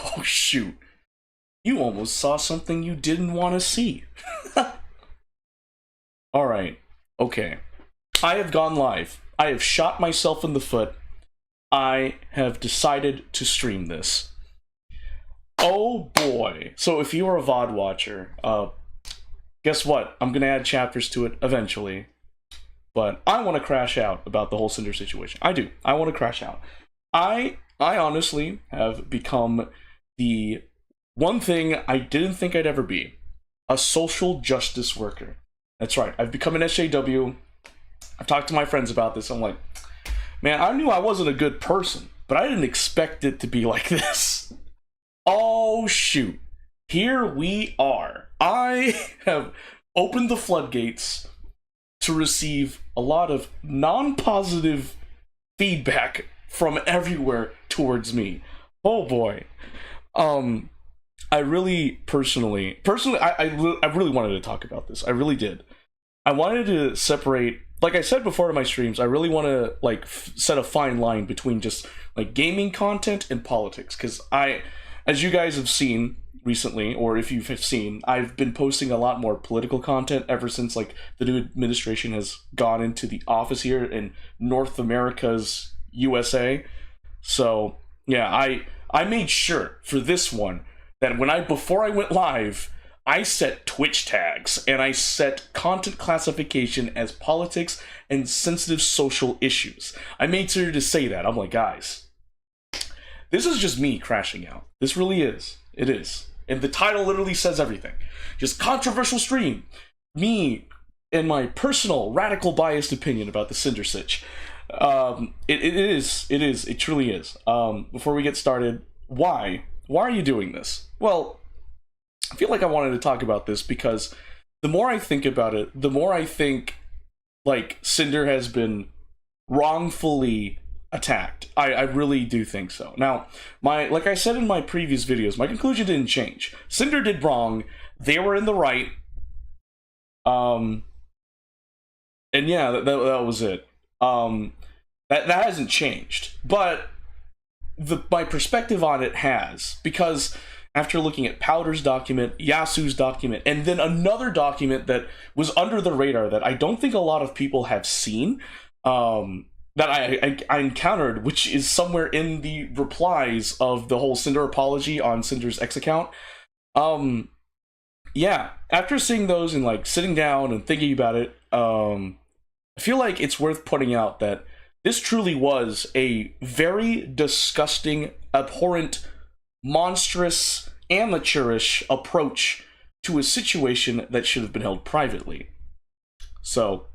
Oh, shoot. You almost saw something you didn't want to see. Alright. Okay. I have gone live. I have shot myself in the foot. I have decided to stream this. Oh boy. So if you are a VOD watcher, guess what? I'm gonna add chapters to it eventually. But I want to crash out about the whole Sinder situation. I do. I want to crash out. I honestly have become the one thing I didn't think I'd ever be. A social justice worker. That's right. I've become an SJW. I've talked to my friends about this. I'm like, man, I knew I wasn't a good person, but I didn't expect it to be like this. Oh, shoot. Here we are. I have opened the floodgates to receive a lot of non-positive feedback from everywhere towards me. Oh boy. I really personally, I really wanted to talk about this. I really did. I wanted to separate, like I said before in my streams, I really want to like set a fine line between just like gaming content and politics, because as you guys have seen recently, or if you've seen, I've been posting a lot more political content ever since like the new administration has gone into the office here in North America's USA. So yeah, I made sure for this one that before I went live, I set Twitch tags and I set content classification as politics and sensitive social issues. I made sure to say that. I'm like, guys, this is just me crashing out. This really is. It is. And the title literally says everything. Just controversial stream. Me and my personal radical biased opinion about the Sinder Sitch. It truly is. Before we get started, why are you doing this? Well, I feel like I wanted to talk about this because the more I think about it, the more I think like Sinder has been wrongfully attacked. I really do think so. Now, like I said in my previous videos, my conclusion didn't change. Sinder did wrong. They were in the right. And yeah, that was it. That hasn't changed. But my perspective on it has, because after looking at Powder's document, Yasu's document, and then another document that was under the radar that I don't think a lot of people have seen, that I encountered, which is somewhere in the replies of the whole Sinder apology on Sinder's X account. Yeah, after seeing those and like sitting down and thinking about it, I feel like it's worth pointing out that this truly was a very disgusting, abhorrent, monstrous, amateurish approach to a situation that should have been held privately. So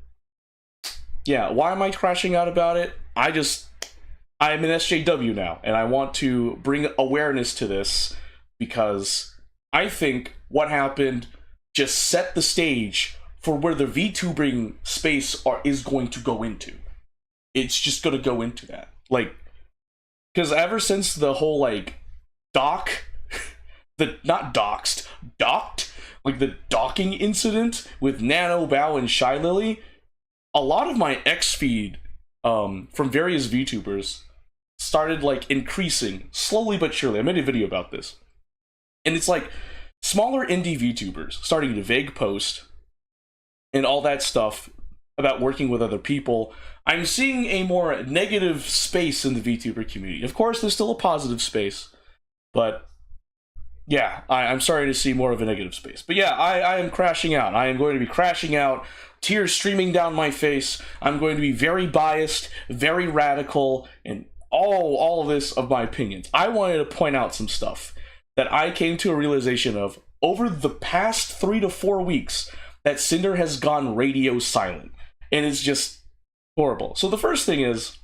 yeah, why am I crashing out about it? I'm an SJW now, and I want to bring awareness to this because I think what happened just set the stage for where the VTubering space is going to go into. It's just going to go into that. Like, because ever since the whole, like, docked, like the docking incident with Nano, Bao, and Shylily, a lot of my X feed from various VTubers started like increasing slowly but surely. I made a video about this, and it's like smaller indie VTubers starting to vague post and all that stuff about working with other people. I'm seeing a more negative space in the VTuber community. Of course, there's still a positive space, but yeah, I'm sorry to see more of a negative space. But yeah, I am crashing out. I am going to be crashing out, tears streaming down my face. I'm going to be very biased, very radical, and all of this of my opinions. I wanted to point out some stuff that I came to a realization of over the past 3 to 4 weeks that Sinder has gone radio silent. And it's just horrible. So the first thing is,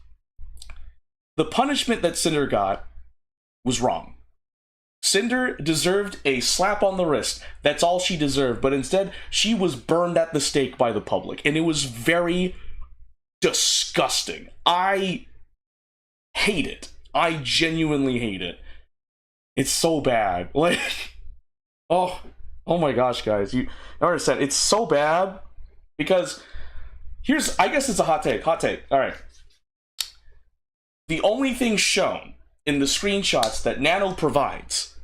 the punishment that Sinder got was wrong. Sinder deserved a slap on the wrist. That's all she deserved. But instead, she was burned at the stake by the public. And it was very disgusting. I hate it. I genuinely hate it. It's so bad. Like, oh my gosh, guys. You understand? It's so bad because I guess it's a hot take. All right. The only thing shown in the screenshots that Nano provides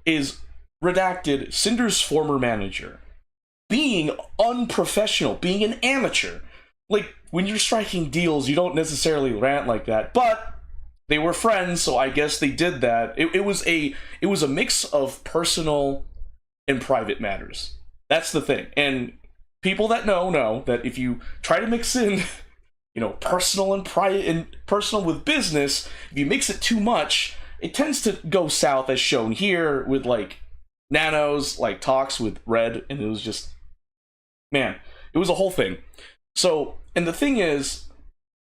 is Redacted, Cinder's former manager, being unprofessional, being an amateur. Like, when you're striking deals, you don't necessarily rant like that, but they were friends, so I guess they did that. It was a mix of personal and private matters. That's the thing. And people that know that if you try to mix in, you know, personal and private and personal with business, if you mix it too much, it tends to go south, as shown here with like Nano's like talks with Red, and it was just, man, it was a whole thing. So, and the thing is,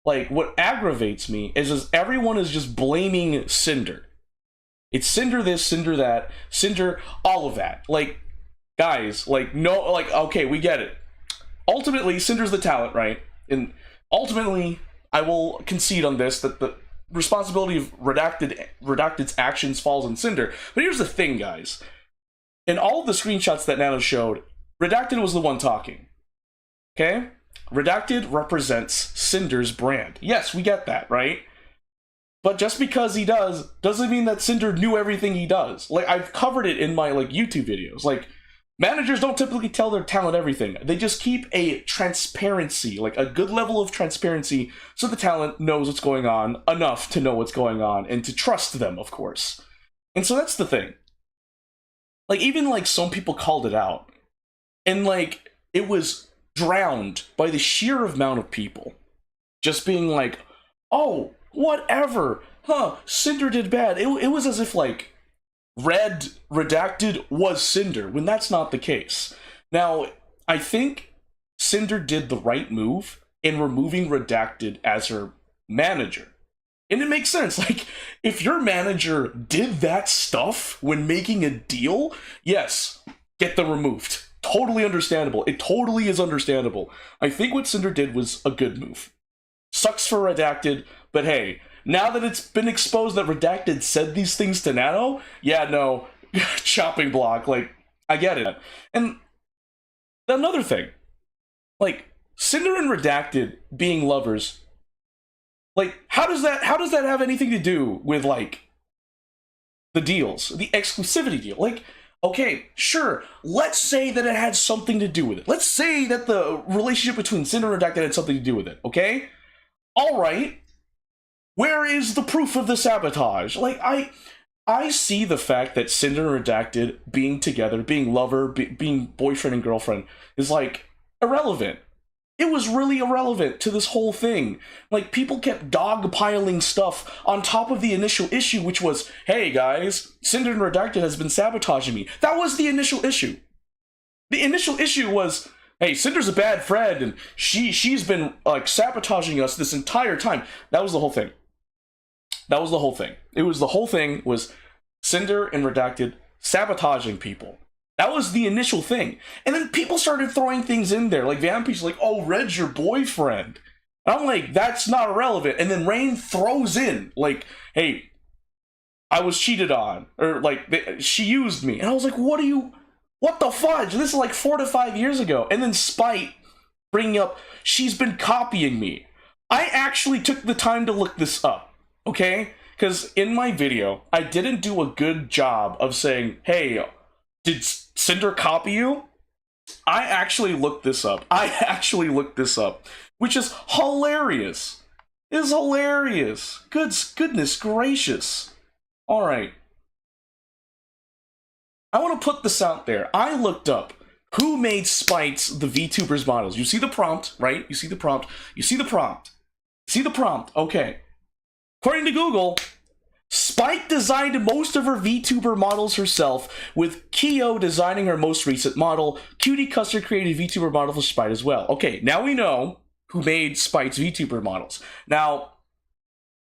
like, what aggravates me is everyone is just blaming Sinder. It's Sinder this, Sinder that, Sinder all of that. Like, guys, like, no, like, okay, we get it. Ultimately, Cinder's the talent, right? And ultimately, I will concede on this, that the responsibility of Redacted's actions falls on Sinder. But here's the thing, guys. In all of the screenshots that Nano showed, Redacted was the one talking. Okay? Redacted represents Cinder's brand. Yes, we get that, right? But just because he does, doesn't mean that Sinder knew everything he does. Like, I've covered it in my, like, YouTube videos. Like, managers don't typically tell their talent everything. They just keep a transparency, like a good level of transparency, so the talent knows what's going on, enough to know what's going on, and to trust them, of course. And so that's the thing. Like, even, like, some people called it out. And, like, it was drowned by the sheer amount of people just being like, oh, whatever, Sinder did bad. It was as if, like, Redacted was Sinder, when that's not the case. Now, I think Sinder did the right move in removing Redacted as her manager. And it makes sense. Like, if your manager did that stuff when making a deal, yes, get them removed. Totally understandable. It totally is understandable. I think what Sinder did was a good move. Sucks for Redacted, but hey, now that it's been exposed that Redacted said these things to Nano, yeah, no, chopping block, like, I get it. And another thing, like, Sinder and Redacted being lovers, like, how does that have anything to do with, like, the deals, the exclusivity deal? Like, okay, sure, let's say that it had something to do with it. Let's say that the relationship between Sinder and Redacted had something to do with it, okay? Alright, where is the proof of the sabotage? Like, I see the fact that Sinder and Redacted being together, being lover, being boyfriend and girlfriend, is, like, irrelevant. It was really irrelevant to this whole thing. Like, people kept dogpiling stuff on top of the initial issue, which was, hey guys, Sinder and Redacted has been sabotaging me. That was the initial issue. The initial issue was, hey, Cinder's a bad friend, and she's been, like, sabotaging us this entire time. That was the whole thing. That was the whole thing. It was the whole thing was Sinder and Redacted sabotaging people. That was the initial thing. And then people started throwing things in there. Like, Vampeaches, like, oh, Red's your boyfriend. And I'm like, that's not irrelevant. And then Rayne throws in, like, hey, I was cheated on. Or, like, she used me. And I was like, what the fudge? This is like 4 to 5 years ago. And then Spite bringing up, she's been copying me. I actually took the time to look this up, okay? Because in my video, I didn't do a good job of saying, hey, did Sinder copy you? I actually looked this up. Which is hilarious. It is hilarious. Goodness gracious. Alright. I want to put this out there. I looked up who made Spite's the VTubers models. You see the prompt, right? You see the prompt. Okay. According to Google, Spite designed most of her VTuber models herself, with Kyo designing her most recent model. Cutie Custer created a VTuber model for Spite as well. Okay, now we know who made Spite's VTuber models. Now,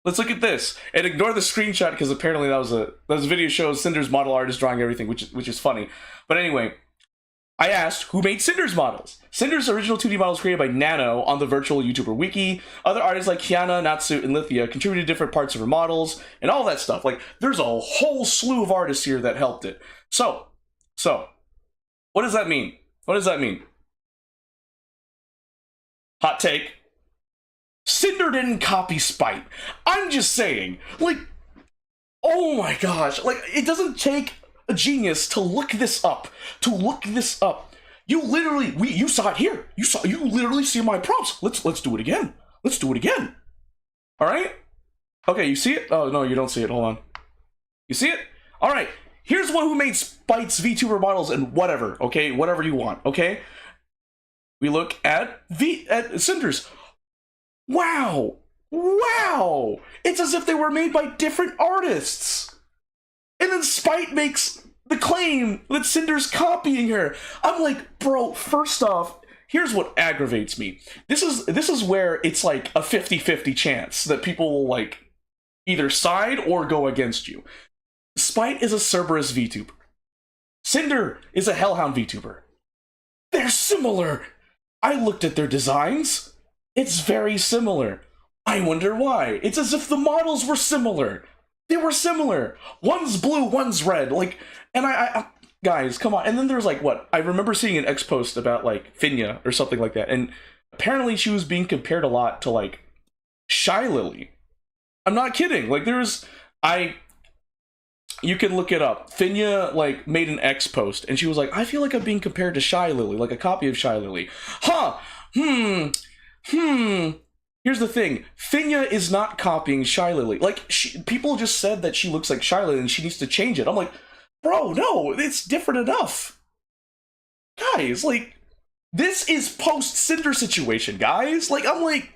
let's look at this and ignore the screenshot, because apparently that was a video shows Cinder's model artist drawing everything, which is funny. But anyway, I asked who made Cinder's models. Cinder's original 2D models created by Nano on the virtual YouTuber wiki. Other artists like Kiana, Natsu, and Lithia contributed different parts of her models and all that stuff. Like, there's a whole slew of artists here that helped it. So, what does that mean? Hot take. Sinder didn't copy Spite. I'm just saying, like, oh my gosh, like, it doesn't take a genius to look this up. You literally, you saw it here. You literally see my prompts. Let's do it again. Let's do it again. All right? Okay, you see it? Oh, no, you don't see it. Hold on. You see it? All right. Here's one who made Spite's VTuber models and whatever, okay? Whatever you want, okay? We look at Cinder's. Wow. Wow. It's as if they were made by different artists. And then Spite makes the claim that Cinder's copying her. I'm like, bro, first off, here's what aggravates me. This is where it's like a 50-50 chance that people will like either side or go against you. Spite is a Cerberus VTuber. Sinder is a Hellhound VTuber. They're similar. I looked at their designs. It's very similar. I wonder why. It's as if the models were similar. They were similar. One's blue, one's red. Like, and I guys, come on. And then there's like, what? I remember seeing an X post about like Finnya or something like that. And apparently she was being compared a lot to like Shylily. I'm not kidding. Like you can look it up. Finnya like made an X post and she was like, I feel like I'm being compared to Shylily, like a copy of Shylily. Huh. Here's the thing. Finnya is not copying Shylily. Like, people just said that she looks like Shylily and she needs to change it. I'm like, bro, no, it's different enough. Guys, like, this is post-Cinder situation, guys. Like, I'm like,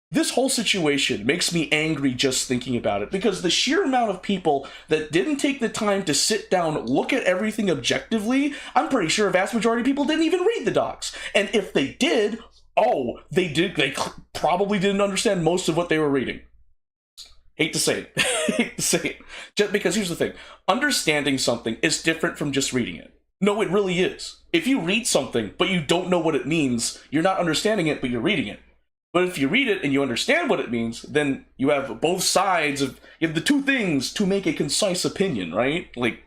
this whole situation makes me angry just thinking about it because the sheer amount of people that didn't take the time to sit down, look at everything objectively, I'm pretty sure a vast majority of people didn't even read the docs. And if they did, oh, they probably didn't understand most of what they were reading. Hate to say it. Hate to say it. Just because here's the thing. Understanding something is different from just reading it. No, it really is. If you read something, but you don't know what it means, you're not understanding it, but you're reading it. But if you read it and you understand what it means, then you have both sides of, you have the two things to make a concise opinion, right? Like,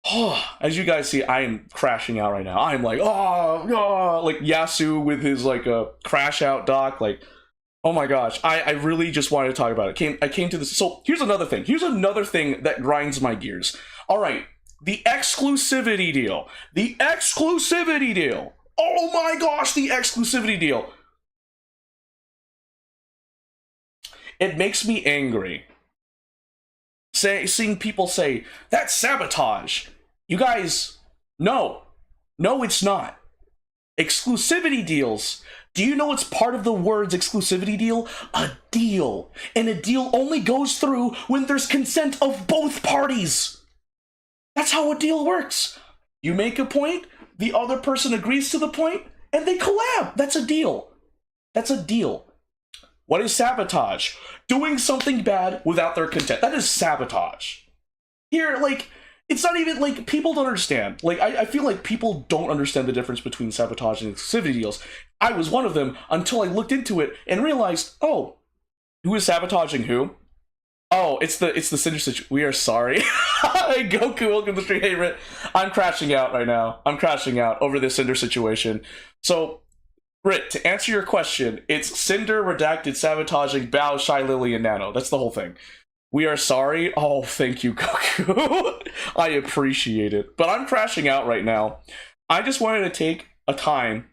oh, as you guys see, I am crashing out right now. I'm like, like Yasu with his like a crash out doc. Like, oh my gosh, I really just wanted to talk about it. I came to this. So here's another thing. Here's another thing that grinds my gears. All right, the exclusivity deal. The exclusivity deal. Oh my gosh, the exclusivity deal. It makes me angry. Seeing people say, that's sabotage. You guys, no, it's not. Exclusivity deals. Do you know what's part of the words exclusivity deal? A deal. And a deal only goes through when there's consent of both parties. That's how a deal works. You make a point, the other person agrees to the point, and they collab. That's a deal. That's a deal. What is sabotage? Doing something bad without their consent. That is sabotage. Here, like, it's not even, like, people don't understand. Like, I feel like people don't understand the difference between sabotage and exclusivity deals. I was one of them until I looked into it and realized, oh, who is sabotaging who? Oh, it's the Sinder Sitch. We are sorry. Hey, Goku, welcome to the stream. Hey, Rit. I'm crashing out right now. I'm crashing out over this Sinder situation. So, Rit, to answer your question, it's Sinder, Redacted, Sabotaging, Bao, Shylily, and Nano. That's the whole thing. We are sorry. Oh, thank you, Goku. I appreciate it. But I'm crashing out right now. I just wanted to take the time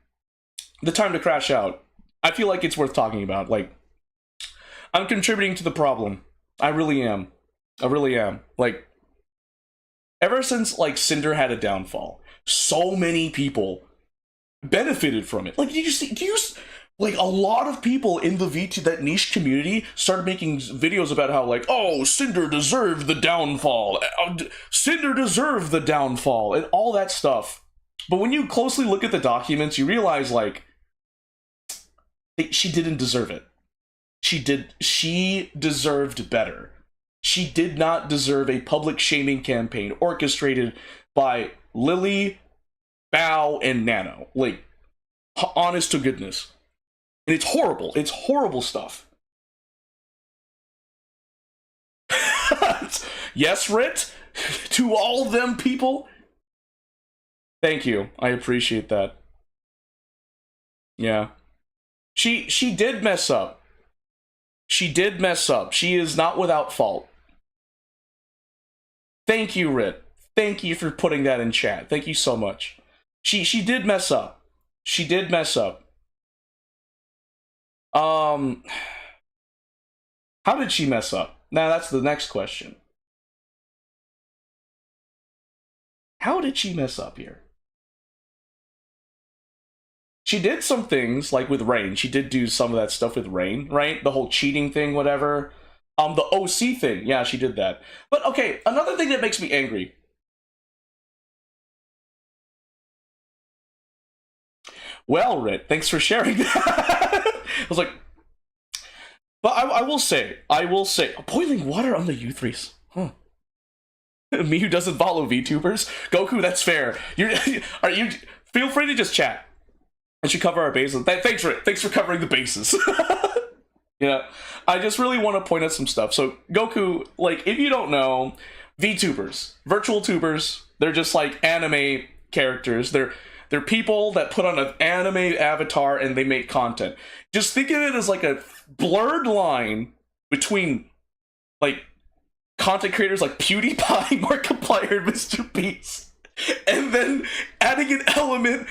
to crash out. I feel like it's worth talking about. Like, I'm contributing to the problem. I really am. I really am. Like, ever since, like, Sinder had a downfall, so many people benefited from it. Like, like, a lot of people in the VT, that niche community, started making videos about how, like, oh, Sinder deserved the downfall. Sinder deserved the downfall, and all that stuff. But when you closely look at the documents, you realize, like, she didn't deserve it. She deserved better. She did not deserve a public shaming campaign orchestrated by Lily, Bao, and Nano. Like, honest to goodness. And it's horrible. It's horrible stuff. Yes, Rit? To all of them people? Thank you. I appreciate that. Yeah. She did mess up. She did mess up. She is not without fault. Thank you, Rit. Thank you for putting that in chat. Thank you so much. She did mess up. She did mess up. How did she mess up? Now that's the next question. How did she mess up here? She did some things, like with Rayne. She did do some of that stuff with Rayne, right? The whole cheating thing, whatever. The OC thing. Yeah, she did that. But, okay, another thing that makes me angry. Well, Rit, thanks for sharing that. I was like... But I will say, boiling water on the U3s. Huh. Me who doesn't follow VTubers? Goku, that's fair. Feel free to just chat. I should cover our bases. Thanks, Rit. Thanks for covering the bases. Yeah, I just really want to point out some stuff. So, Goku, like, if you don't know, VTubers, virtual tubers, they're just like anime characters. They're people that put on an anime avatar and they make content. Just think of it as like a blurred line between, like, content creators like PewDiePie, Markiplier, and Mr. Beast. And then adding an element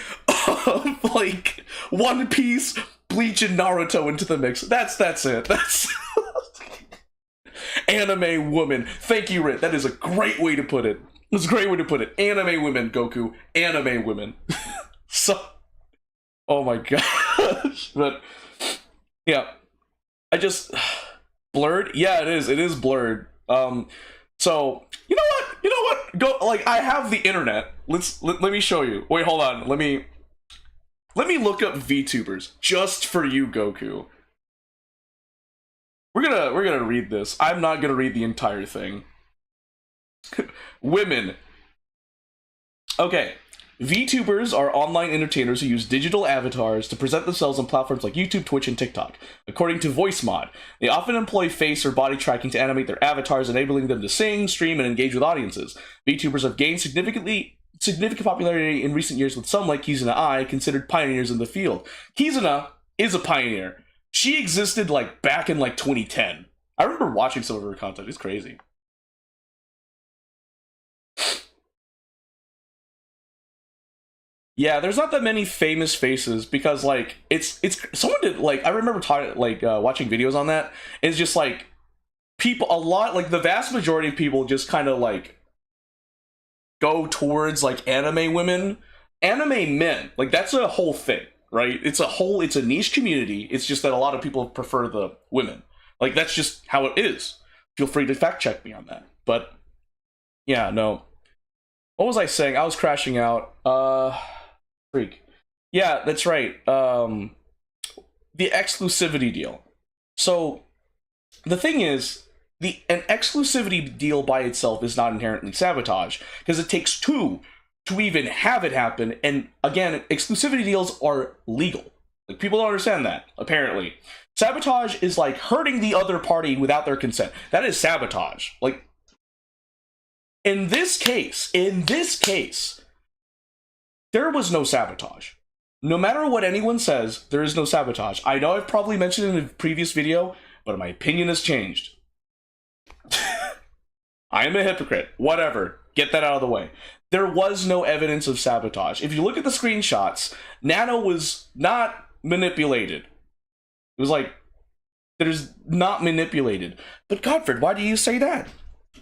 of, like, One Piece, Bleach, and Naruto into the mix. That's it. That's anime woman. Thank you, Rit. That is a great way to put it. That's a great way to put it. Anime women, Goku. Anime women. So, oh my gosh. But, yeah. I just, blurred? Yeah, it is. It is blurred. So, you know what? Go, like, I have the internet. Let me show you. Wait, hold on. Let me look up VTubers just for you, Goku. We're gonna read this. I'm not gonna read the entire thing. Women. Okay. VTubers are online entertainers who use digital avatars to present themselves on platforms like YouTube, Twitch, and TikTok. According to VoiceMod, they often employ face or body tracking to animate their avatars, enabling them to sing, stream, and engage with audiences. VTubers have gained significant popularity in recent years, with some, like Kizuna Ai, considered pioneers in the field. Kizuna is a pioneer. She existed, like, back in, like, 2010. I remember watching some of her content. It's crazy. Yeah, there's not that many famous faces because, like, it's someone did, like, I remember watching videos on that. It's just like people, a lot, like the vast majority of people just kind of like go towards like anime women, anime men. Like, that's a whole thing, right? It's a niche community. It's just that a lot of people prefer the women. Like, that's just how it is. Feel free to fact check me on that. But yeah, no. What was I saying? I was crashing out. Freak. Yeah, that's right. The exclusivity deal. So the thing is, an exclusivity deal by itself is not inherently sabotage, because it takes two to even have it happen. And again, exclusivity deals are legal. Like, people don't understand that, apparently. Sabotage is like hurting the other party without their consent. That is sabotage. Like, in this case, there was no sabotage. No matter what anyone says, there is no sabotage. I know I've probably mentioned it in a previous video, but my opinion has changed. I am a hypocrite. Whatever. Get that out of the way. There was no evidence of sabotage. If you look at the screenshots, Nano was not manipulated. It was like, there's not manipulated. But Godford, why do you say that?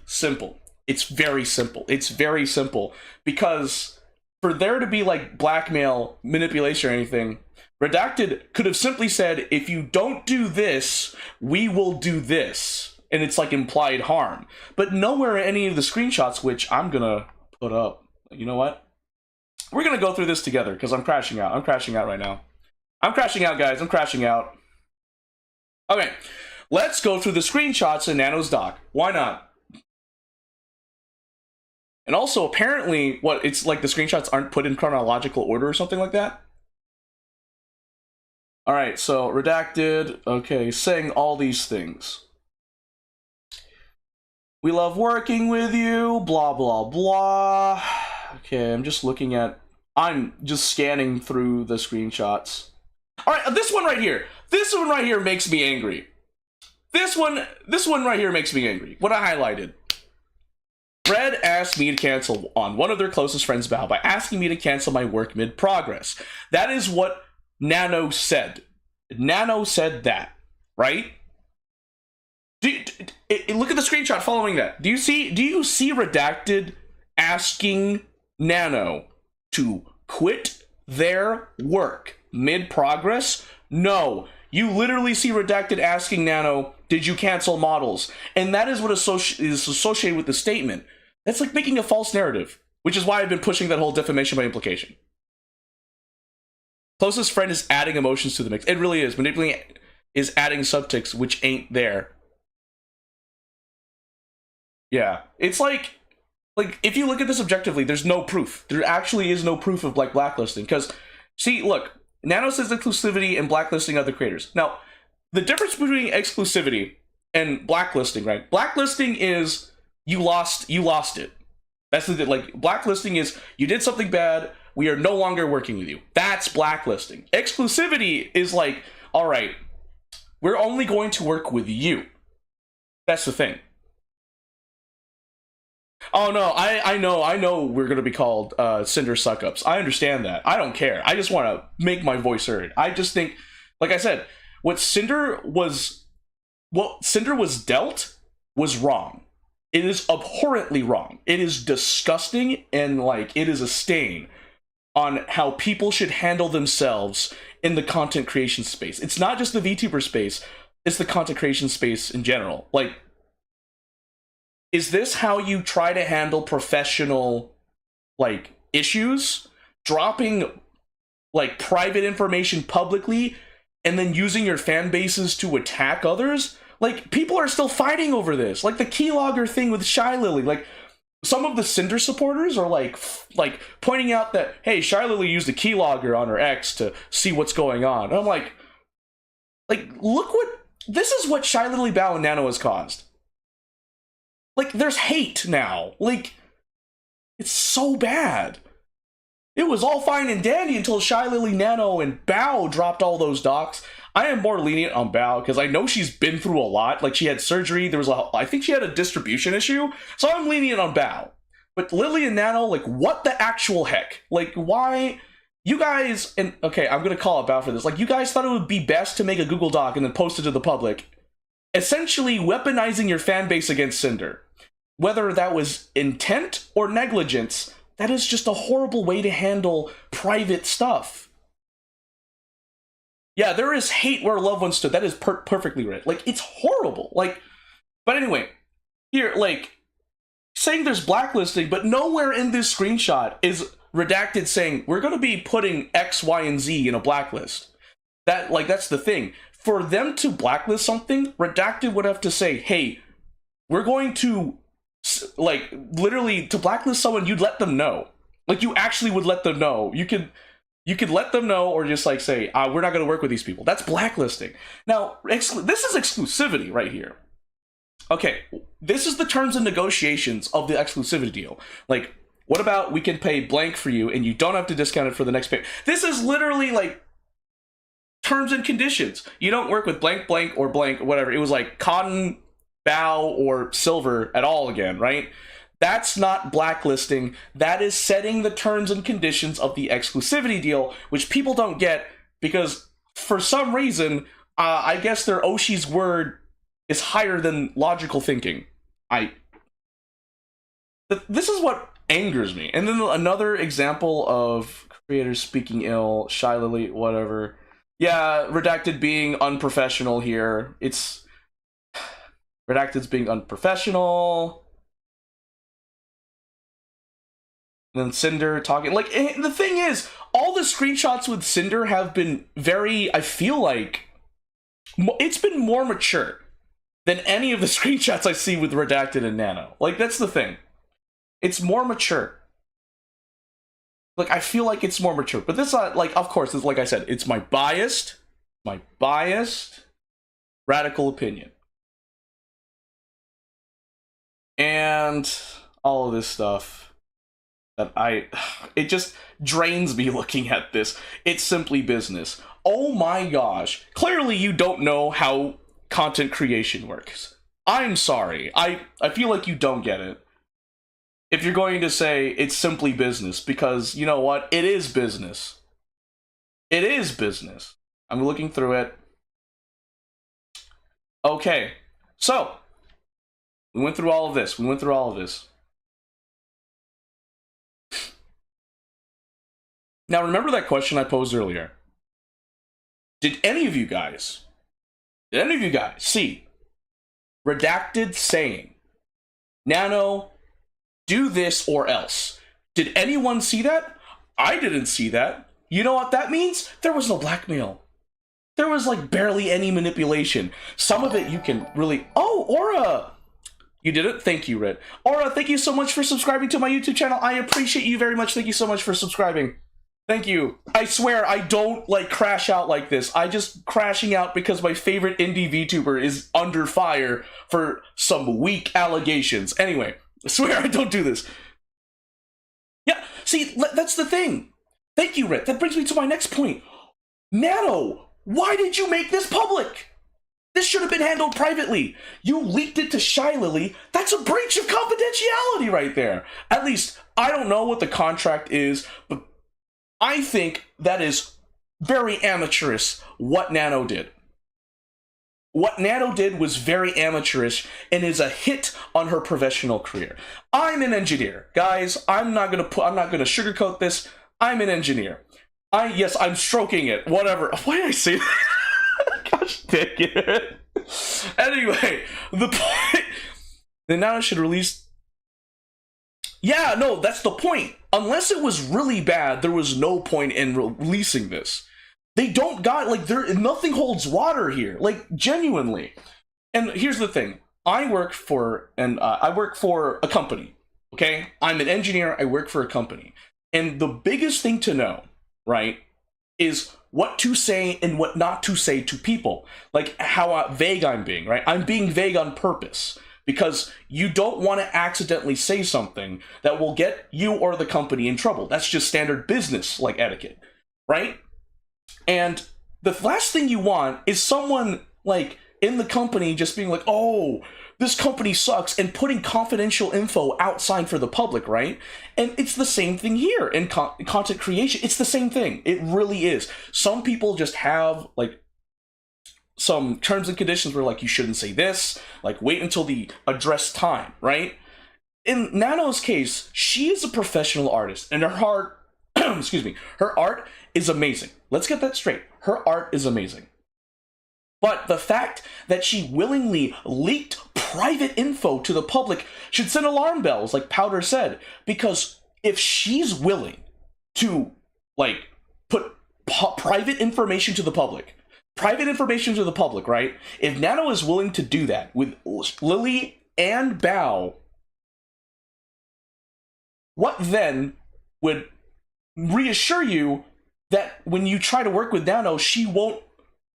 Simple. It's very simple. It's very simple. Because for there to be like blackmail, manipulation, or anything, Redacted could have simply said, if you don't do this, we will do this. And it's like implied harm. But nowhere in any of the screenshots, which I'm gonna put up. You know what? We're gonna go through this together, because I'm crashing out. I'm crashing out right now. I'm crashing out, guys. I'm crashing out. Okay, let's go through the screenshots in Nano's doc. Why not? And also, apparently, it's like the screenshots aren't put in chronological order or something like that? Alright, so, Redacted, okay, saying all these things. We love working with you, blah, blah, blah. Okay, I'm just scanning through the screenshots. Alright, this one right here. This one right here makes me angry. This one right here makes me angry. What I highlighted. Fred asked me to cancel on one of their closest friends' bow by asking me to cancel my work mid-progress. That is what Nano said. Nano said that, right? Look at the screenshot following that. Do you see Redacted asking Nano to quit their work mid-progress? No. You literally see Redacted asking Nano, did you cancel models? And that is what is associated with the statement. That's like making a false narrative, which is why I've been pushing that whole defamation by implication. Closest friend is adding emotions to the mix. It really is. Manipulating is adding subtext, which ain't there. Yeah. It's like if you look at this objectively, there's no proof. There actually is no proof of blacklisting. Because, see, look, Nano says exclusivity and blacklisting other creators. Now, the difference between exclusivity and blacklisting, right? Blacklisting is you lost it. That's the like blacklisting is you did something bad, we are no longer working with you. That's blacklisting. Exclusivity is like, all right, we're only going to work with you. That's the thing. Oh no, I know we're gonna be called Sinder suck-ups. I understand that. I don't care. I just want to make my voice heard. I just think, like I said, what Sinder was dealt was wrong. It is abhorrently wrong. It is disgusting, and like it is a stain on how people should handle themselves in the content creation space. It's not just the VTuber space, it's the content creation space in general. Like, is this how you try to handle professional, like, issues? Dropping, like, private information publicly and then using your fan bases to attack others? Like, people are still fighting over this. Like, the keylogger thing with Shylily. Like, some of the Sinder supporters are, like pointing out that, hey, Shylily used a keylogger on her ex to see what's going on. And I'm like, look what... This is what Shylily Bow and Nano has caused. Like, there's hate now. Like, it's so bad. It was all fine and dandy until Shylily, Nano, and Bao dropped all those docs. I am more lenient on Bao because I know she's been through a lot. Like, she had surgery. There was I think she had a distribution issue. So I'm lenient on Bao. But Lily and Nano, like, what the actual heck? Like, why... You guys... And, okay, I'm going to call it Bao for this. Like, you guys thought it would be best to make a Google Doc and then post it to the public. Essentially weaponizing your fan base against Sinder. Whether that was intent or negligence, that is just a horrible way to handle private stuff. Yeah, there is hate where loved ones stood. That is perfectly right. Like, it's horrible. Like, but anyway, here, like, saying there's blacklisting, but nowhere in this screenshot is Redacted saying, we're going to be putting X, Y, and Z in a blacklist. That, like, that's the thing. For them to blacklist something, Redacted would have to say, hey, we're going to... Like, literally, to blacklist someone, you'd let them know. Like, you actually would let them know. You could let them know, or just, like, say, we're not going to work with these people. That's blacklisting. Now, this is exclusivity right here. Okay, this is the terms and negotiations of the exclusivity deal. Like, what about we can pay blank for you, and you don't have to discount it for the next pay? This is literally, like, terms and conditions. You don't work with blank, blank, or blank, whatever. It was, like, cotton... Bow or silver at all again, right? That's not blacklisting. That is setting the terms and conditions of the exclusivity deal, which people don't get because for some reason, I guess their Oshi's word is higher than logical thinking. This is what angers me. And then another example of creators speaking ill, Shylily, whatever. Yeah, Redacted being unprofessional here. It's... Redacted's being unprofessional. And then Sinder talking. Like, the thing is, all the screenshots with Sinder have been very, I feel like, it's been more mature than any of the screenshots I see with Redacted and Nano. Like, that's the thing. It's more mature. Like, I feel like it's more mature. But this, like, of course, it's, like I said, it's my biased radical opinion. And all of this stuff that it just drains me looking at this. It's simply business. Oh my gosh. Clearly you don't know how content creation works. I'm sorry. I feel like you don't get it. if you're going to say it's simply business, because you know what? It is business. It is business. I'm looking through it. Okay, so we went through all of this. Now, remember that question I posed earlier? Did any of you guys see Redacted saying, Nano, do this or else? Did anyone see that? I didn't see that. You know what that means? There was no blackmail. There was like barely any manipulation. Some of it you can really... Oh, Aura! You did it? Thank you, Red. Aura, thank you so much for subscribing to my YouTube channel. I appreciate you very much. Thank you so much for subscribing. Thank you. I swear, I don't, like, crash out like this. I just crashing out because my favorite indie VTuber is under fire for some weak allegations. Anyway, I swear I don't do this. Yeah, see, that's the thing. Thank you, Red. That brings me to my next point. Nano, why did you make this public? This should have been handled privately. You leaked it to Shylily. That's a breach of confidentiality right there. At least, I don't know what the contract is, but I think that is very amateurish what Nano did. What Nano did was very amateurish and is a hit on her professional career. I'm an engineer, guys. I'm not gonna sugarcoat this. I'm an engineer. Yes, I'm stroking it. Whatever. Why did I say that? Gosh dang it. Anyway, the point. Then Nano should release. Yeah, no, that's the point. Unless it was really bad, there was no point in releasing this. They don't got, like, nothing holds water here, like, genuinely. And here's the thing. I work for a company, okay? I'm an engineer, I work for a company. And the biggest thing to know, right, is what to say and what not to say to people. Like, how vague I'm being, right? I'm being vague on purpose. Because you don't want to accidentally say something that will get you or the company in trouble. That's just standard business, like, etiquette, right? And the last thing you want is someone, like, in the company just being like, oh, this company sucks, and putting confidential info outside for the public, right? And it's the same thing here in content creation. It's the same thing. It really is. Some people just have, like, some terms and conditions where, like, you shouldn't say this, like, wait until the addressed time, right? In Nano's case, she is a professional artist, and her art, excuse me, her art is amazing. Let's get that straight. Her art is amazing. But the fact that she willingly leaked private info to the public should send alarm bells, like Powder said, because if she's willing to, like, put private information to the public, right? If Nano is willing to do that with Lily and Bao, what then would reassure you that when you try to work with Nano, she won't,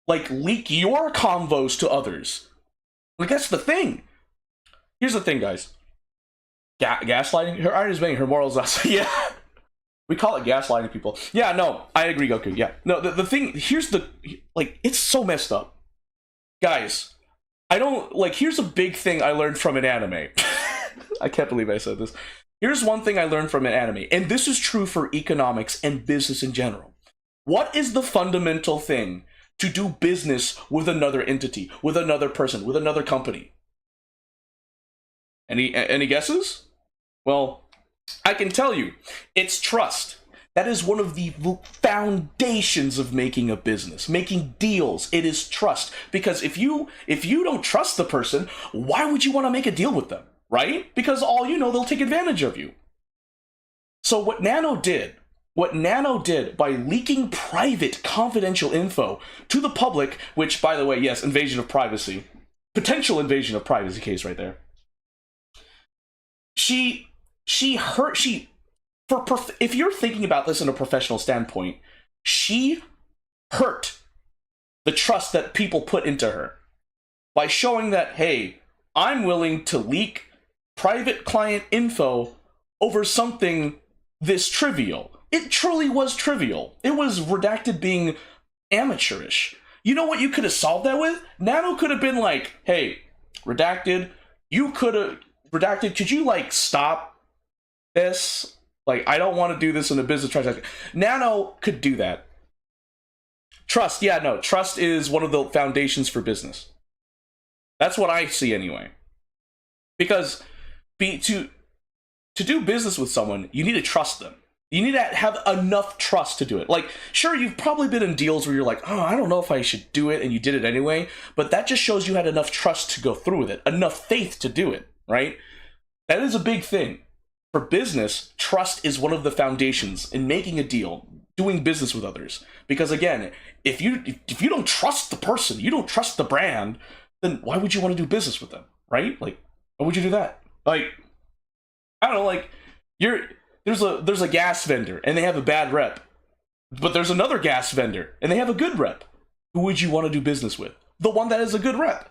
like, leak your convos to others? Like, that's the thing. Here's the thing, guys. Gaslighting? Her art is vain, her morals are... Yeah. We call it gaslighting people. Yeah, no, I agree, Goku. Yeah. No, the thing, here's the, like, it's so messed up. Guys, I don't, like, here's a big thing I learned from an anime. I can't believe I said this. Here's one thing I learned from an anime, and this is true for economics and business in general. What is the fundamental thing to do business with another entity, with another person, with another company? Any guesses? Well, I can tell you, it's trust. That is one of the foundations of making a business, making deals. It is trust. Because if you don't trust the person, why would you want to make a deal with them, right? Because all you know, they'll take advantage of you. So what Nano did by leaking private, confidential info to the public, which, by the way, yes, invasion of privacy, potential invasion of privacy case right there. If you're thinking about this in a professional standpoint, she hurt the trust that people put into her by showing that, hey, I'm willing to leak private client info over something this trivial. It truly was trivial. It was Redacted being amateurish. You know what you could have solved that with? Nano could have been like, hey, Redacted, could you, like, stop this. Like, I don't want to do this in a business transaction. Nano could do that. Trust, yeah, no. Trust is one of the foundations for business. That's what I see anyway. Because to do business with someone, you need to trust them. You need to have enough trust to do it. Like, sure, you've probably been in deals where you're like, oh, I don't know if I should do it, and you did it anyway. But that just shows you had enough trust to go through with it, enough faith to do it, right? That is a big thing. For business, trust is one of the foundations in making a deal, doing business with others. Because again, if you don't trust the person, you don't trust the brand, then why would you want to do business with them, right? Like, why would you do that? Like, I don't know, like, there's a gas vendor and they have a bad rep, but there's another gas vendor and they have a good rep. Who would you want to do business with? The one that has a good rep,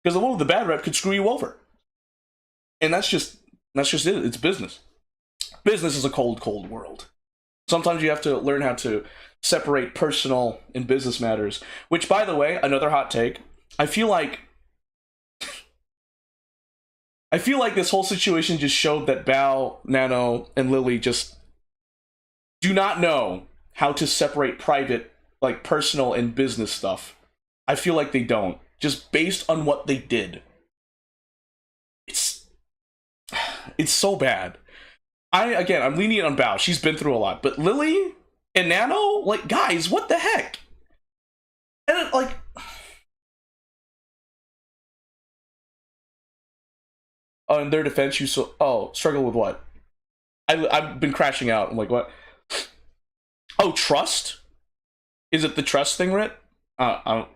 because the one with the bad rep could screw you over. And that's just it. It's business. Business is a cold world. Sometimes you have to learn how to separate personal and business matters. Which, by the way, another hot take. I feel like this whole situation just showed that Bao, Nano, and Lily just do not know how to separate private, like, personal and business stuff. I feel like they don't. Just based on what they did. It's so bad. I'm lenient on Bao. She's been through a lot. But Lily and Nano, like, guys, what the heck? And it, like... Oh, in their defense, you struggle with what? I've been crashing out. I'm like, what? Oh, trust? Is it the trust thing, Rit? I've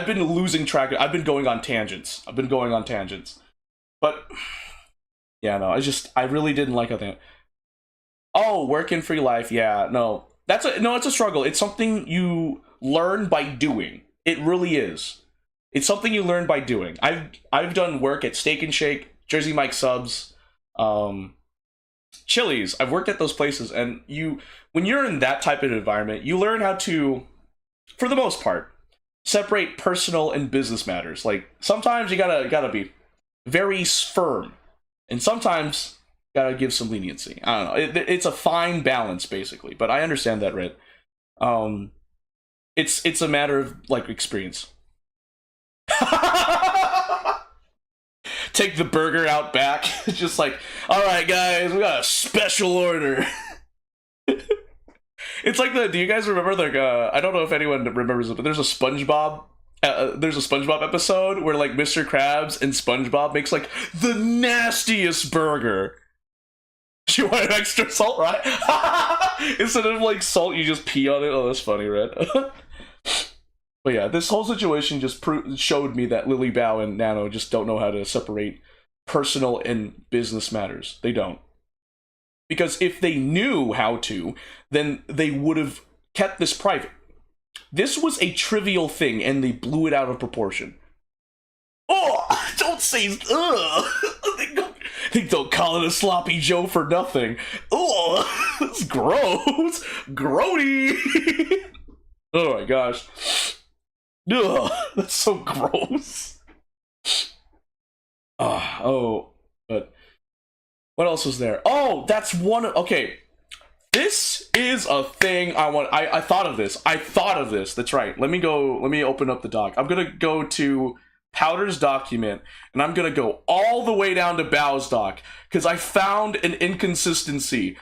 been losing track. I've been going on tangents. But... yeah, no, I really didn't like that. Oh, working free life, yeah, no. It's a struggle. It's something you learn by doing. It really is. It's something you learn by doing. I've done work at Steak and Shake, Jersey Mike Subs, Chili's. I've worked at those places, and when you're in that type of environment, you learn how to, for the most part, separate personal and business matters. Like, sometimes you gotta be very firm. And sometimes, gotta give some leniency. I don't know. It's a fine balance, basically. But I understand that, Rit. It's a matter of, like, experience. Take the burger out back. Just like, alright, guys, we got a special order. It's like do you guys remember, like, I don't know if anyone remembers it, but there's a SpongeBob episode where, like, Mr. Krabs and SpongeBob makes, like, the nastiest burger. You want extra salt, right? Instead of, like, salt, you just pee on it. Oh, that's funny, right? But yeah, this whole situation just showed me that Lily, Bao, and Nano just don't know how to separate personal and business matters. They don't. Because if they knew how to, then they would have kept this private. This was a trivial thing, and they blew it out of proportion. Oh, don't say, ugh. They don't call it a sloppy Joe for nothing. Oh, it's gross. Grody. Oh my gosh. Ugh, that's so gross. But what else was there? Oh, that's one. Okay. This is a thing I want. I thought of this. That's right. Let me open up the doc. I'm gonna go to Powder's document, and I'm gonna go all the way down to Bao's doc, because I found an inconsistency.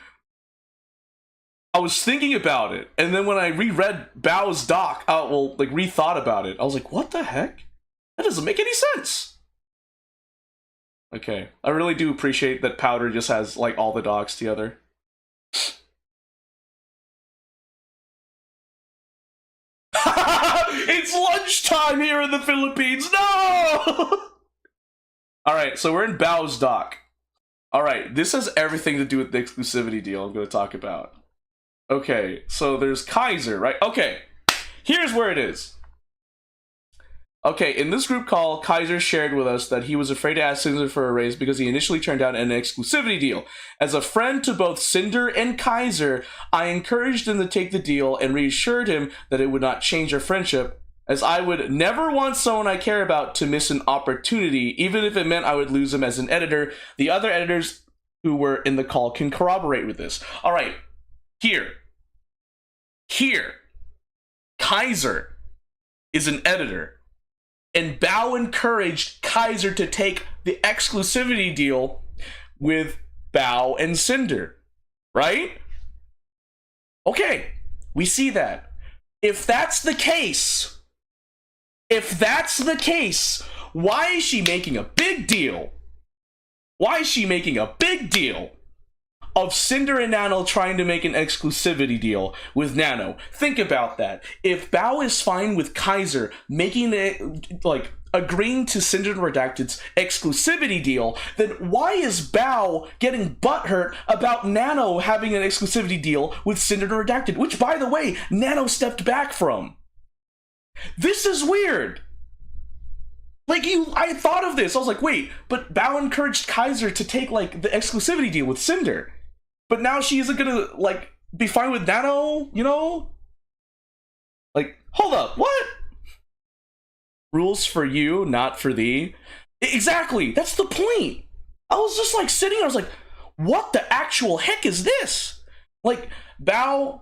I was thinking about it, and then when I reread Bao's doc, rethought about it, I was like, what the heck? That doesn't make any sense. Okay, I really do appreciate that Powder just has, like, all the docs together. It's lunchtime here in the Philippines. No! Alright, so we're in Bao's doc. Alright, this has everything to do with the exclusivity deal I'm going to talk about. Okay, so there's Kaizer, right? Okay, here's where it is. Okay, in this group call, Kaizer shared with us that he was afraid to ask Sinder for a raise because he initially turned down an exclusivity deal. As a friend to both Sinder and Kaizer, I encouraged him to take the deal and reassured him that it would not change our friendship, as I would never want someone I care about to miss an opportunity, even if it meant I would lose him as an editor. The other editors who were in the call can corroborate with this. All right, here, Kaizer is an editor, and Bao encouraged Kaizer to take the exclusivity deal with Bao and Sinder, right? Okay, we see that. If that's the case, why is she making a big deal? Why is she making a big deal of Sinder and Nano trying to make an exclusivity deal with Nano? Think about that. If Bao is fine with Kaizer making it, like, agreeing to Sinder and REDACTED's exclusivity deal, then why is Bao getting butthurt about Nano having an exclusivity deal with Sinder and REDACTED, which, by the way, Nano stepped back from? This is weird. Like, I thought of this. I was like, wait, but Bao encouraged Kaizer to take, like, the exclusivity deal with Sinder. But now she isn't gonna, like, be fine with Nano, you know? Like, hold up, what? Rules for you, not for thee. Exactly, that's the point. I was just like sitting there, I was like, what the actual heck is this? Like, Bao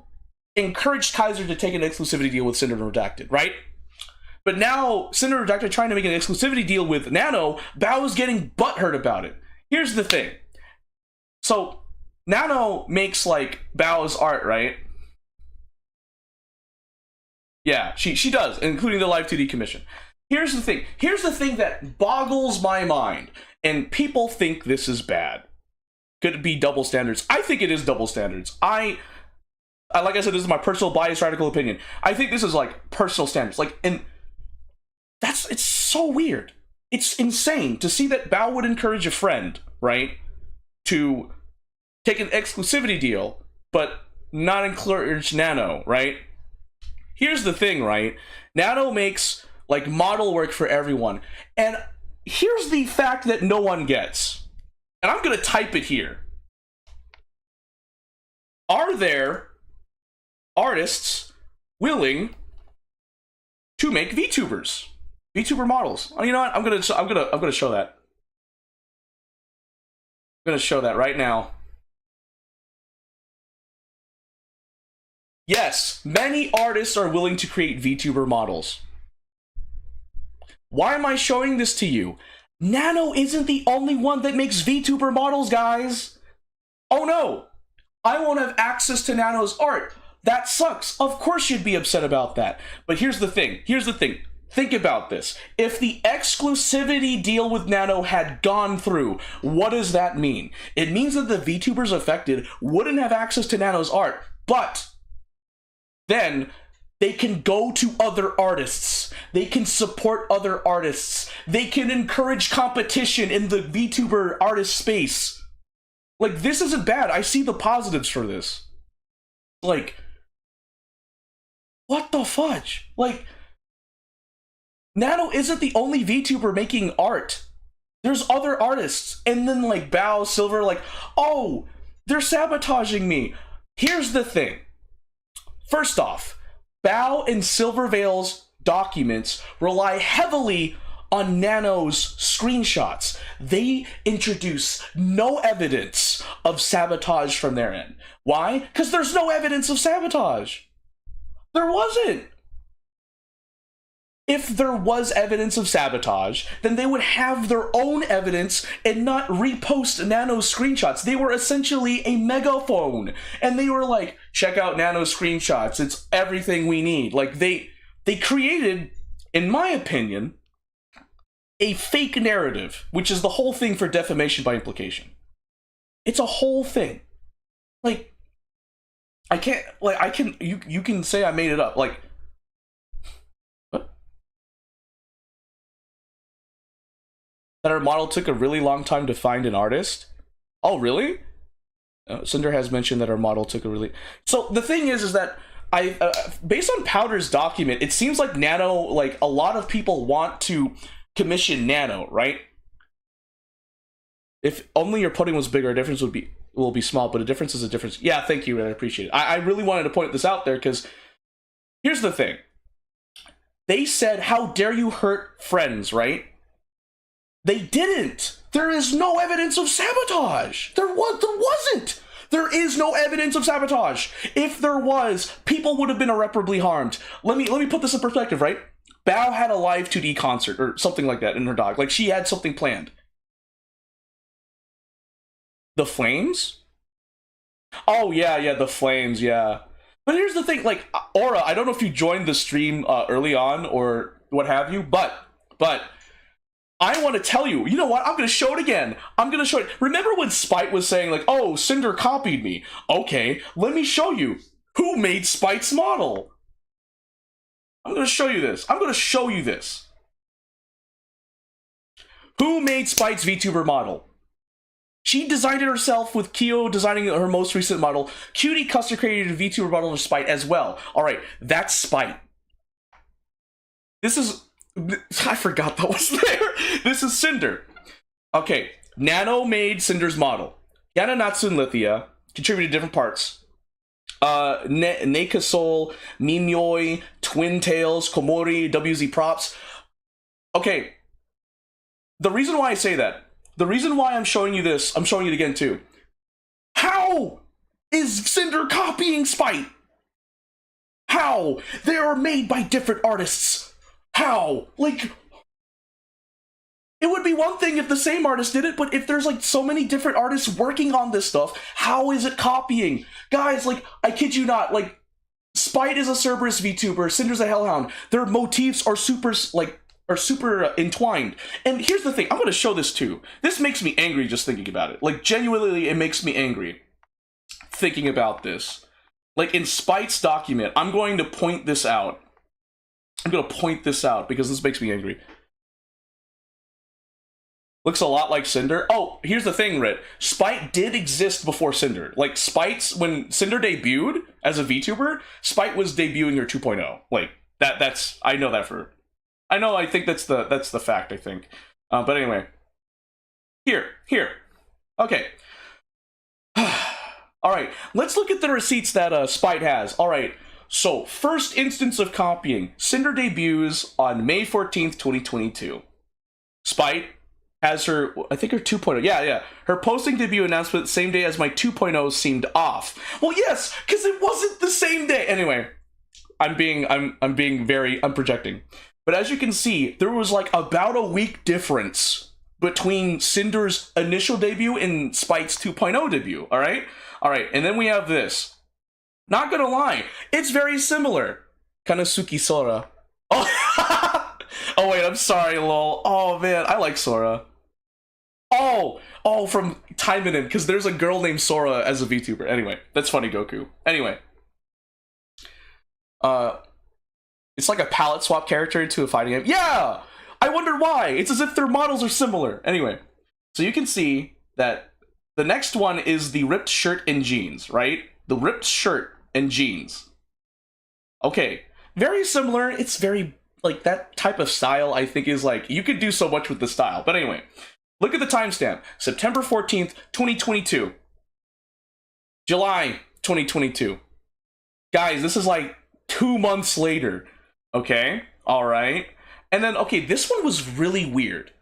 encouraged Kaizer to take an exclusivity deal with Sinder and REDACTED, right? But now, Sinder and REDACTED trying to make an exclusivity deal with Nano, Bao is getting butthurt about it. Here's the thing. So, Nano makes, like, Bao's art, right? Yeah, she does, including the Live 2D commission. Here's the thing that boggles my mind, and people think this is bad. Could it be double standards? I think it is double standards. I like I said, this is my personal biased radical opinion. I think this is like personal standards. Like, and it's so weird. It's insane to see that Bao would encourage a friend, right, to take an exclusivity deal, but not encourage Nano, right? Here's the thing, right? Nano makes, like, model work for everyone. And here's the fact that no one gets. And I'm going to type it here. Are there artists willing to make VTubers? VTuber models. Oh, you know what? I'm going to show that. I'm going to show that right now. Yes, many artists are willing to create VTuber models. Why am I showing this to you? Nano isn't the only one that makes VTuber models, guys. Oh no, I won't have access to Nano's art. That sucks. Of course you'd be upset about that. But here's the thing. Think about this. If the exclusivity deal with Nano had gone through, what does that mean? It means that the VTubers affected wouldn't have access to Nano's art, but then they can go to other artists. They can support other artists. They can encourage competition in the VTuber artist space. Like, this isn't bad. I see the positives for this. Like, what the fudge? Like, Nano isn't the only VTuber making art. There's other artists. And then, like, Bao, Silver, like, oh, they're sabotaging me. Here's the thing. First off, Bao and Silvervale's documents rely heavily on Nano's screenshots. They introduce no evidence of sabotage from their end. Why? Because there's no evidence of sabotage. There wasn't. If there was evidence of sabotage, then they would have their own evidence and not repost Nano's screenshots. They were essentially a megaphone. And they were like, check out Nano's screenshots. It's everything we need. Like, they created, in my opinion, a fake narrative, which is the whole thing for defamation by implication. It's a whole thing. Like, you can say I made it up. Like, that our model took a really long time to find an artist. Oh, really? Sinder has mentioned that our model took a really... So the thing is that based on Powder's document, it seems like Nano, like, a lot of people want to commission Nano, right? If only your pudding was bigger, a difference will be small, but a difference is a difference. Yeah, thank you, I appreciate it. I really wanted to point this out there because here's the thing. They said, how dare you hurt friends, right? They didn't. There is no evidence of sabotage. There wasn't. There is no evidence of sabotage. If there was, people would have been irreparably harmed. Let me put this in perspective, right? Bao had a live 2D concert or something like that in her dog. Like, she had something planned. The flames? Oh, yeah, the flames, yeah. But here's the thing, like, Aura, I don't know if you joined the stream early on or what have you, but I want to tell you, you know what? I'm going to show it again. I'm going to show it. Remember when Spite was saying, like, oh, Sinder copied me. Okay, let me show you. Who made Spite's model? I'm going to show you this. I'm going to show you this. Who made Spite's VTuber model? She designed it herself, with Kyo designing her most recent model. Cutie custom created a VTuber model of Spite as well. Alright, that's Spite. This is... I forgot that was there. This is Sinder. Okay, Nano made Sinder's model. Yananatsu and Lithia contributed different parts. Nakasol, Mimyoi, Twin Tails, Komori, WZ Props. Okay, the reason why I say that, the reason why I'm showing you this, I'm showing it again too. How is Sinder copying Spite? How? They are made by different artists. How? Like, it would be one thing if the same artist did it, but if there's like so many different artists working on this stuff, how is it copying? Guys, like, I kid you not, like, Spite is a Cerberus VTuber, Cinder's a Hellhound. Their motifs are super entwined. And here's the thing, I'm gonna show this too. This makes me angry just thinking about it. Like, genuinely, it makes me angry thinking about this. Like, in Spite's document, I'm going to point this out. I'm gonna point this out because this makes me angry. Looks a lot like Sinder. Oh, here's the thing, Rit. Spite did exist before Sinder. Like, when Sinder debuted as a VTuber, Spite was debuting her 2.0. Like, that's I know that for... I think that's the fact, I think. But anyway. Here. Okay. Alright, let's look at the receipts that Spite has. Alright. So, first instance of copying. Sinder debuts on May 14th, 2022. Spite has her, I think her 2.0. Yeah. Her posting debut announcement same day as my 2.0 seemed off. Well, yes, because it wasn't the same day. Anyway, I'm projecting. But as you can see, there was like about a week difference between Cinder's initial debut and Spite's 2.0 debut. All right, and then we have this. Not gonna lie, it's very similar. Kanasuki Sora. Oh, oh wait, I'm sorry, lol. Oh man, I like Sora. Oh, from Timing In, because there's a girl named Sora as a VTuber. Anyway, that's funny, Goku. Anyway. It's like a palette swap character into a fighting game. Yeah! I wondered why. It's as if their models are similar. Anyway, so you can see that the next one is the ripped shirt and jeans, right? The ripped shirt and jeans. Okay, very similar. It's very, like, that type of style, I think, is like, you could do so much with the style. But anyway, look at the timestamp. September 14th, 2022. July 2022. Guys, this is like 2 months later. Okay, alright. And then, okay, this one was really weird.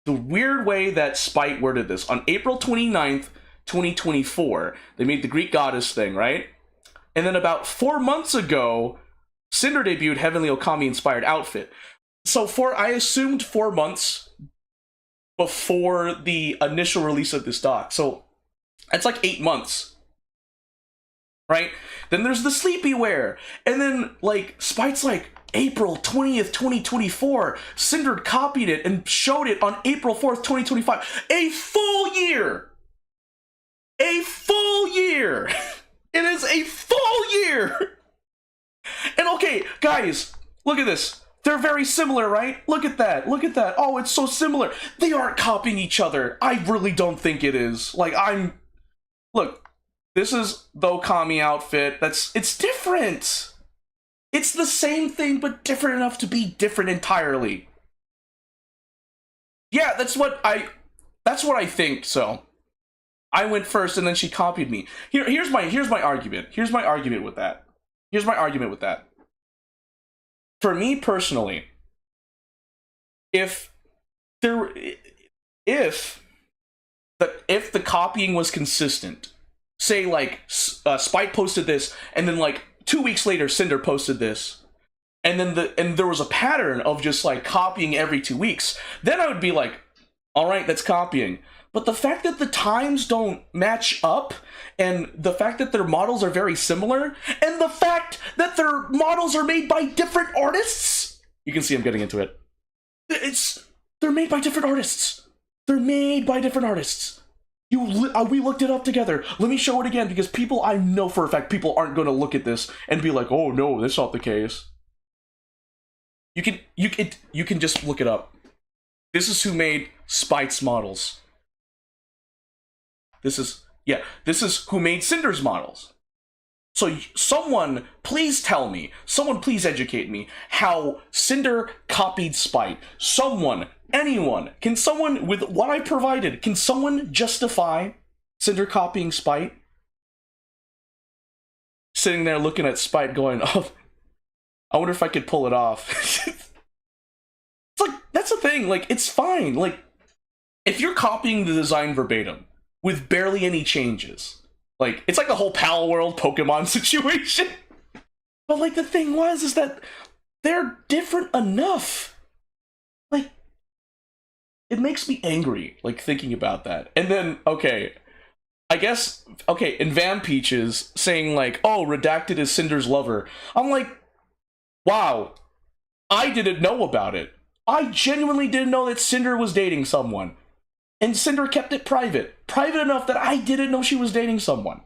The weird way that Spite worded this. On April 29th, 2024, they made the Greek goddess thing, right? And then about 4 months ago, Sinder debuted Heavenly Okami-inspired outfit. So I assumed 4 months before the initial release of this doc. So that's like 8 months. Right? Then there's the sleepy wear. And then, like, Spite's like, April 20th, 2024, Sinder copied it and showed it on April 4th, 2025. A full year! A full year! It is a full year! And okay, guys, look at this. They're very similar, right? Look at that. Look at that. Oh, it's so similar. They aren't copying each other. I really don't think it is. Like, look, this is the Okami outfit. It's different. It's the same thing, but different enough to be different entirely. Yeah, that's what I think, so. I went first and then she copied me. Here's my argument. Here's my argument with that. For me personally, if there, if the copying was consistent, say like Spite posted this, and then like 2 weeks later Sinder posted this, and then there was a pattern of just like copying every 2 weeks, then I would be like, all right, that's copying. But the fact that the times don't match up, and the fact that their models are very similar, and the fact that their models are made by different artists, you can see I'm getting into it. They're made by different artists. They're made by different artists. We looked it up together. Let me show it again, because I know for a fact people aren't going to look at this and be like, oh no, that's not the case. You can just look it up. This is who made Spite's models. This is who made Sinder's models. So someone please tell me, someone please educate me how Sinder copied Spite. Someone, anyone, can someone, with what I provided, can someone justify Sinder copying Spite? Sitting there looking at Spite going, oh, I wonder if I could pull it off. It's like, that's the thing, like, it's fine. Like, if you're copying the design verbatim with barely any changes, like, it's like the whole Pal World Pokemon situation. But like, the thing is that they're different enough. Like, it makes me angry, like, thinking about that. And then, okay, I guess, okay, in Vampeaches saying like, oh, Redacted is Sinder's lover. I'm like, wow, I didn't know about it. I genuinely didn't know that Sinder was dating someone. And Sinder kept it private. Private enough that I didn't know she was dating someone.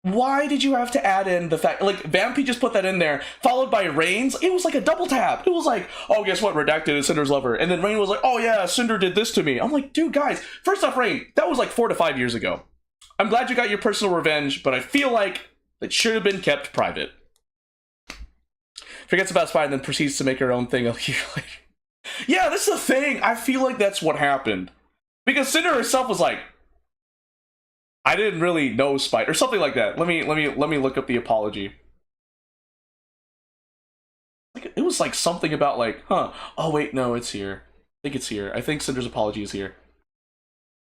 Why did you have to add in the fact, like, Vampy just put that in there, followed by Rayne's? It was like a double tap. It was like, oh, guess what? Redacted is Sinder's lover. And then Rayne was like, oh yeah, Sinder did this to me. I'm like, dude, guys, first off, Rayne, that was like 4 to 5 years ago. I'm glad you got your personal revenge, but I feel like it should have been kept private. Forgets about Spy and then proceeds to make her own thing a year later. Yeah, this is the thing. I feel like that's what happened. Because Sinder herself was like, I didn't really know Spite, or something like that. Let me look up the apology. Like, it was like something about like, huh? Oh wait, no, it's here. I think it's here. I think Sinder's apology is here.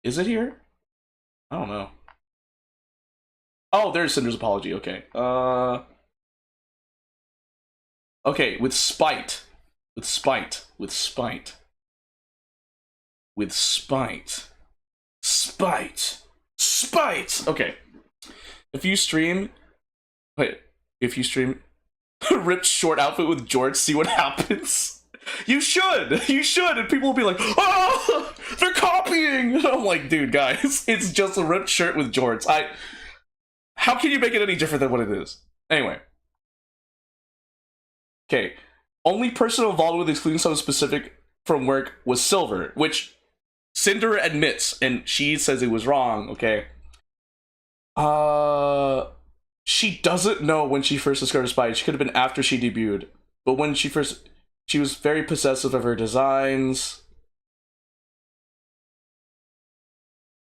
Is it here? I don't know. Oh, there's Sinder's apology. Okay. Okay, with Spite. With Spite. With Spite. With Spite. Spite. Spite! Okay. If you stream... Wait. If you stream... ripped short outfit with George, see what happens? You should! You should! And people will be like, oh! They're copying! And I'm like, dude, guys, it's just a ripped shirt with George. How can you make it any different than what it is? Anyway. Okay. Only person involved with excluding someone specific from work was Silver, which Sinder admits, and she says it was wrong, okay? She doesn't know when she first discovered Spite. She could have been after she debuted. But when she was very possessive of her designs.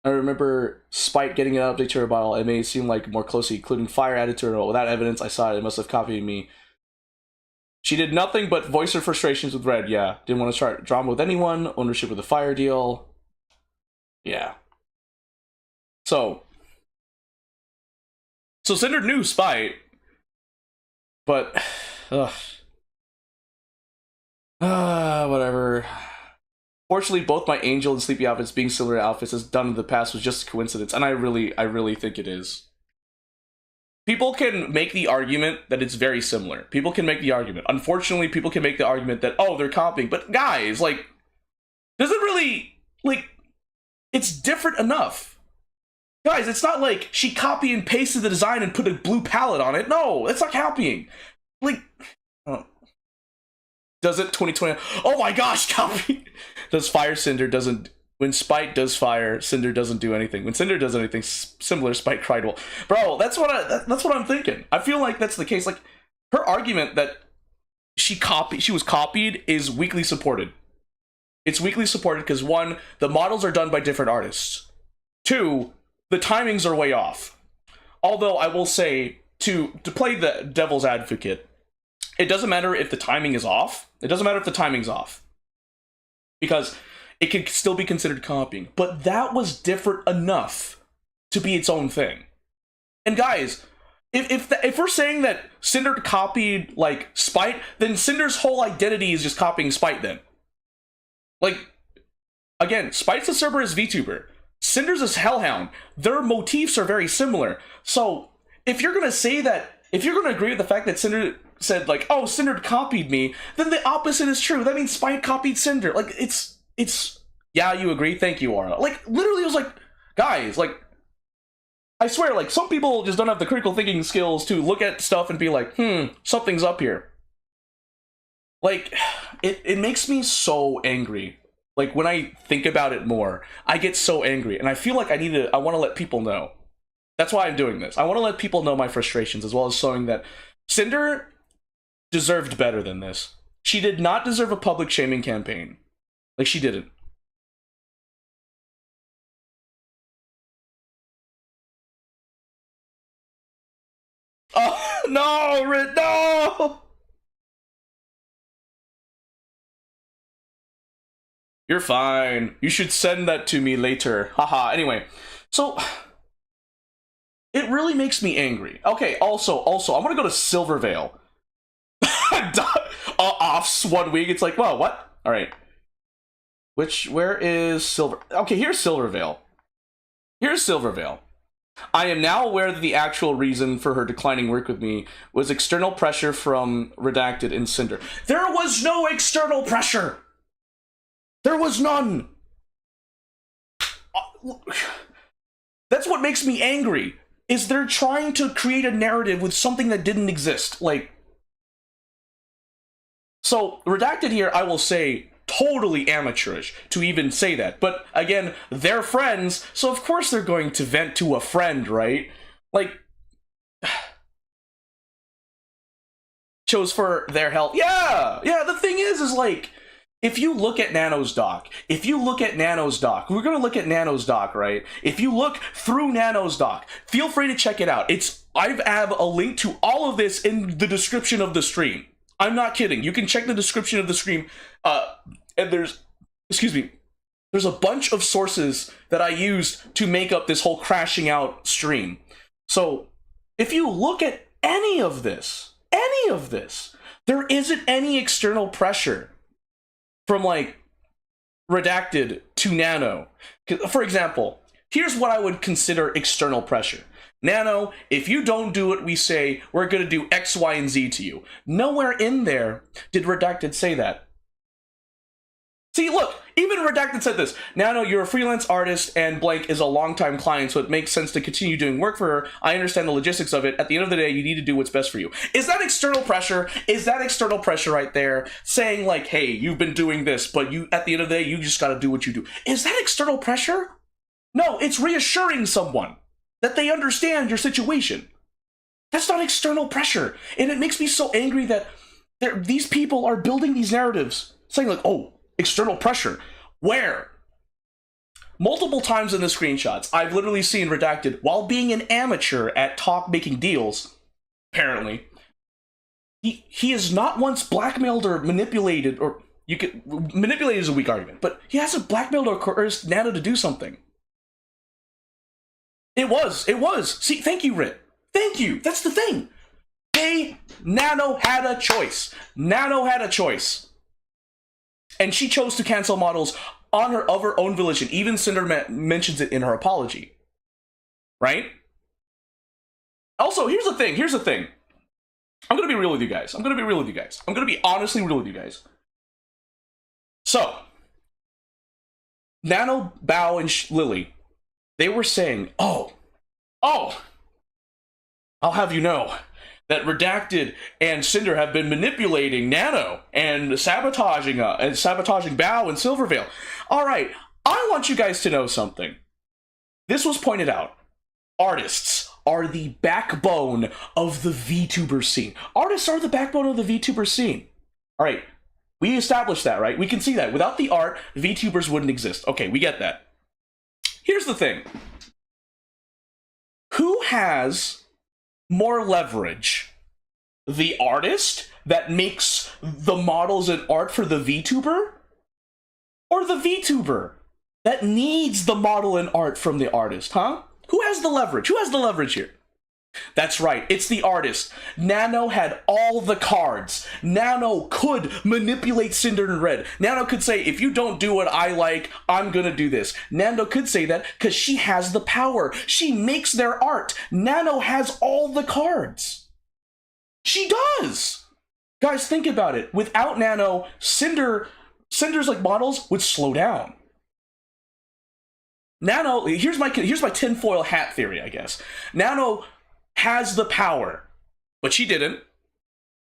I remember Spite getting an update to her bottle. It made it seem like more closely including fire added to her. Without evidence, I saw it. It must have copied me. She did nothing but voice her frustrations with Red, yeah. Didn't want to start drama with anyone. Ownership with the fire deal. Yeah. So Sinder knew Spite. But, whatever. Fortunately, both my Angel and Sleepy outfits being similar outfits as done in the past was just a coincidence. And I really think it is. People can make the argument that it's very similar. People can make the argument. Unfortunately, people can make the argument that, oh, they're copying. But guys, like, doesn't really, like, it's different enough. Guys, it's not like she copy and pasted the design and put a blue palette on it. No, it's not copying. Like, does it 2020? Oh my gosh, copy. Does fire Sinder doesn't... When Spite does fire, Sinder doesn't do anything. When Sinder does anything similar, Spite cried wolf. Bro, that's what I'm thinking. I feel like that's the case. Like, her argument that she was copied is weakly supported. It's weakly supported because 1, the models are done by different artists. 2, the timings are way off. Although I will say, to play the devil's advocate, it doesn't matter if the timing is off. It doesn't matter if the timing's off. Because it can still be considered copying. But that was different enough to be its own thing. And guys, if we're saying that Sinder copied, like, Spite, then Sinder's whole identity is just copying Spite then. Like, again, Spite's a Cerberus VTuber. Sinder's a Hellhound. Their motifs are very similar. So, if you're gonna say that, if you're gonna agree with the fact that Sinder said, like, oh, Sinder copied me, then the opposite is true. That means Spite copied Sinder. Like, it's, yeah, you agree? Thank you, Aura. Like, literally, it was like, guys, like, I swear, like, some people just don't have the critical thinking skills to look at stuff and be like, something's up here. Like, it makes me so angry. Like, when I think about it more, I get so angry, and I feel like I want to let people know. That's why I'm doing this. I want to let people know my frustrations, as well as showing that Sinder deserved better than this. She did not deserve a public shaming campaign. Like, she didn't. Oh, no, no! You're fine. You should send that to me later. Haha. Anyway, so it really makes me angry. Okay, also, I'm gonna go to Silvervale. Offs 1 week. It's like, well, what? All right. Where is Silver? Okay, here's Silvervale. Here's Silvervale. I am now aware that the actual reason for her declining work with me was external pressure from Redacted and Sinder. There was no external pressure! There was none! That's what makes me angry, is they're trying to create a narrative with something that didn't exist. Like, so, Redacted here, I will say, totally amateurish to even say that. But again, they're friends, so of course they're going to vent to a friend, right? Like, chose for their help. Yeah, the thing is like, if you look at Nano's doc, we're gonna look at Nano's doc, right? If you look through Nano's doc, feel free to check it out. I have a link to all of this in the description of the stream. I'm not kidding. You can check the description of the stream, and there's a bunch of sources that I used to make up this whole crashing out stream. So, if you look at any of this, there isn't any external pressure from, like, Redacted to Nano. For example, here's what I would consider external pressure. Nano, if you don't do what we say, we're going to do X, Y, and Z to you. Nowhere in there did Redacted say that. See, look, even Redacted said this. Nano, you're a freelance artist, and blank is a longtime client, so it makes sense to continue doing work for her. I understand the logistics of it. At the end of the day, you need to do what's best for you. Is that external pressure? Is that external pressure right there? Saying, like, hey, you've been doing this, but you, at the end of the day, you just gotta do what you do. Is that external pressure? No, it's reassuring someone that they understand your situation. That's not external pressure. And it makes me so angry that these people are building these narratives, saying, like, oh, external pressure. Where? Multiple times in the screenshots, I've literally seen Redacted, while being an amateur at making deals, apparently, he has not once blackmailed or manipulated, or manipulated is a weak argument, but he hasn't blackmailed or coerced Nano to do something. It was. See, thank you, Rit. Thank you. That's the thing. Nano had a choice. And she chose to cancel models of her own volition. Even Sinder mentions it in her apology. Right? Also, here's the thing. I'm gonna be real with you guys. I'm gonna be honestly real with you guys. So, Nano, Bao, and Shylily, they were saying, oh, I'll have you know that Redacted and Sinder have been manipulating Nano and sabotaging Bao and Silvervale. All right, I want you guys to know something. This was pointed out. Artists are the backbone of the VTuber scene. Artists are the backbone of the VTuber scene. All right, we established that, right? We can see that. Without the art, VTubers wouldn't exist. Okay, we get that. Here's the thing. Who has more leverage? The artist that makes the models and art for the VTuber? Or the VTuber that needs the model and art from the artist, huh? Who has the leverage? Who has the leverage here? That's right, it's the artist. Nano had all the cards. Nano could manipulate Sinder and Red. Nano could say, if you don't do what I like, I'm gonna do this. Nano could say that because she has the power. She makes their art. Nano has all the cards. She does! Guys, think about it. Without Nano, Sinder's like models would slow down. Nano, here's my tinfoil hat theory, I guess. Nano has the power, but she didn't.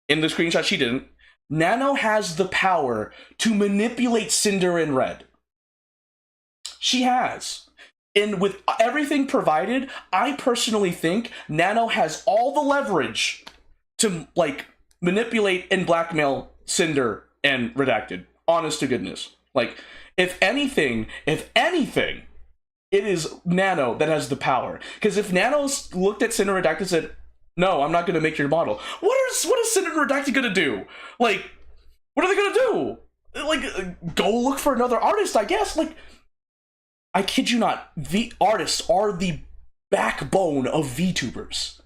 In the screenshot, she didn't. Nano has the power to manipulate Sinder and Red. She has. And with everything provided, I personally think Nano has all the leverage to, like, manipulate and blackmail Sinder and Redacted. Honest to goodness. Like, if anything, it is Nano that has the power. Because if Nano's looked at Sinder Redacted and said, no, I'm not going to make your model, what is Sinder Redacted going to do? Like, what are they going to do? Like, go look for another artist, I guess? Like, I kid you not, the artists are the backbone of VTubers.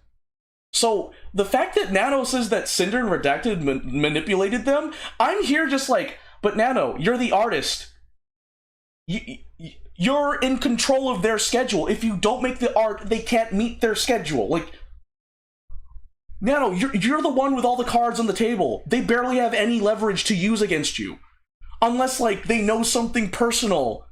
So, the fact that Nano says that Sinder and Redacted manipulated them, I'm here just like, but Nano, you're the artist. You're in control of their schedule. If you don't make the art, they can't meet their schedule. Like, Nano, you're the one with all the cards on the table. They barely have any leverage to use against you. Unless, like, they know something personal.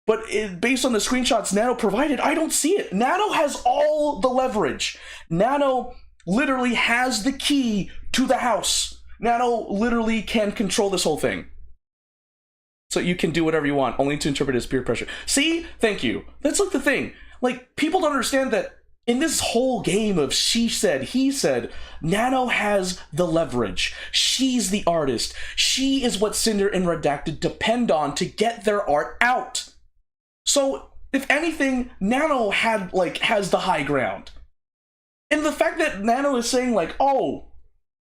But based on the screenshots Nano provided, I don't see it. Nano has all the leverage. Nano literally has the key to the house. Nano literally can control this whole thing. So you can do whatever you want, only to interpret as peer pressure. See? Thank you. That's like the thing. Like, people don't understand that in this whole game of she said, he said, Nano has the leverage. She's the artist. She is what Sinder and Redacted depend on to get their art out. So, if anything, Nano has the high ground. And the fact that Nano is saying, like, oh,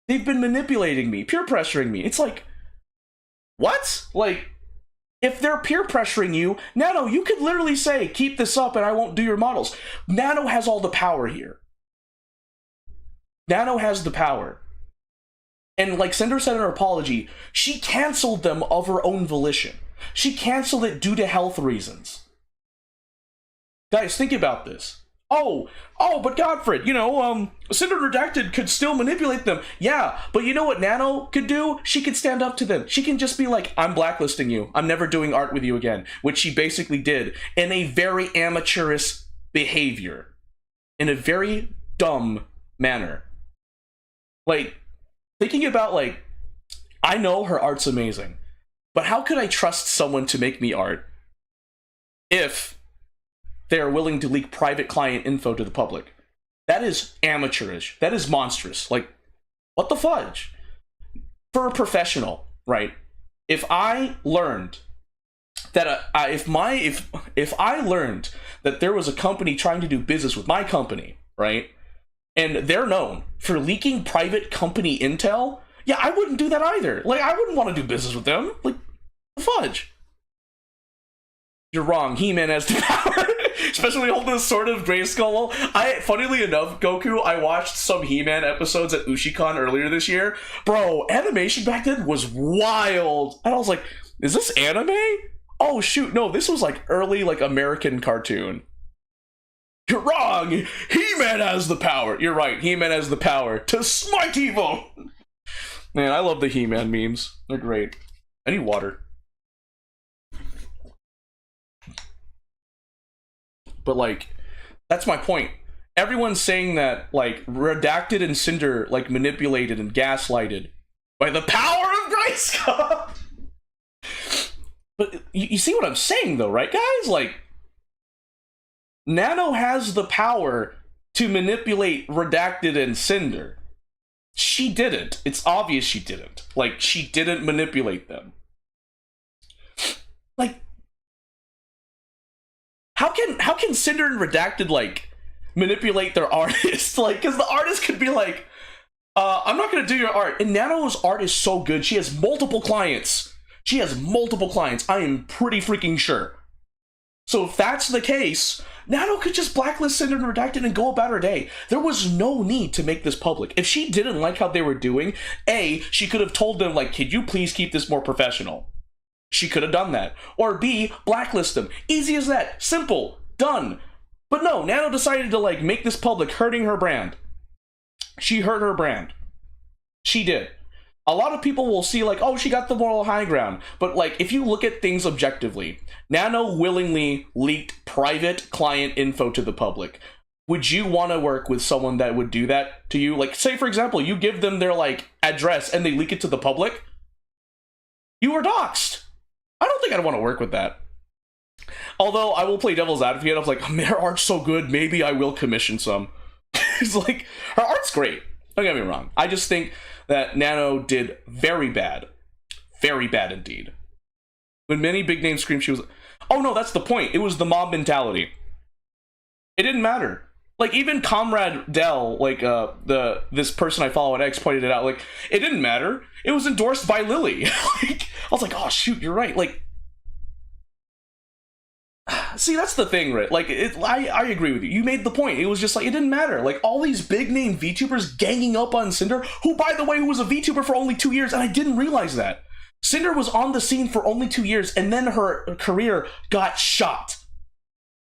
they've been manipulating me, peer pressuring me. It's like, what? Like, if they're peer pressuring you, Nano, you could literally say, keep this up and I won't do your models. Nano has all the power here. Nano has the power. And like Sinder said in her apology, she canceled them of her own volition. She canceled it due to health reasons. Guys, think about this. Oh, but Godfred, you know, Sinder Redacted could still manipulate them. Yeah, but you know what Nano could do? She could stand up to them. She can just be like, I'm blacklisting you. I'm never doing art with you again. Which she basically did in a very amateurish behavior. In a very dumb manner. Like, thinking about, like, I know her art's amazing. But how could I trust someone to make me art if they are willing to leak private client info to the public? That is amateurish. That is monstrous. Like, what the fudge? For a professional, right? If I learned that if I learned that there was a company trying to do business with my company, right? And they're known for leaking private company intel, yeah, I wouldn't do that either. Like, I wouldn't want to do business with them. Like, fudge. You're wrong. He-Man has the power. Especially holding this sword of Grayskull. Funnily enough, Goku, I watched some He-Man episodes at Ushicon earlier this year. Bro, animation back then was wild. And I was like, is this anime? Oh shoot, no, this was like early like American cartoon. You're wrong. He-Man has the power. You're right. He-Man has the power to smite evil. Man, I love the He-Man memes. They're great. I need water. But, like, that's my point. Everyone's saying that, like, Redacted and Sinder, like, manipulated and gaslighted by the power of Grayskull. But you see what I'm saying, though, right, guys? Like, Nano has the power to manipulate Redacted and Sinder. She didn't. It's obvious she didn't. Like, she didn't manipulate them. Like, How can Sinder and Redacted, like, manipulate their artist? Like, because the artist could be like, I'm not gonna do your art. And Nano's art is so good. She has multiple clients. She has multiple clients. I am pretty freaking sure. So if that's the case, Nano could just blacklist Sinder and REDACTED and go about her day. There was no need to make this public. If she didn't like how they were doing, A, she could have told them, like, could you please keep this more professional? She could have done that. Or B, blacklist them. Easy as that. Simple. Done. But no, Nano decided to, like, make this public, hurting her brand. She hurt her brand. She did. A lot of people will see, like, oh, she got the moral high ground. But, like, if you look at things objectively, Nano willingly leaked private client info to the public. Would you want to work with someone that would do that to you? Like, say, for example, you give them their, like, address and they leak it to the public. You were doxxed. I don't think I'd want to work with that. Although, I will play devil's advocate. I was like, oh, her art's so good, maybe I will commission some. It's like, her art's great. Don't get me wrong. I just think that Nano did very bad indeed. When many big names screamed, she was, oh no, that's the point. It was the mob mentality. It didn't matter. Like, even Comrade Dell, like, this person I follow on X pointed it out, like, it didn't matter. It was endorsed by Lily. Like, I was like, oh shoot, you're right. Like, see, that's the thing, right? Like, I agree with you. You made the point. It was just like, it didn't matter. Like, all these big name VTubers ganging up on Sinder, who, by the way, who was a VTuber for only 2 years, and I didn't realize that. Sinder was on the scene for only 2 years, and then her career got shot.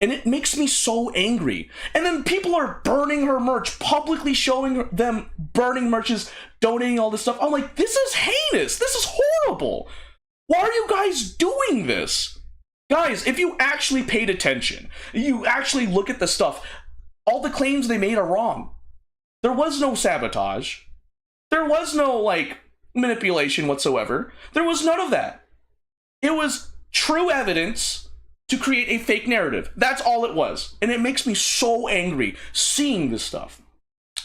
And it makes me so angry. And then people are burning her merch, publicly showing them burning merches, donating all this stuff. I'm like, this is heinous. This is horrible. Why are you guys doing this? Guys, if you actually paid attention, you actually look at the stuff, all the claims they made are wrong. There was no sabotage. There was no, like, manipulation whatsoever. There was none of that. It was true evidence to create a fake narrative. That's all it was. And it makes me so angry seeing this stuff.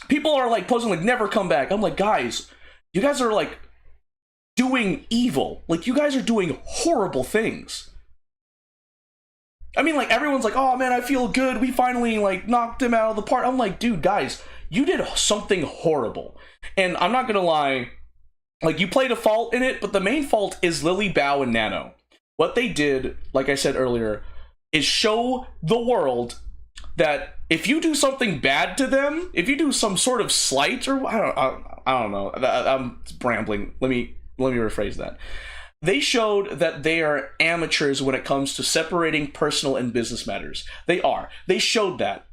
People are, like, posting, like, never come back. I'm like, guys, you guys are, like, doing evil. Like, you guys are doing horrible things. I mean, like, everyone's like, oh man, I feel good, we finally, like, knocked him out of the park. I'm like, dude, guys, you did something horrible. And I'm not gonna lie, like, you played a fault in it, but the main fault is Lily, Bao, and Nano. What they did, like I said earlier, is show the world that if you do something bad to them, if you do some sort of slight, or I don't know, I'm rambling, let me rephrase that. They showed that they are amateurs when it comes to separating personal and business matters. They are. They showed that.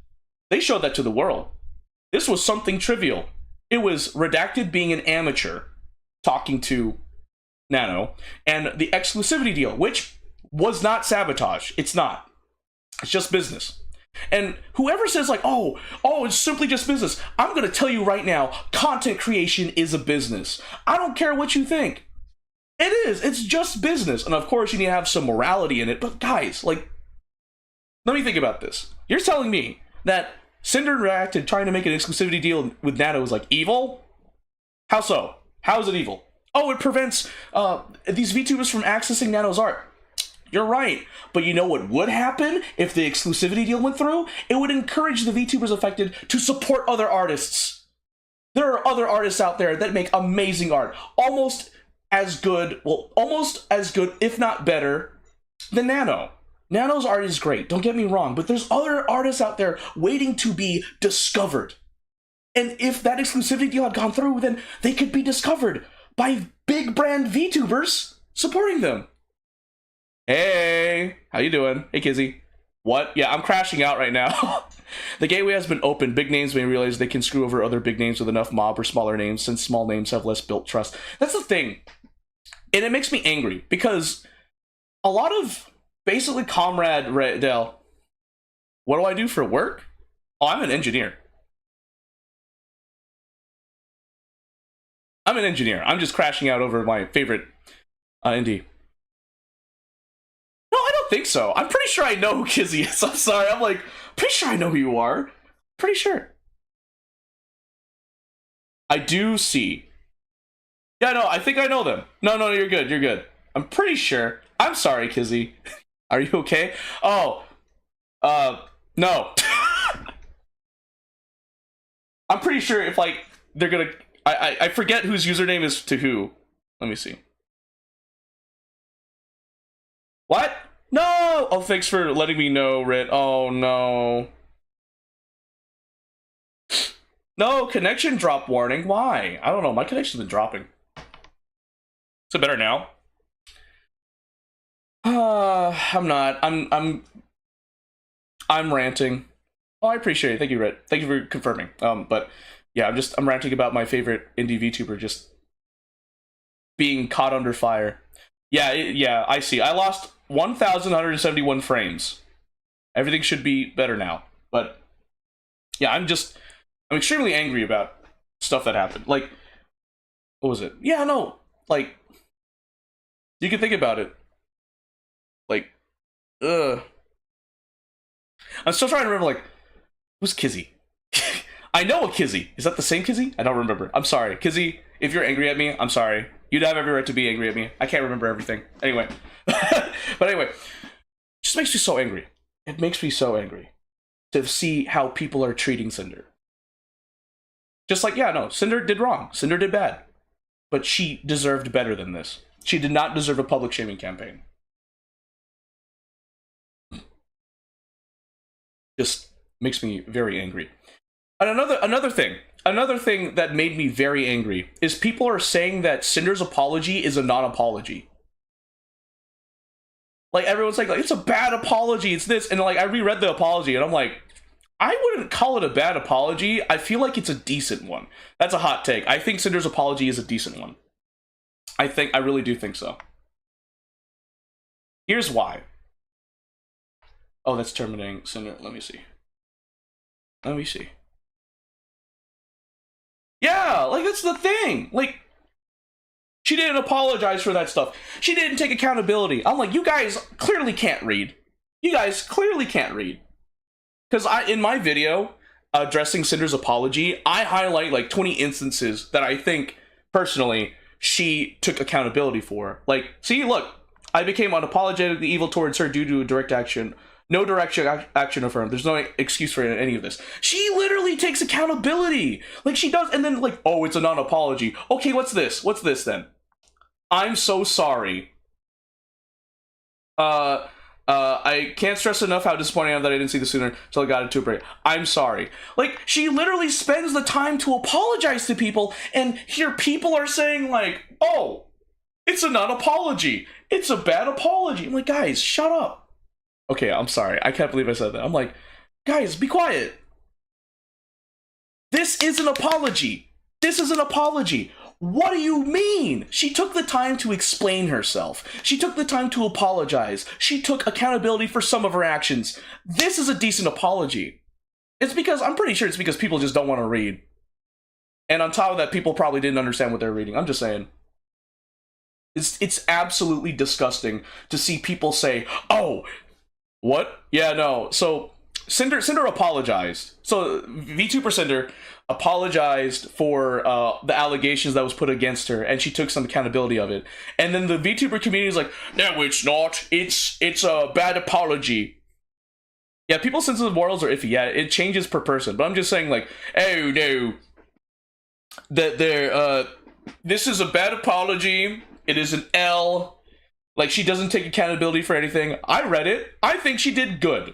They showed that to the world. This was something trivial. It was REDACTED being an amateur, talking to Nano, and the exclusivity deal, which was not sabotage. It's not. It's just business. And whoever says, like, oh, it's simply just business, I'm going to tell you right now, content creation is a business. I don't care what you think. It is. It's just business. And of course, you need to have some morality in it. But guys, like, let me think about this. You're telling me that Sinder and REDACTED trying to make an exclusivity deal with Nano is, like, evil? How so? How is it evil? Oh, it prevents these VTubers from accessing Nano's art. You're right. But you know what would happen if the exclusivity deal went through? It would encourage the VTubers affected to support other artists. There are other artists out there that make amazing art. Almost as good, if not better, than Nano. Nano's art is great, don't get me wrong, but there's other artists out there waiting to be discovered. And if that exclusivity deal had gone through, then they could be discovered by big brand VTubers supporting them. Hey, how you doing? Hey, Kizzy. What? Yeah, I'm crashing out right now. The gateway has been opened. Big names may realize they can screw over other big names with enough mob or smaller names, since small names have less built trust. That's the thing. And it makes me angry, because a lot of, basically, Comrade Dell, what do I do for work? Oh, I'm an engineer. I'm an engineer. I'm just crashing out over my favorite indie. No, I don't think so. I'm pretty sure I know who Kizzy is. I'm sorry. I'm like, pretty sure I know who you are. Pretty sure. I do see. Yeah, no, I think I know them. No, you're good. You're good. I'm pretty sure. I'm sorry, Kizzy. Are you okay? Oh, no. I'm pretty sure if, like, they're gonna, I forget whose username is to who. Let me see. What? No! Oh, thanks for letting me know, Rit. Oh, no. No, connection drop warning. Why? I don't know. My connection's been dropping. Is it better now? I'm not. I'm ranting. Oh, I appreciate it. Thank you, Rit. Thank you for confirming. But yeah, I'm ranting about my favorite indie VTuber just being caught under fire. Yeah, yeah, I see. I lost 1,171 frames. Everything should be better now. But yeah, I'm extremely angry about stuff that happened. Like, what was it? Yeah, no, like, you can think about it. Like, I'm still trying to remember, like, who's Kizzy? I know a Kizzy. Is that the same Kizzy? I don't remember. I'm sorry. Kizzy, if you're angry at me, I'm sorry. You'd have every right to be angry at me. I can't remember everything. Anyway. But anyway, it just makes me so angry. It makes me so angry to see how people are treating Sinder. Just like, yeah, no, Sinder did wrong. Sinder did bad. But she deserved better than this. She did not deserve a public shaming campaign. Just makes me very angry. And another thing that made me very angry is people are saying that Sinder's apology is a non-apology. Like, everyone's like, it's a bad apology, it's this, and like, I reread the apology, and I'm like, I wouldn't call it a bad apology. I feel like it's a decent one. That's a hot take. I think Sinder's apology is a decent one. I really do think so. Here's why. Oh, that's terminating Sinder. Let me see. Let me see. Yeah, like, that's the thing. Like, she didn't apologize for that stuff. She didn't take accountability. I'm like, you guys clearly can't read. You guys clearly can't read. Because in my video addressing Sinder's apology, I highlight like 20 instances that I think, personally, she took accountability for. Like, see, look, I became unapologetically evil towards her due to a direct action. No direct action affirmed. There's no excuse for any of this. She literally takes accountability. Like, she does, and then like, oh, it's a non-apology. Okay, what's this? What's this then? I'm so sorry. I can't stress enough how disappointing I am that I didn't see this sooner until I got into a break. I'm sorry. Like, she literally spends the time to apologize to people, and here people are saying like, oh, it's a non-apology. It's a bad apology. I'm like, guys, shut up. Okay, I'm sorry. I can't believe I said that. I'm like, guys, be quiet. This is an apology. This is an apology. What do you mean? She took the time to explain herself. She took the time to apologize. She took accountability for some of her actions. This is a decent apology. It's because, I'm pretty sure it's because people just don't want to read. And on top of that, people probably didn't understand what they're reading. I'm just saying. It's absolutely disgusting to see people say, oh, what? Yeah, no. So, Sinder apologized. So, VTuber Sinder apologized for the allegations that was put against her, and she took some accountability of it. And then the VTuber community is like, no, it's not. It's a bad apology. Yeah, people's senses of morals are iffy. Yeah, it changes per person. But I'm just saying, like, oh, no. This is a bad apology. It is an L. Like, she doesn't take accountability for anything. I read it. I think she did good.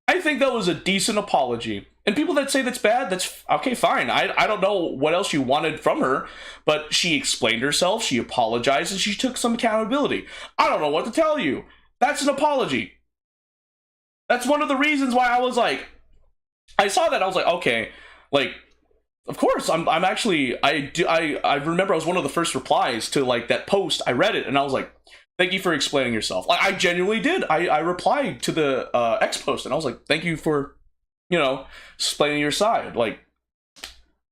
I think that was a decent apology. And people that say that's bad, that's okay, fine. I don't know what else you wanted from her, but she explained herself, she apologized, and she took some accountability. I don't know what to tell you. That's an apology. That's one of the reasons why I was like, I saw that, I was like, okay, like, of course, I remember I was one of the first replies to like that post. I read it and I was like, thank you for explaining yourself. Like, I genuinely did. I replied to the X post and I was like, thank you for, you know, explaining your side. Like,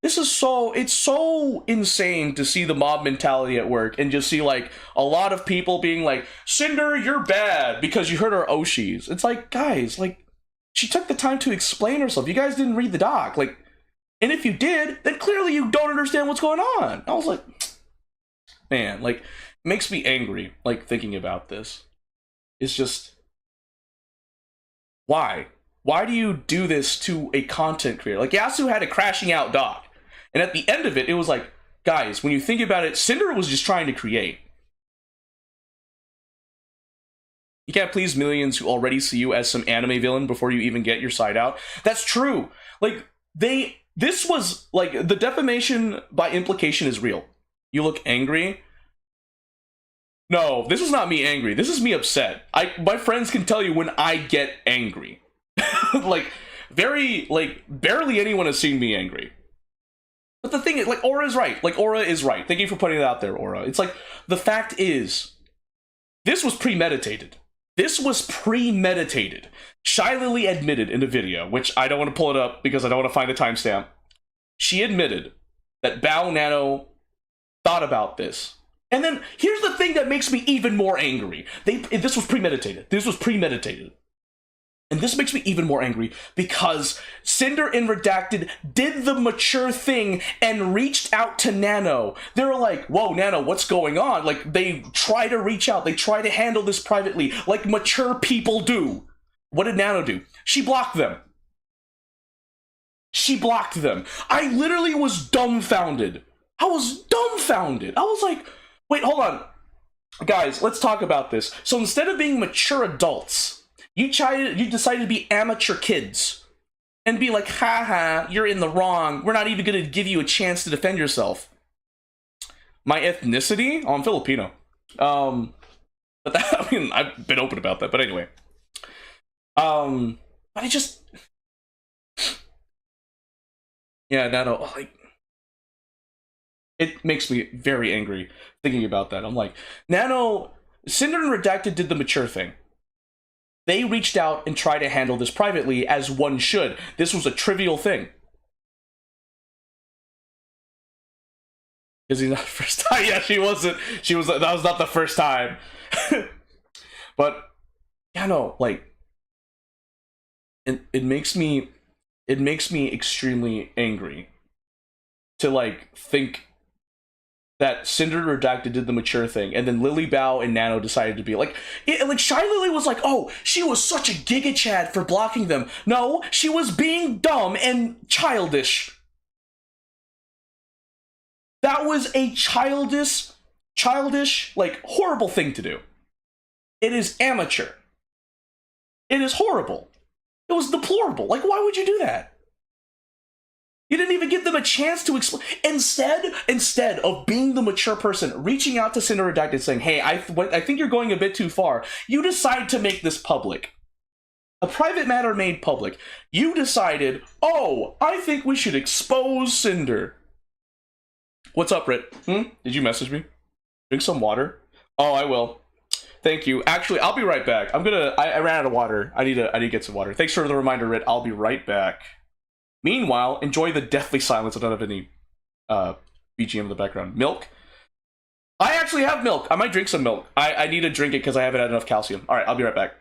this is it's so insane to see the mob mentality at work and just see like a lot of people being like, Sinder, you're bad because you hurt our Oshis. It's like, guys, like, she took the time to explain herself. You guys didn't read the doc. Like, and if you did, then clearly you don't understand what's going on. I was like, man, like, it makes me angry, like, thinking about this. It's just, why? Why do you do this to a content creator? Like, Yasu had a crashing out doc. And at the end of it, it was like, guys, when you think about it, Sinder was just trying to create. You can't please millions who already see you as some anime villain before you even get your side out. That's true. Like, this was, like, the defamation by implication is real. You look angry. No, this is not me angry. This is me upset. My friends can tell you when I get angry. Like, barely anyone has seen me angry. But the thing is, like, Aura is right. Like, Aura is right. Thank you for putting it out there, Aura. It's like, the fact is, this was premeditated. This was premeditated. Shylily admitted in a video, which I don't want to pull it up because I don't want to find the timestamp. She admitted that Bao Nano thought about this. And then, here's the thing that makes me even more angry. This was premeditated. This was premeditated. And this makes me even more angry because Sinder and REDACTED did the mature thing and reached out to Nano. They were like, whoa, Nano, what's going on? Like, they try to reach out. They try to handle this privately like mature people do. What did Nano do? She blocked them. She blocked them. I literally was dumbfounded. I was dumbfounded. I was like, wait, hold on. Guys, let's talk about this. So instead of being mature adults, you decided to be amateur kids and be like, haha, you're in the wrong. We're not even going to give you a chance to defend yourself. My ethnicity? Oh, I'm Filipino. But that, I mean, I've been open about that. But anyway. But I just... Yeah, Nano, like... It makes me very angry thinking about that. I'm like, Nano... Sinder and REDACTED did the mature thing. They reached out and tried to handle this privately, as one should. This was a trivial thing. Is he not the first time? Yeah, she wasn't. That was not the first time. But, yeah, no, like, it makes me extremely angry to, like, think that Sinder and REDACTED did the mature thing, and then Lily Bao and Nano decided to be like Shylily was like, oh, she was such a giga chad for blocking them. No, she was being dumb and childish. That was a childish, like, horrible thing to do. It is amateur. It is horrible. It was deplorable. Like, why would you do that? You didn't even give them a chance to explain. Instead of being the mature person, reaching out to Sinder REDACTED saying, hey, I think you're going a bit too far, you decide to make this public. A private matter made public. You decided, oh, I think we should expose Sinder. What's up, Rit? Did you message me? Drink some water? Oh, I will. Thank you. Actually, I'll be right back. I ran out of water. I need to get some water. Thanks for the reminder, Rit. I'll be right back. Meanwhile, enjoy the deathly silence. I don't have any BGM in the background. Milk? I actually have milk. I might drink some milk. I need to drink it because I haven't had enough calcium. Alright, I'll be right back.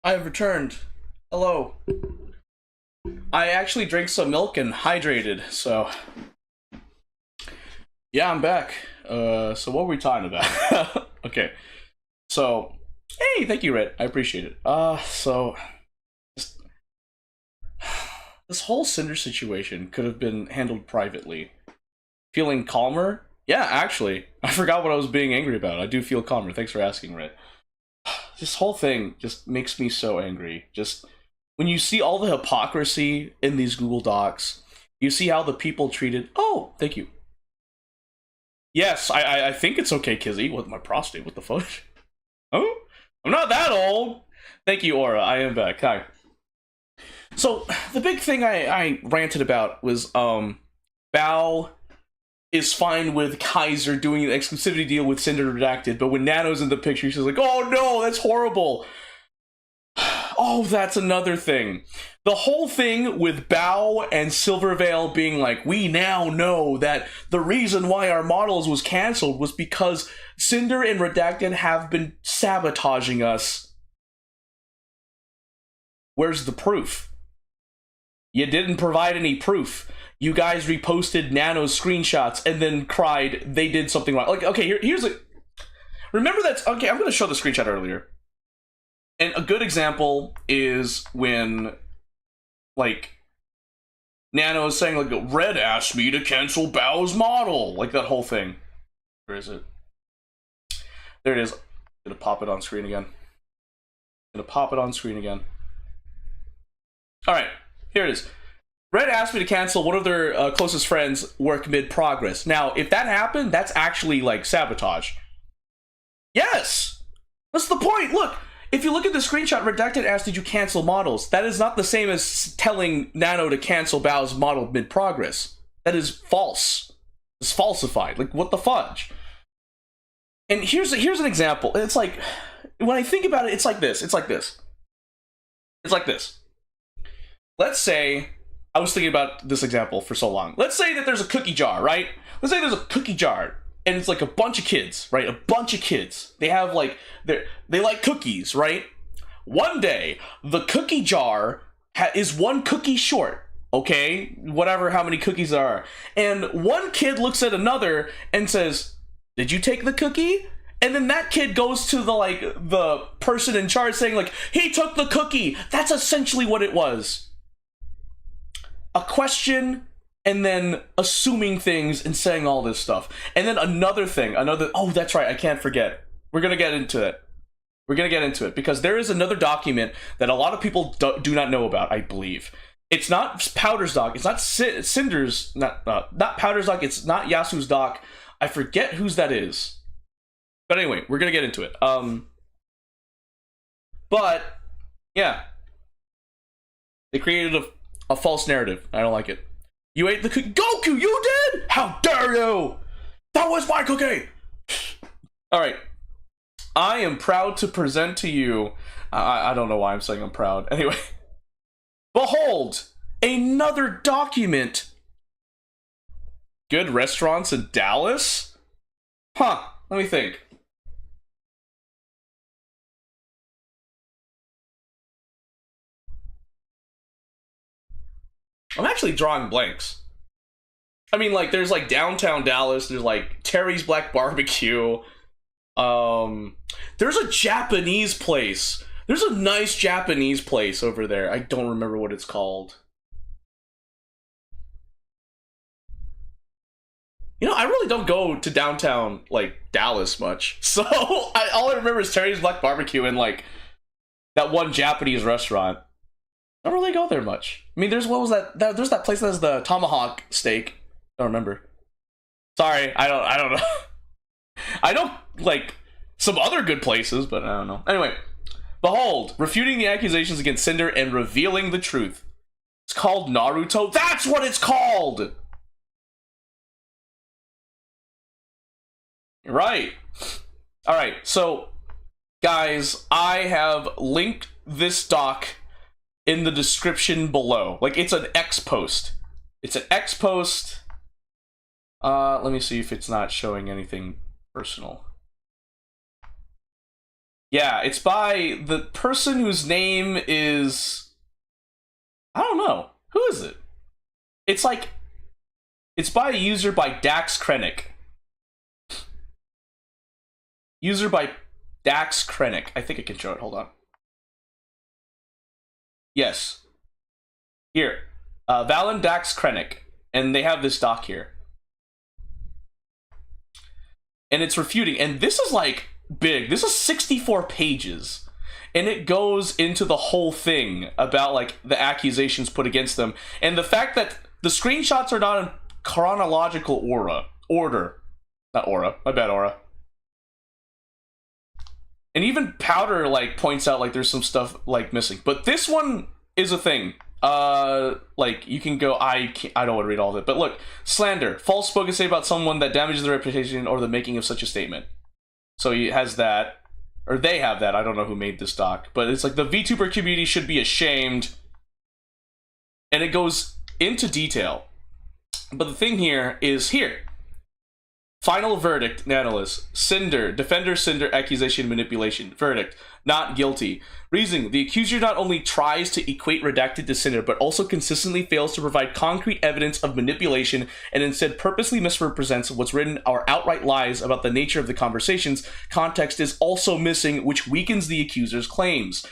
I have returned. Hello. I actually drank some milk and hydrated, so... Yeah, I'm back. So what were we talking about? Okay. So, hey, thank you, Red. I appreciate it. So... This whole Sinder situation could have been handled privately. Feeling calmer? Yeah, actually. I forgot what I was being angry about. I do feel calmer. Thanks for asking, Red. This whole thing just makes me so angry. Just when you see all the hypocrisy in these Google Docs, you see how the people treated. Oh, thank you. Yes, I think it's okay, Kizzy. With my prostate, what the fuck? Oh, I'm not that old. Thank you, Aura. I am back. Hi. So the big thing I ranted about was Bao is fine with Kaizer doing an exclusivity deal with Sinder Redacted, but when Nano's in the picture, she's like, oh no, that's horrible. Oh, that's another thing. The whole thing with Bao and Silvervale being like, we now know that the reason why our models was cancelled was because Sinder and Redacted have been sabotaging us. Where's the proof? You didn't provide any proof. You guys reposted Nano's screenshots and then cried they did something wrong. Like, okay, here's a... Remember that's... Okay, I'm going to show the screenshot earlier. And a good example is when, like, Nano is saying, like, Red asked me to cancel Bao's model. Like, that whole thing. Where is it? There it is. I'm going to pop it on screen again. Alright, here it is. Red asked me to cancel one of their closest friends' work mid-progress. Now, if that happened, that's actually, like, sabotage. Yes! That's the point! Look, if you look at the screenshot, Redacted asked, did you cancel models? That is not the same as telling Nano to cancel Bao's model mid-progress. That is false. It's falsified. Like, what the fudge? And here's an example. It's like, when I think about it, it's like this. Let's say... I was thinking about this example for so long. Let's say that there's a cookie jar, right? Let's say there's a cookie jar, and it's like a bunch of kids, right? A bunch of kids. They have like, they like cookies, right? One day, the cookie jar is one cookie short, okay? Whatever, how many cookies there are. And one kid looks at another and says, did you take the cookie? And then that kid goes to the person in charge saying like, he took the cookie. That's essentially what it was. A question, and then assuming things and saying all this stuff. And then another thing, oh, that's right, I can't forget. We're going to get into it. Because there is another document that a lot of people do not know about, I believe. It's not Powder's doc, it's not Cinder's, not Powder's doc, it's not Yasu's doc. I forget whose that is. But anyway, we're going to get into it. But, yeah. They created a false narrative. I don't like it. You ate the cookie. Goku, you did? How dare you? That was my cookie. All right. I am proud to present to you. I don't know why I'm saying I'm proud. Anyway. Behold, another document. Good restaurants in Dallas? Huh. Let me think. I'm actually drawing blanks. I mean, like, there's, like, downtown Dallas. There's, like, Terry's Black Barbecue. There's a Japanese place. There's a nice Japanese place over there. I don't remember what it's called. You know, I really don't go to downtown, like, Dallas much. So, all I remember is Terry's Black Barbecue and, like, that one Japanese restaurant. I don't really go there much. I mean, there's what was that? There's that place that has the tomahawk steak. I don't remember. Sorry, I don't know. I don't like some other good places, but I don't know. Anyway, behold, refuting the accusations against Sinder and revealing the truth. It's called Naruto. That's what it's called. Right. All right. So, guys, I have linked this doc in the description below. Like, it's an X post. It's an X post. Let me see if it's not showing anything personal. Yeah, it's by the person whose name is... I don't know. Who is it? It's like... It's by a user by Dax Krennic. User by Dax Krennic. I think I can show it. Hold on. Yes. Here. Valen Dax Krennic. And they have this doc here. And it's refuting. And this is like big. This is 64 pages. And it goes into the whole thing about like the accusations put against them. And the fact that the screenshots are not in chronological order. Not aura. My bad, aura. And even Powder like points out like there's some stuff like missing. But this one is a thing. Like you can go, I don't want to read all of it, but look, slander, false spoken say about someone that damages their reputation or the making of such a statement. So he has that, or they have that. I don't know who made this doc, but it's like the VTuber community should be ashamed. And it goes into detail. But the thing here is here. Final verdict, Nanoless. Sinder, defender Sinder, accusation, manipulation. Verdict, not guilty. Reasoning, the accuser not only tries to equate redacted to Sinder, but also consistently fails to provide concrete evidence of manipulation and instead purposely misrepresents what's written or outright lies about the nature of the conversations. Context is also missing, which weakens the accuser's claims.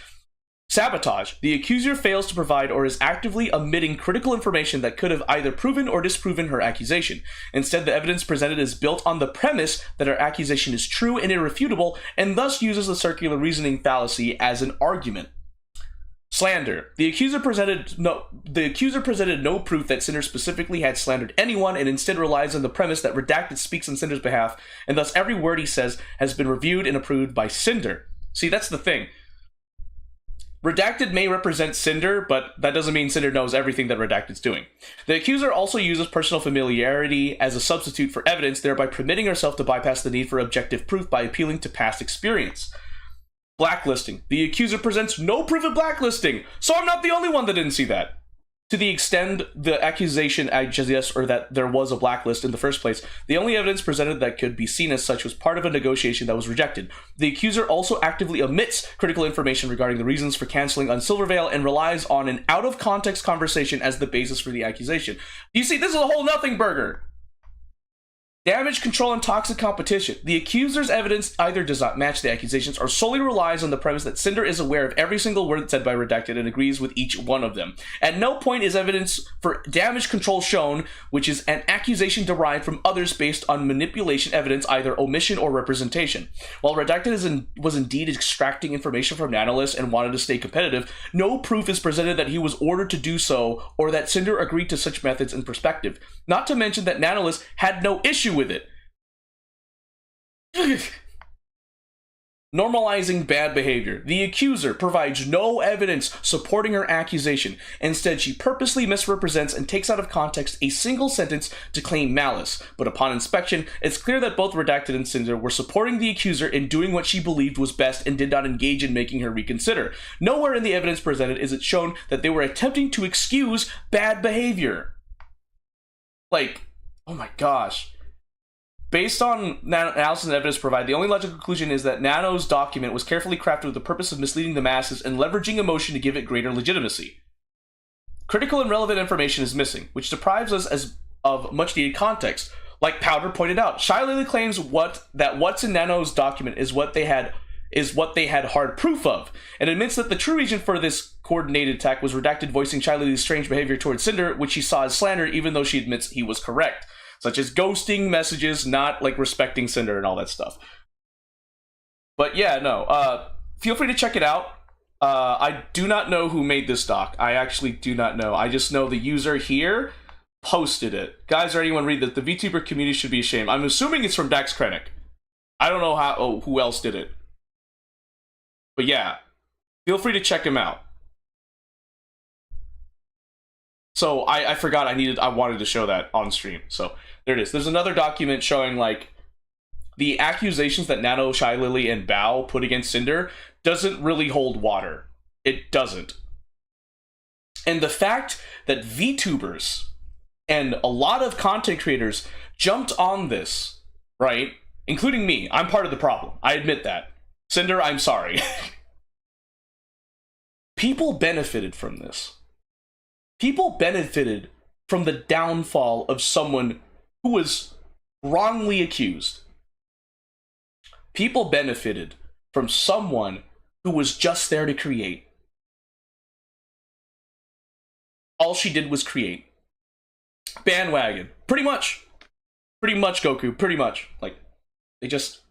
Sabotage. The accuser fails to provide or is actively omitting critical information that could have either proven or disproven her accusation. Instead, the evidence presented is built on the premise that her accusation is true and irrefutable, and thus uses the circular reasoning fallacy as an argument. Slander. The accuser presented no proof that Sinder specifically had slandered anyone, and instead relies on the premise that Redacted speaks on Sinder's behalf, and thus every word he says has been reviewed and approved by Sinder. See, that's the thing. Redacted may represent Sinder, but that doesn't mean Sinder knows everything that Redacted's doing. The accuser also uses personal familiarity as a substitute for evidence, thereby permitting herself to bypass the need for objective proof by appealing to past experience. Blacklisting. The accuser presents no proof of blacklisting, so I'm not the only one that didn't see that. To the extent the accusation suggests or that there was a blacklist in the first place, the only evidence presented that could be seen as such was part of a negotiation that was rejected. The accuser also actively omits critical information regarding the reasons for canceling on Silvervale and relies on an out-of-context conversation as the basis for the accusation. You see, this is a whole nothing burger. Damage control and toxic competition. The accuser's evidence either does not match the accusations or solely relies on the premise that Sinder is aware of every single word said by Redacted and agrees with each one of them. At no point is evidence for damage control shown, which is an accusation derived from others based on manipulation evidence, either omission or representation. While Redacted was indeed extracting information from Nanoless and wanted to stay competitive, no proof is presented that he was ordered to do so or that Sinder agreed to such methods and perspective. Not to mention that Nanoless had no issue with it. Normalizing bad behavior. The accuser provides no evidence supporting her accusation. Instead, she purposely misrepresents and takes out of context a single sentence to claim malice. But upon inspection, it's clear that both Redacted and Sinder were supporting the accuser in doing what she believed was best and did not engage in making her reconsider. Nowhere in the evidence presented is it shown that they were attempting to excuse bad behavior. Like, oh my gosh. Based on analysis and evidence provided, the only logical conclusion is that Nano's document was carefully crafted with the purpose of misleading the masses and leveraging emotion to give it greater legitimacy. Critical and relevant information is missing, which deprives us of much needed context. Like Powder pointed out, Shylily claims that what's in Nano's document is what they had hard proof of, and admits that the true reason for this coordinated attack was Redacted voicing Shylily's strange behavior towards Sinder, which she saw as slander, even though she admits he was correct. Such as ghosting messages, not like respecting Sinder and all that stuff. But yeah, no, feel free to check it out. I do not know who made this doc. I actually do not know. I just know the user here posted it. Guys, or anyone read that? The VTuber community should be ashamed. I'm assuming it's from Dax Krennic. I don't know who else did it. But yeah, feel free to check him out. So I forgot I wanted to show that on stream. So there it is. There's another document showing like the accusations that Nano, Shylily, and Bao put against Sinder doesn't really hold water. It doesn't. And the fact that VTubers and a lot of content creators jumped on this, right? Including me. I'm part of the problem. I admit that. Sinder, I'm sorry. People benefited from this. People benefited from the downfall of someone who was wrongly accused. People benefited from someone who was just there to create. All she did was create. Bandwagon. Pretty much. Pretty much, Goku. Pretty much. Like, they just...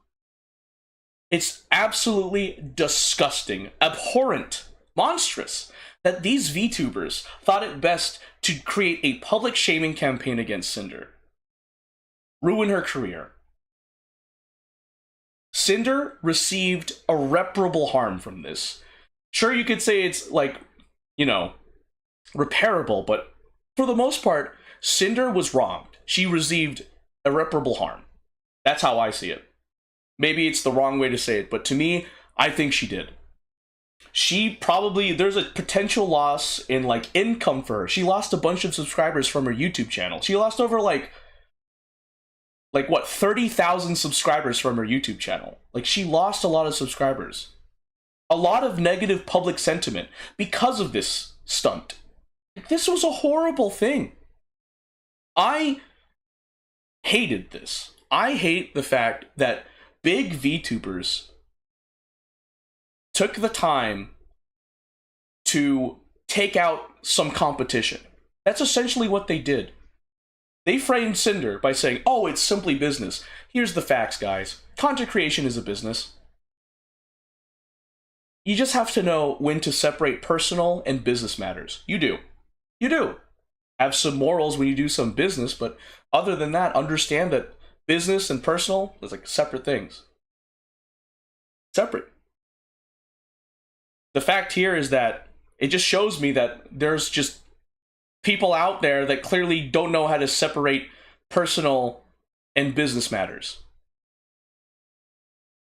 It's absolutely disgusting, abhorrent, monstrous that these VTubers thought it best to create a public shaming campaign against Sinder. Ruin her career. Sinder received irreparable harm from this. Sure, you could say it's, like, you know, repairable, but for the most part, Sinder was wronged. She received irreparable harm. That's how I see it. Maybe it's the wrong way to say it, but to me, I think she did. She probably, there's a potential loss in, like, income for her. She lost a bunch of subscribers from her YouTube channel. She lost over, like what, 30,000 subscribers from her YouTube channel. Like, she lost a lot of subscribers. A lot of negative public sentiment because of this stunt. This was a horrible thing. I hated this. I hate the fact that big VTubers took the time to take out some competition. That's essentially what they did. They framed Sinder by saying, oh, it's simply business. Here's the facts, guys. Content creation is a business. You just have to know when to separate personal and business matters. You do. You do. Have some morals when you do some business, but other than that, understand that business and personal is like separate things. Separate. The fact here is that it just shows me that there's just people out there that clearly don't know how to separate personal and business matters.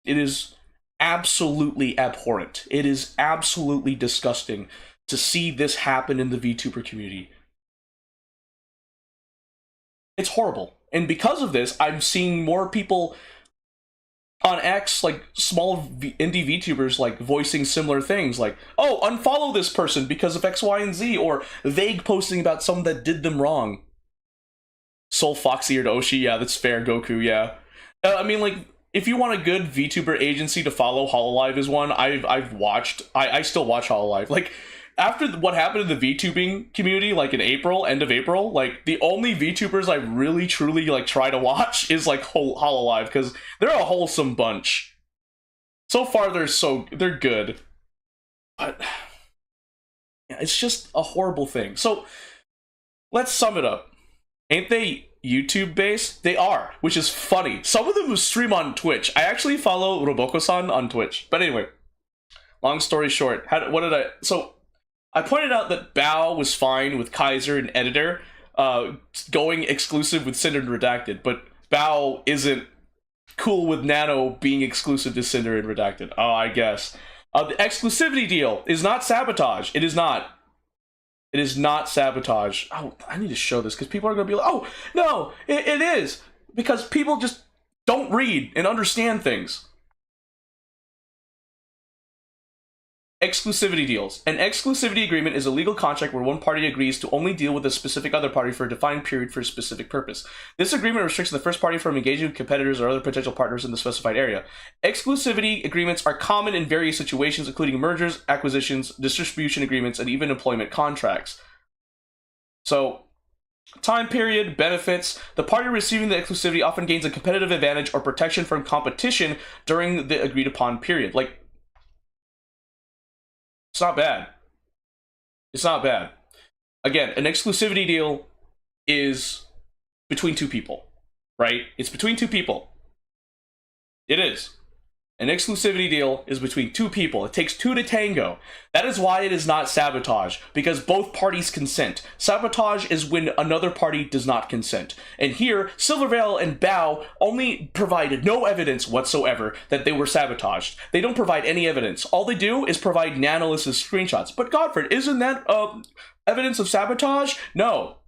It is absolutely abhorrent. It is absolutely disgusting to see this happen in the VTuber community. It's horrible. And because of this, I'm seeing more people on X, like small indie VTubers, like voicing similar things, like, oh, unfollow this person because of X, Y, and Z, or vague posting about someone that did them wrong. Soul Foxy-eared Oshi, yeah, that's fair, Goku, yeah. I mean, like, if you want a good VTuber agency to follow, Hololive is one. I've watched, I still watch Hololive. Like, after what happened in the VTubing community, like in April, end of April, like the only VTubers I really truly like try to watch is like Hololive, because they're a wholesome bunch. So far, they're good, but yeah, it's just a horrible thing. So let's sum it up. Ain't they YouTube based? They are, which is funny. Some of them stream on Twitch. I actually follow Roboko-san on Twitch. But anyway, long story short, I pointed out that Bao was fine with Kaizer and Editor going exclusive with Sinder and REDACTED, but Bao isn't cool with Nano being exclusive to Sinder and REDACTED. Oh, I guess. The exclusivity deal is not Sabotage. It is not. It is not Sabotage. Oh, I need to show this because people are going to be like, oh, no, it is. Because people just don't read and understand things. Exclusivity deals. An exclusivity agreement is a legal contract where one party agrees to only deal with a specific other party for a defined period for a specific purpose. This agreement restricts the first party from engaging with competitors or other potential partners in the specified area. Exclusivity agreements are common in various situations, including mergers, acquisitions, distribution agreements, and even employment contracts. So, time period, benefits. The party receiving the exclusivity often gains a competitive advantage or protection from competition during the agreed upon period. Like, it's not bad. It's not bad. Again, an exclusivity deal is between two people, right? It's between two people. It is. An exclusivity deal is between two people. It takes two to tango. That is why it is not Sabotage, because both parties consent. Sabotage is when another party does not consent. And here, Silvervale and Bao only provided no evidence whatsoever that they were sabotaged. They don't provide any evidence. All they do is provide Nanoless's screenshots. But Godfred, isn't that evidence of sabotage? No.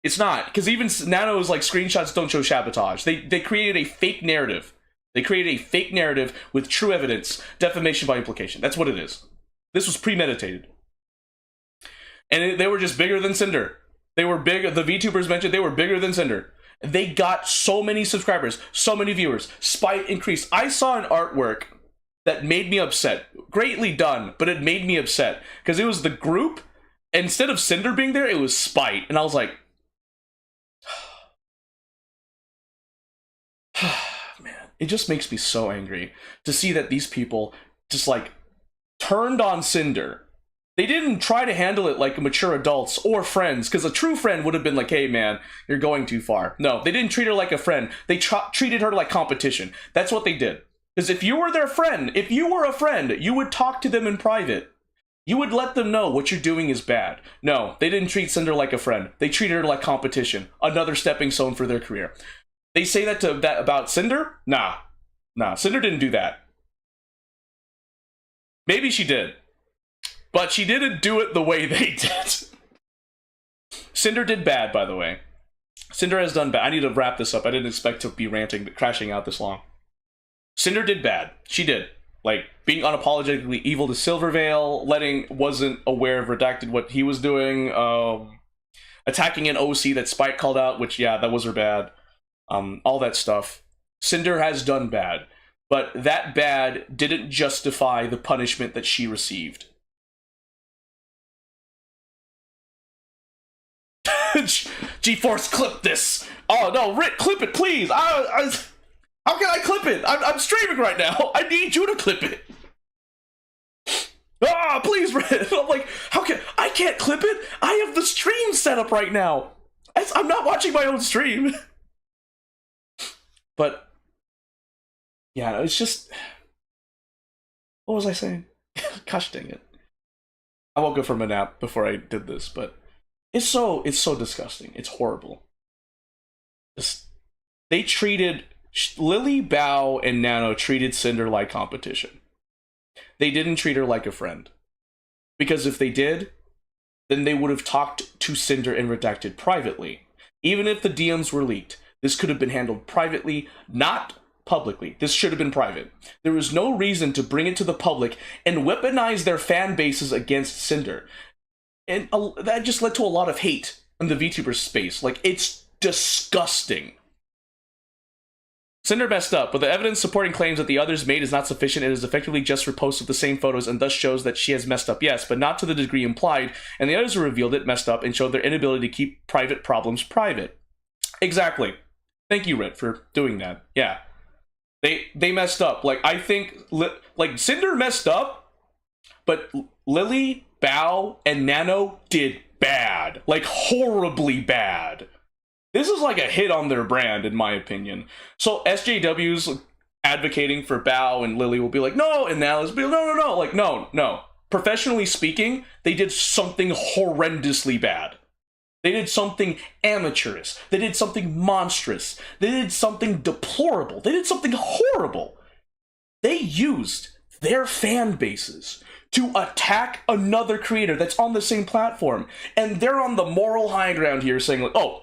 It's not, because even Nano's like screenshots don't show sabotage. They created a fake narrative. They created a fake narrative with true evidence, defamation by implication. That's what it is. This was premeditated. And they were just bigger than Sinder. They were big. The VTubers mentioned they were bigger than Sinder. They got so many subscribers, so many viewers. Spite increased. I saw an artwork that made me upset. Greatly done, but it made me upset. Because it was the group. Instead of Sinder being there, it was Spite. And I was like... man, it just makes me so angry to see that these people just, like, turned on Sinder. They didn't try to handle it like mature adults or friends, because a true friend would have been like, hey man, you're going too far. No, they didn't treat her like a friend. They treated her like competition. That's what they did. Because if you were their friend, if you were a friend, you would talk to them in private. You would let them know what you're doing is bad. No, they didn't treat Sinder like a friend. They treated her like competition. Another stepping stone for their career. They say that about Sinder? Nah. Sinder didn't do that. Maybe she did. But she didn't do it the way they did. Cinder did bad, by the way. Cinder has done bad. I need to wrap this up. I didn't expect to be ranting, crashing out this long. Cinder did bad. She did. Like, being unapologetically evil to Silvervale, wasn't aware of Redacted what he was doing, attacking an OC that Spike called out, which, yeah, that was her bad. All that stuff. Cinder has done bad. But that bad didn't justify the punishment that she received. GeForce, clip this. Oh no, Rick, clip it, please. How can I clip it? I'm streaming right now. I need you to clip it. Ah, please, Rick. I'm like, I can't clip it. I have the stream set up right now. I'm not watching my own stream. But yeah, it's just, what was I saying? Gosh dang it. I woke up from a nap before I did this, but it's so disgusting. It's horrible. They treated Lily, Bao, and Nano treated Sinder like competition. They didn't treat her like a friend. Because if they did, then they would have talked to Sinder and Redacted privately. Even if the DMs were leaked, this could have been handled privately, not publicly. This should have been private. There was no reason to bring it to the public and weaponize their fan bases against Sinder. And that just led to a lot of hate in the VTuber space. Like, it's disgusting. Sinder messed up, but the evidence supporting claims that the others made is not sufficient. It is effectively just repost of the same photos and thus shows that she has messed up, yes, but not to the degree implied, and the others who revealed it messed up and showed their inability to keep private problems private. Exactly. Thank you, Rit, for doing that. Yeah. They messed up. Like, I think, like, Sinder messed up, but Lily, Bao, and Nano did bad. Like, horribly bad. This is like a hit on their brand, in my opinion. So SJWs advocating for Bao and Lily will be like, no, and Nanoless will be like, no. Like, no. Professionally speaking, they did something horrendously bad. They did something amateurish. They did something monstrous. They did something deplorable. They did something horrible. They used their fan bases to attack another creator that's on the same platform. And they're on the moral high ground here saying, like, oh,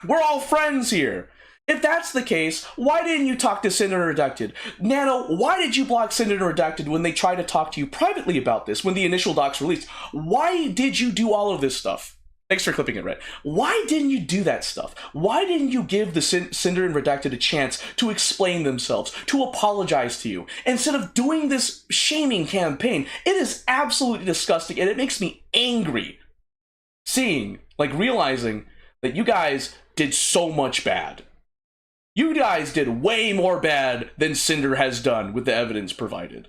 we're all friends here. If that's the case, why didn't you talk to Sinder and REDACTED? Nano, why did you block Sinder and REDACTED when they tried to talk to you privately about this, when the initial docs released? Why did you do all of this stuff? Thanks for clipping it, Red. Why didn't you do that stuff? Why didn't you give the Sinder and REDACTED a chance to explain themselves, to apologize to you, instead of doing this shaming campaign? It is absolutely disgusting, and it makes me angry seeing, like, realizing that you guys did so much bad. You guys did way more bad than Sinder has done with the evidence provided.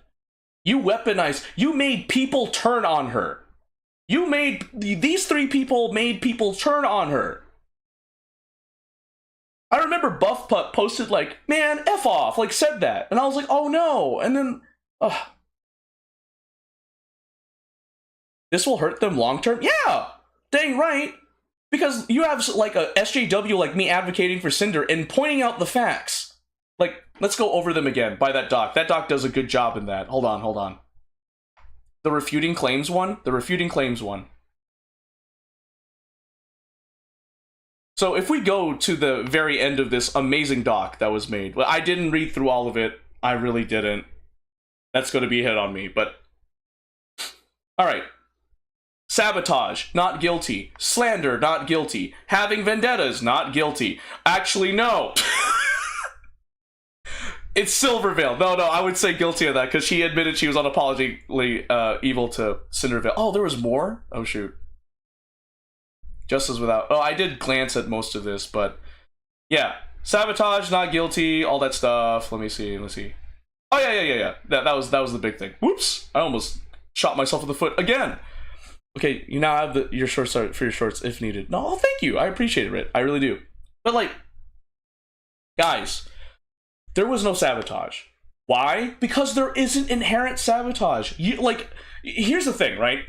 You weaponized, you made people turn on her. These three people made people turn on her. I remember Buff Putt posted like, man, F off, like said that. And I was like, oh no. And then, this will hurt them long term? Yeah, dang right. Because you have like a SJW like me advocating for Sinder and pointing out the facts. Like, let's go over them again by that doc. That doc does a good job in that. Hold on. The refuting claims one. So if we go to the very end of this amazing doc that was made, well, I didn't read through all of it. I really didn't. That's going to be a hit on me, but... Alright. Sabotage, not guilty. Slander, not guilty. Having vendettas, not guilty. Actually, no. It's Silvervale. No, I would say guilty of that, because she admitted she was unapologetically evil to Cindervale. Oh, there was more? Oh, shoot. Justice without... Oh, I did glance at most of this, but... Yeah. Sabotage, not guilty, all that stuff. Let me see. Oh, yeah. That was the big thing. Whoops! I almost shot myself in the foot again. Okay, you now have your shorts for your shorts if needed. No, thank you. I appreciate it, Rit. I really do. But, like... Guys, there was no sabotage. Why? Because there isn't inherent sabotage. Here's the thing, right?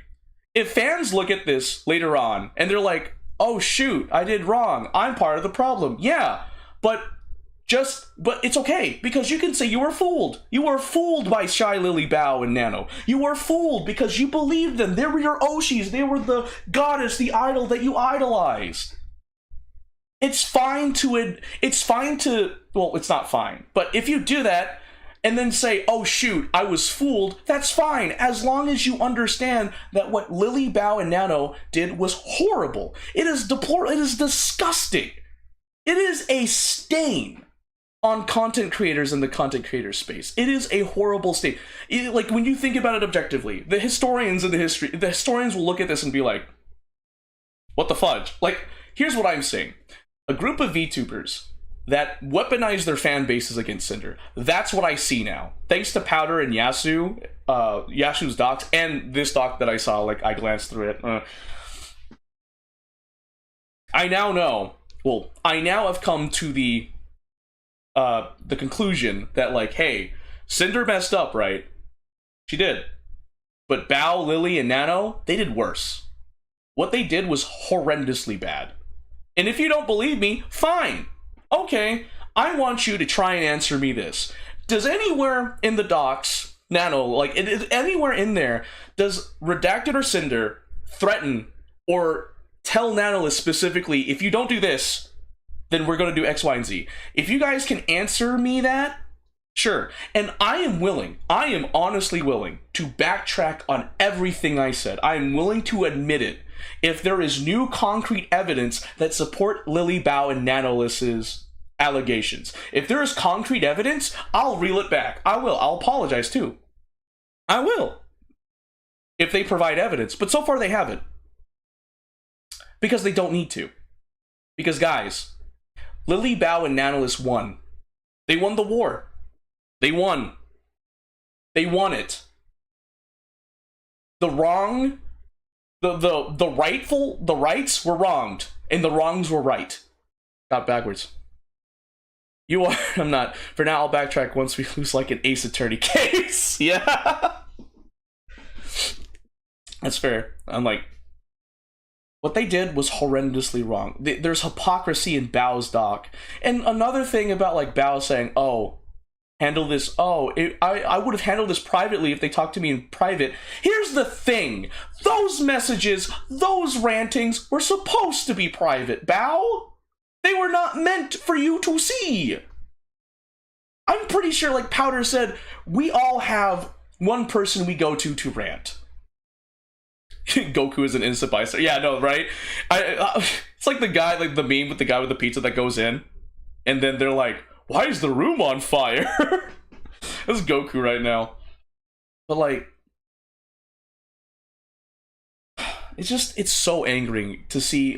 If fans look at this later on and they're like, oh shoot, I did wrong, I'm part of the problem. Yeah, but it's okay, because you can say you were fooled. You were fooled by Shylily, Bao, and Nano. You were fooled because you believed them. They were your Oshis. They were the goddess, the idol that you idolized. It's fine to, well, it's not fine, but if you do that, and then say, oh shoot, I was fooled, that's fine, as long as you understand that what Lily, Bao, and Nano did was horrible. It is deplorable, it is disgusting. It is a stain on content creators in the content creator space. It is a horrible stain. Like, when you think about it objectively, the historians will look at this and be like, what the fudge? Like, here's what I'm saying. A group of VTubers that weaponize their fan bases against Cinder. That's what I see now. Thanks to Powder and Yasu's docs, and this doc that I saw, like, I glanced through it. I now know, well, I now have come to the conclusion that, like, hey, Cinder messed up, right? She did. But Bao, Lily, and Nano, they did worse. What they did was horrendously bad. And if you don't believe me, fine. Okay, I want you to try and answer me this. Does anywhere in the docs, Nano, like, anywhere in there, does Redacted or Cinder threaten or tell Nanoless specifically, if you don't do this, then we're going to do X, Y, and Z? If you guys can answer me that, sure. And I am honestly willing to backtrack on everything I said. I am willing to admit it if there is new concrete evidence that support Lily, Bao, and Nanoless's allegations. If there is concrete evidence, I'll reel it back. I will. I'll apologize too. I will. If they provide evidence. But so far they haven't. Because they don't need to. Because, guys, Lily, Bao, and Nanoless won. They won the war. They won. They won it. The wrong... The rights were wronged, and the wrongs were right. Got backwards. You are... I'm not. For now, I'll backtrack once we lose, like, an Ace Attorney case. Yeah. That's fair. I'm like... What they did was horrendously wrong. There's hypocrisy in Bao's doc. And another thing about, like, Bao saying, oh... handle this, I would have handled this privately if they talked to me in private. Here's the thing. Those messages, those rantings were supposed to be private, Bao. They were not meant for you to see. I'm pretty sure, like Powder said, we all have one person we go to rant. Goku is an innocent bystander. Yeah, no, right? It's like the guy, like the meme with the guy with the pizza that goes in, and then they're like, why is the room on fire? This is Goku right now. But, like, it's so angering to see,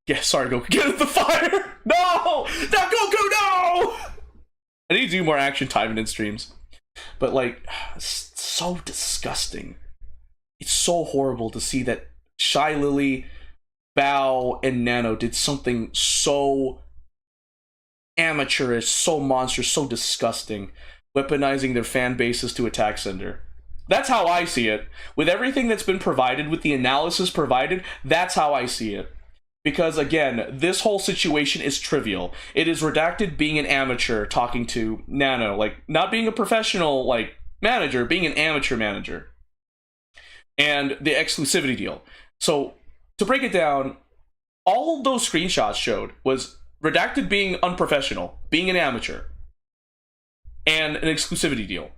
yeah, sorry, Goku, get in the fire! No! Not Goku, no! I need to do more action timing in streams. But, like, it's so disgusting. It's so horrible to see that Shylily, Bao, and Nano did something so amateurish, so monstrous, so disgusting, weaponizing their fan bases to attack Cinder. That's how I see it. With everything that's been provided, with the analysis provided, that's how I see it. Because, again, this whole situation is trivial. It is Redacted being an amateur talking to Nano, like, not being a professional, like, manager, being an amateur manager. And the exclusivity deal. So, to break it down, all those screenshots showed was Redacted being unprofessional, being an amateur, and an exclusivity deal.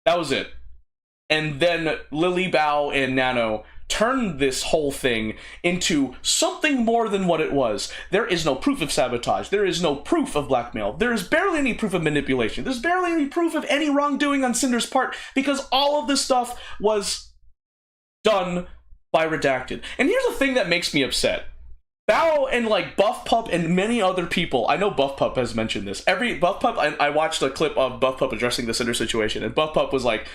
That was it. And then Lily, Bao, and Nano turned this whole thing into something more than what it was. There is no proof of sabotage. There is no proof of blackmail. There is barely any proof of manipulation. There's barely any proof of any wrongdoing on Sinder's part, because all of this stuff was done by Redacted. And here's the thing that makes me upset. Bao and like Buffpup and many other people, I know Buffpup has mentioned this. I watched a clip of Buffpup addressing the Sinder situation, and Buffpup was like,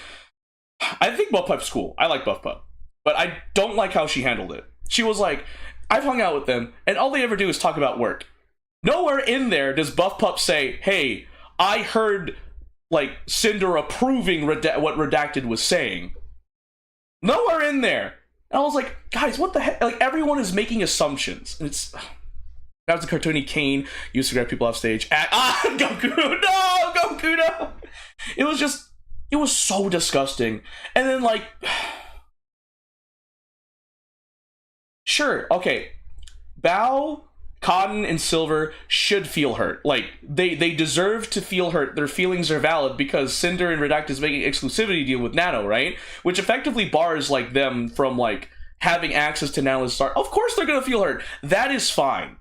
I think Buffpup's cool. I like Buffpup. But I don't like how she handled it. She was like, I've hung out with them, and all they ever do is talk about work. Nowhere in there does Buffpup say, hey, I heard, like, Sinder approving what Redacted was saying. Nowhere in there. And I was like, guys, what the heck? Like, everyone is making assumptions. And it's... That was a cartoony Kane used to grab people off stage. Goku! No! Goku, no! It was just... It was so disgusting. And then, like... Sure, okay. Bao, Cotton, and Silver should feel hurt. Like, they deserve to feel hurt. Their feelings are valid because Sinder and Redacted is making an exclusivity deal with Nano, right? Which effectively bars, like, them from, like, having access to Nanoless Star. Of course they're gonna feel hurt. That is fine,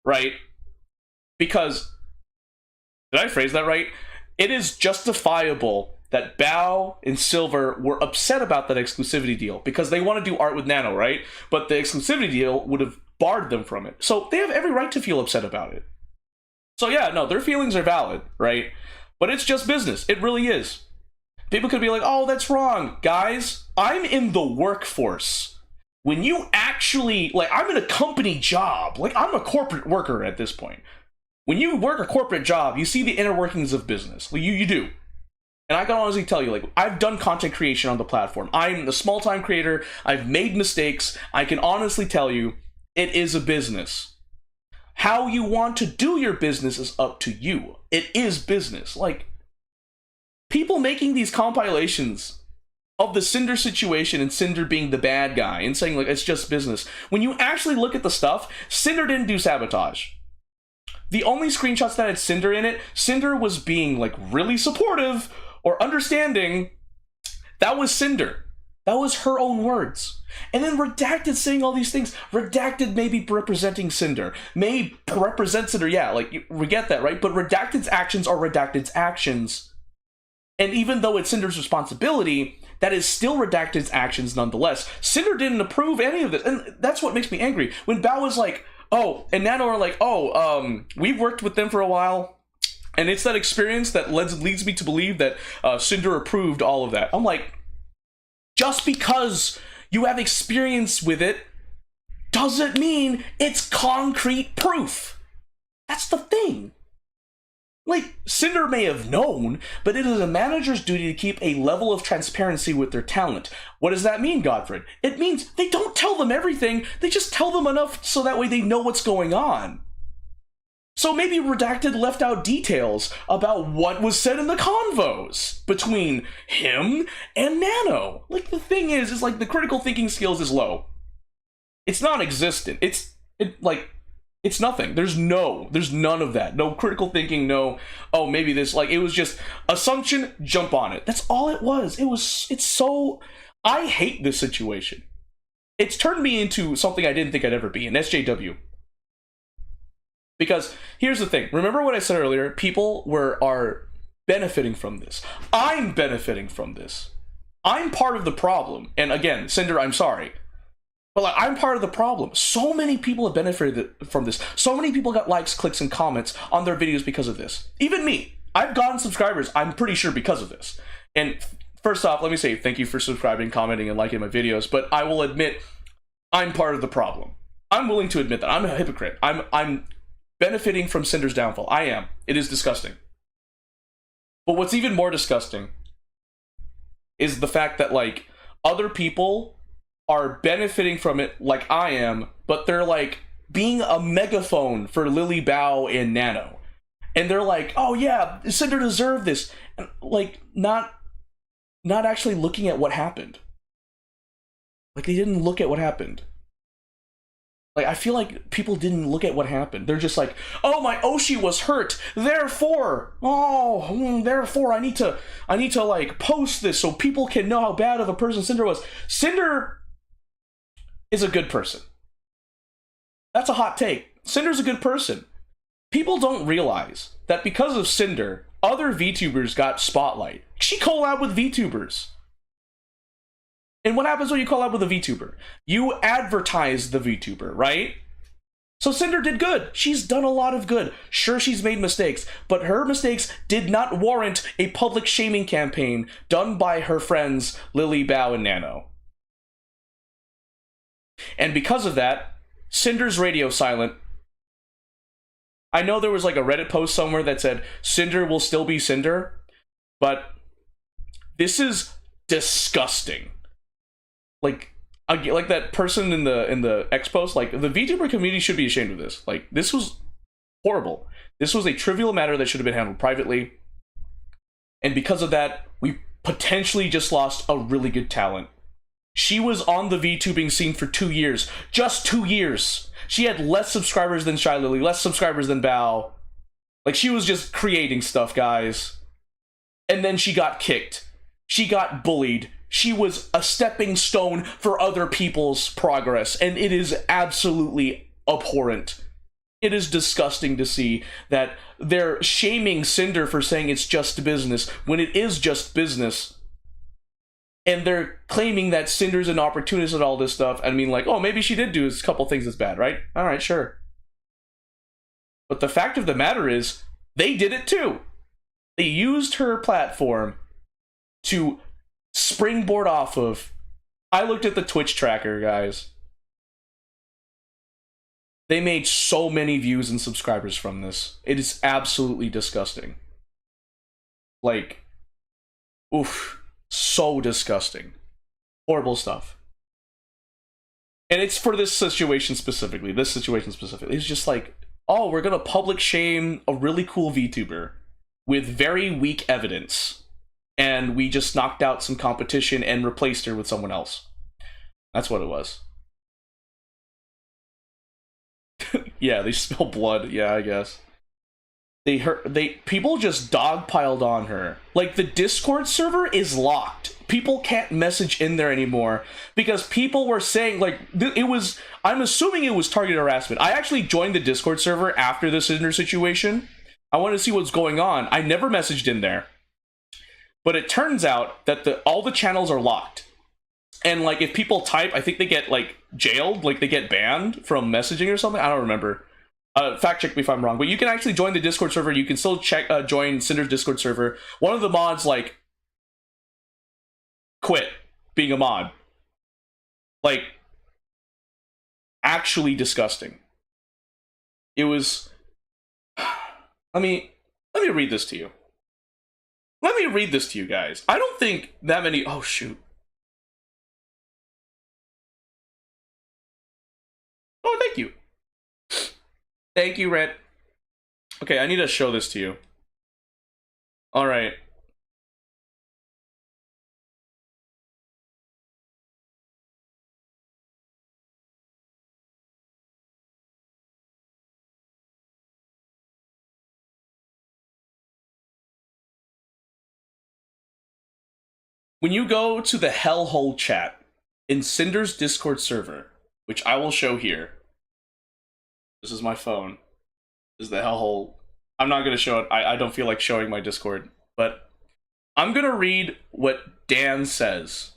right? Because... Did I phrase that right? It is justifiable that Bao and Silver were upset about that exclusivity deal because they want to do art with Nano, right? But the exclusivity deal would have barred them from it. So they have every right to feel upset about it. So yeah, no, their feelings are valid, right? But it's just business. It really is. People could be like, oh, that's wrong. Guys, I'm in the workforce. When you actually, like, I'm in a company job. Like, I'm a corporate worker at this point. When you work a corporate job, you see the inner workings of business. Well, you do. And I can honestly tell you, like, I've done content creation on the platform. I'm a small-time creator. I've made mistakes. I can honestly tell you, it is a business. How you want to do your business is up to you. It is business. Like, people making these compilations of the Sinder situation and Sinder being the bad guy and saying, like, it's just business. When you actually look at the stuff, Sinder didn't do sabotage. The only screenshots that had Sinder in it, Sinder was being, like, really supportive or understanding. That was Sinder. That was her own words. And then Redacted saying all these things. Redacted may be representing Sinder. May represent Sinder, yeah, like, we get that, right? But Redacted's actions are Redacted's actions. And even though it's Sinder's responsibility, that is still Redacted's actions nonetheless. Sinder didn't approve any of this. And that's what makes me angry. When Bao was like, oh, and Nano are like, oh, we've worked with them for a while. And it's that experience that leads me to believe that Sinder approved all of that. I'm like, just because you have experience with it doesn't mean it's concrete proof. That's the thing. Like, Sinder may have known, but it is a manager's duty to keep a level of transparency with their talent. What does that mean, Godfred? It means they don't tell them everything, they just tell them enough so that way they know what's going on. So maybe Redacted left out details about what was said in the convos between him and Nano. Like, the thing is like, the critical thinking skills is low. It's non-existent. It's nothing. There's none of that. No critical thinking, no, oh, maybe this, like, it was just assumption, jump on it. That's all it was. It's so, I hate this situation. It's turned me into something I didn't think I'd ever be, an SJW. Because here's the thing. Remember what I said earlier? People are benefiting from this. I'm benefiting from this. I'm part of the problem. And again, Sinder, I'm sorry. But like, I'm part of the problem. So many people have benefited from this. So many people got likes, clicks, and comments on their videos because of this. Even me. I've gotten subscribers, I'm pretty sure, because of this. And first off, let me say thank you for subscribing, commenting, and liking my videos. But I will admit, I'm part of the problem. I'm willing to admit that. I'm a hypocrite. I'm benefiting from Sinder's downfall. I am. It is disgusting. But what's even more disgusting is the fact that, like, other people are benefiting from it like I am, but they're like being a megaphone for Lily, Bao, and Nano. And they're like, oh yeah, Sinder deserved this. And like, not actually looking at what happened. Like, they didn't look at what happened. Like, I feel like people didn't look at what happened. They're just like, oh, my Oshi was hurt, therefore, therefore I need to like post this so people can know how bad of a person Sinder was. Sinder is a good person. That's a hot take. Sinder's a good person. People don't realize that because of Sinder, other VTubers got spotlight. She collabed with VTubers. And what happens when you collab with a VTuber? You advertise the VTuber, right? So Sinder did good. She's done a lot of good. Sure, she's made mistakes, but her mistakes did not warrant a public shaming campaign done by her friends Lily, Bao, and Nano. And because of that, Sinder's radio silent. I know there was like a Reddit post somewhere that said Sinder will still be Sinder, but this is disgusting. Like that person in the X post, like, the VTuber community should be ashamed of this. Like, this was horrible. This was a trivial matter that should have been handled privately. And because of that, we potentially just lost a really good talent. She was on the VTubing scene for 2 years. Just 2 years. She had less subscribers than Shylily, less subscribers than Bao. Like, she was just creating stuff, guys. And then she got kicked. She got bullied. She was a stepping stone for other people's progress, and it is absolutely abhorrent. It is disgusting to see that they're shaming Sinder for saying it's just business, when it is just business. And they're claiming that Sinder's an opportunist and all this stuff. I mean, like, oh, maybe she did do a couple things that's bad, right? All right, sure. But the fact of the matter is, they did it too. They used her platform to springboard off of. I looked at the Twitch tracker, guys. They made so many views and subscribers from this. It is absolutely disgusting. Like, oof, so disgusting. Horrible stuff. And it's for this situation specifically. It's just like, oh, we're gonna public shame a really cool VTuber with very weak evidence. And we just knocked out some competition and replaced her with someone else. That's what it was. Yeah, they smell blood. Yeah, I guess. People just dogpiled on her. Like, the Discord server is locked. People can't message in there anymore because people were saying, like, I'm assuming it was targeted harassment. I actually joined the Discord server after the Sinder situation. I wanted to see what's going on. I never messaged in there. But it turns out that all the channels are locked. And, like, if people type, I think they get, like, jailed. Like, they get banned from messaging or something. I don't remember. Fact check me if I'm wrong. But you can actually join the Discord server. You can still join Sinder's Discord server. One of the mods, like, quit being a mod. Like, actually disgusting. It was... Let me read this to you. Let me read this to you guys. I don't think that many... Oh, shoot. Oh, thank you. Thank you, Red. Okay, I need to show this to you. All right. When you go to the hellhole chat in Sinder's Discord server, which I will show here. This is my phone. This is the hellhole. I'm not going to show it. I don't feel like showing my Discord. But I'm going to read what Dan says.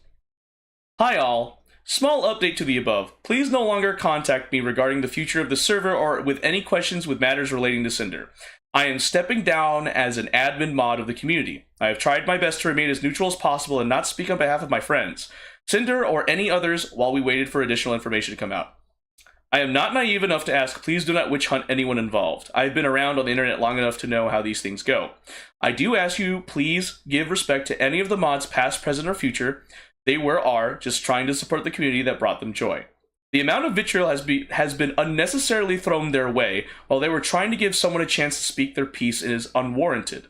Hi all. Small update to the above. Please no longer contact me regarding the future of the server or with any questions with matters relating to Sinder. I am stepping down as an admin mod of the community. I have tried my best to remain as neutral as possible and not speak on behalf of my friends, Sinder or any others, while we waited for additional information to come out. I am not naive enough to ask, please do not witch hunt anyone involved. I have been around on the internet long enough to know how these things go. I do ask you, please give respect to any of the mods, past, present, or future. They are just trying to support the community that brought them joy. The amount of vitriol has been unnecessarily thrown their way while they were trying to give someone a chance to speak their piece and is unwarranted.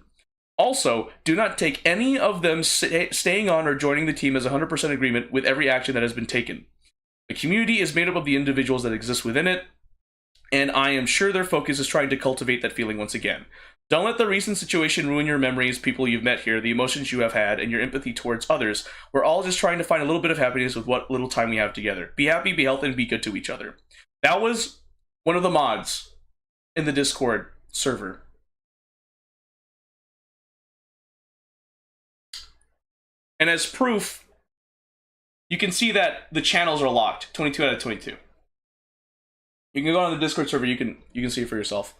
Also, do not take any of them staying on or joining the team as 100% agreement with every action that has been taken. The community is made up of the individuals that exist within it, and I am sure their focus is trying to cultivate that feeling once again. Don't let the recent situation ruin your memories, people you've met here, the emotions you have had, and your empathy towards others. We're all just trying to find a little bit of happiness with what little time we have together. Be happy, be healthy, and be good to each other. That was one of the mods in the Discord server. And as proof, you can see that the channels are locked. 22 out of 22. You can go on the Discord server, you can see it for yourself.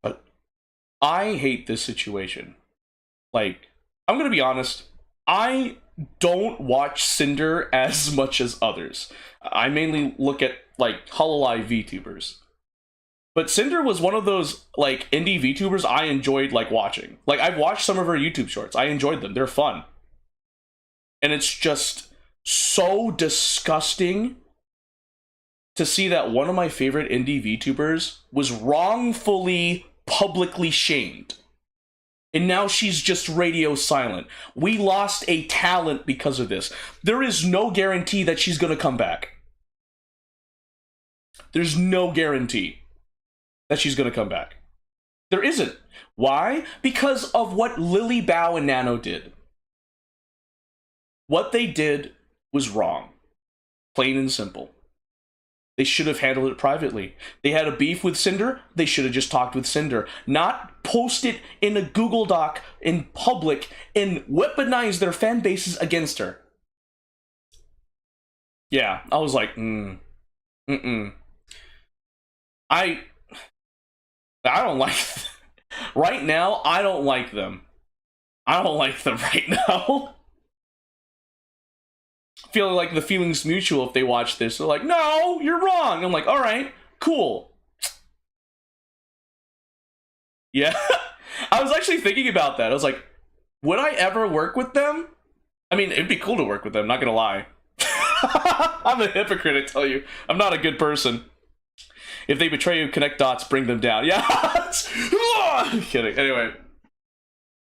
But I hate this situation. Like, I'm gonna be honest, I don't watch Sinder as much as others. I mainly look at, like, Shylily VTubers. But Sinder was one of those, like, indie VTubers I enjoyed, like, watching. Like, I've watched some of her YouTube shorts. I enjoyed them. They're fun. And it's just so disgusting to see that one of my favorite indie VTubers was wrongfully publicly shamed. And now she's just radio silent. We lost a talent because of this. There is no guarantee that she's gonna come back. There's no guarantee that she's gonna come back. There isn't. Why? Because of what Lily Bao and Nano did. What they did was wrong. Plain and simple. They should have handled it privately. They had a beef with Sinder, they should have just talked with Sinder. Not post it in a Google Doc in public and weaponize their fan bases against her. Yeah, I was like, I don't like them. Right now, I don't like them. I don't like them right now. Feel like the feeling's mutual if they watch this. They're like, no, you're wrong. I'm like, all right, cool. Yeah. I was actually thinking about that. I was like, would I ever work with them? I mean, it'd be cool to work with them, not gonna lie. I'm a hypocrite, I tell you. I'm not a good person. If they betray you, connect dots, bring them down. Yeah. I'm kidding. Anyway.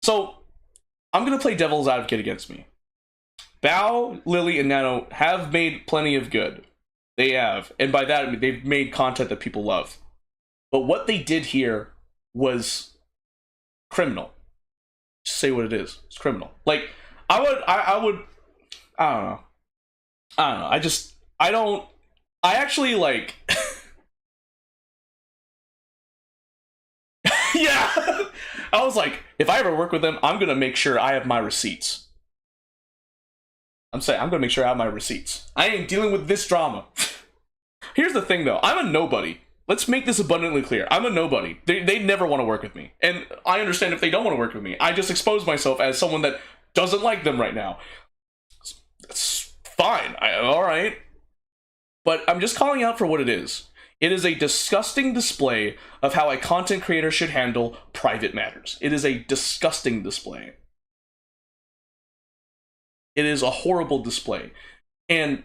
So, I'm gonna play devil's advocate against me. Bao, Lily, and Nano have made plenty of good. They have. And by that, I mean they've made content that people love. But what they did here was criminal. Just say what it is. It's criminal. Like, I don't know. I actually, like... Yeah! I was like, if I ever work with them, I'm gonna make sure I have my receipts. I'm gonna make sure I have my receipts. I ain't dealing with this drama. Here's the thing, though. I'm a nobody. Let's make this abundantly clear. I'm a nobody. They never want to work with me. And I understand if they don't want to work with me. I just expose myself as someone that doesn't like them right now. That's fine. All right. But I'm just calling out for what it is. It is a disgusting display of how a content creator should handle private matters. It is a disgusting display. It is a horrible display. And,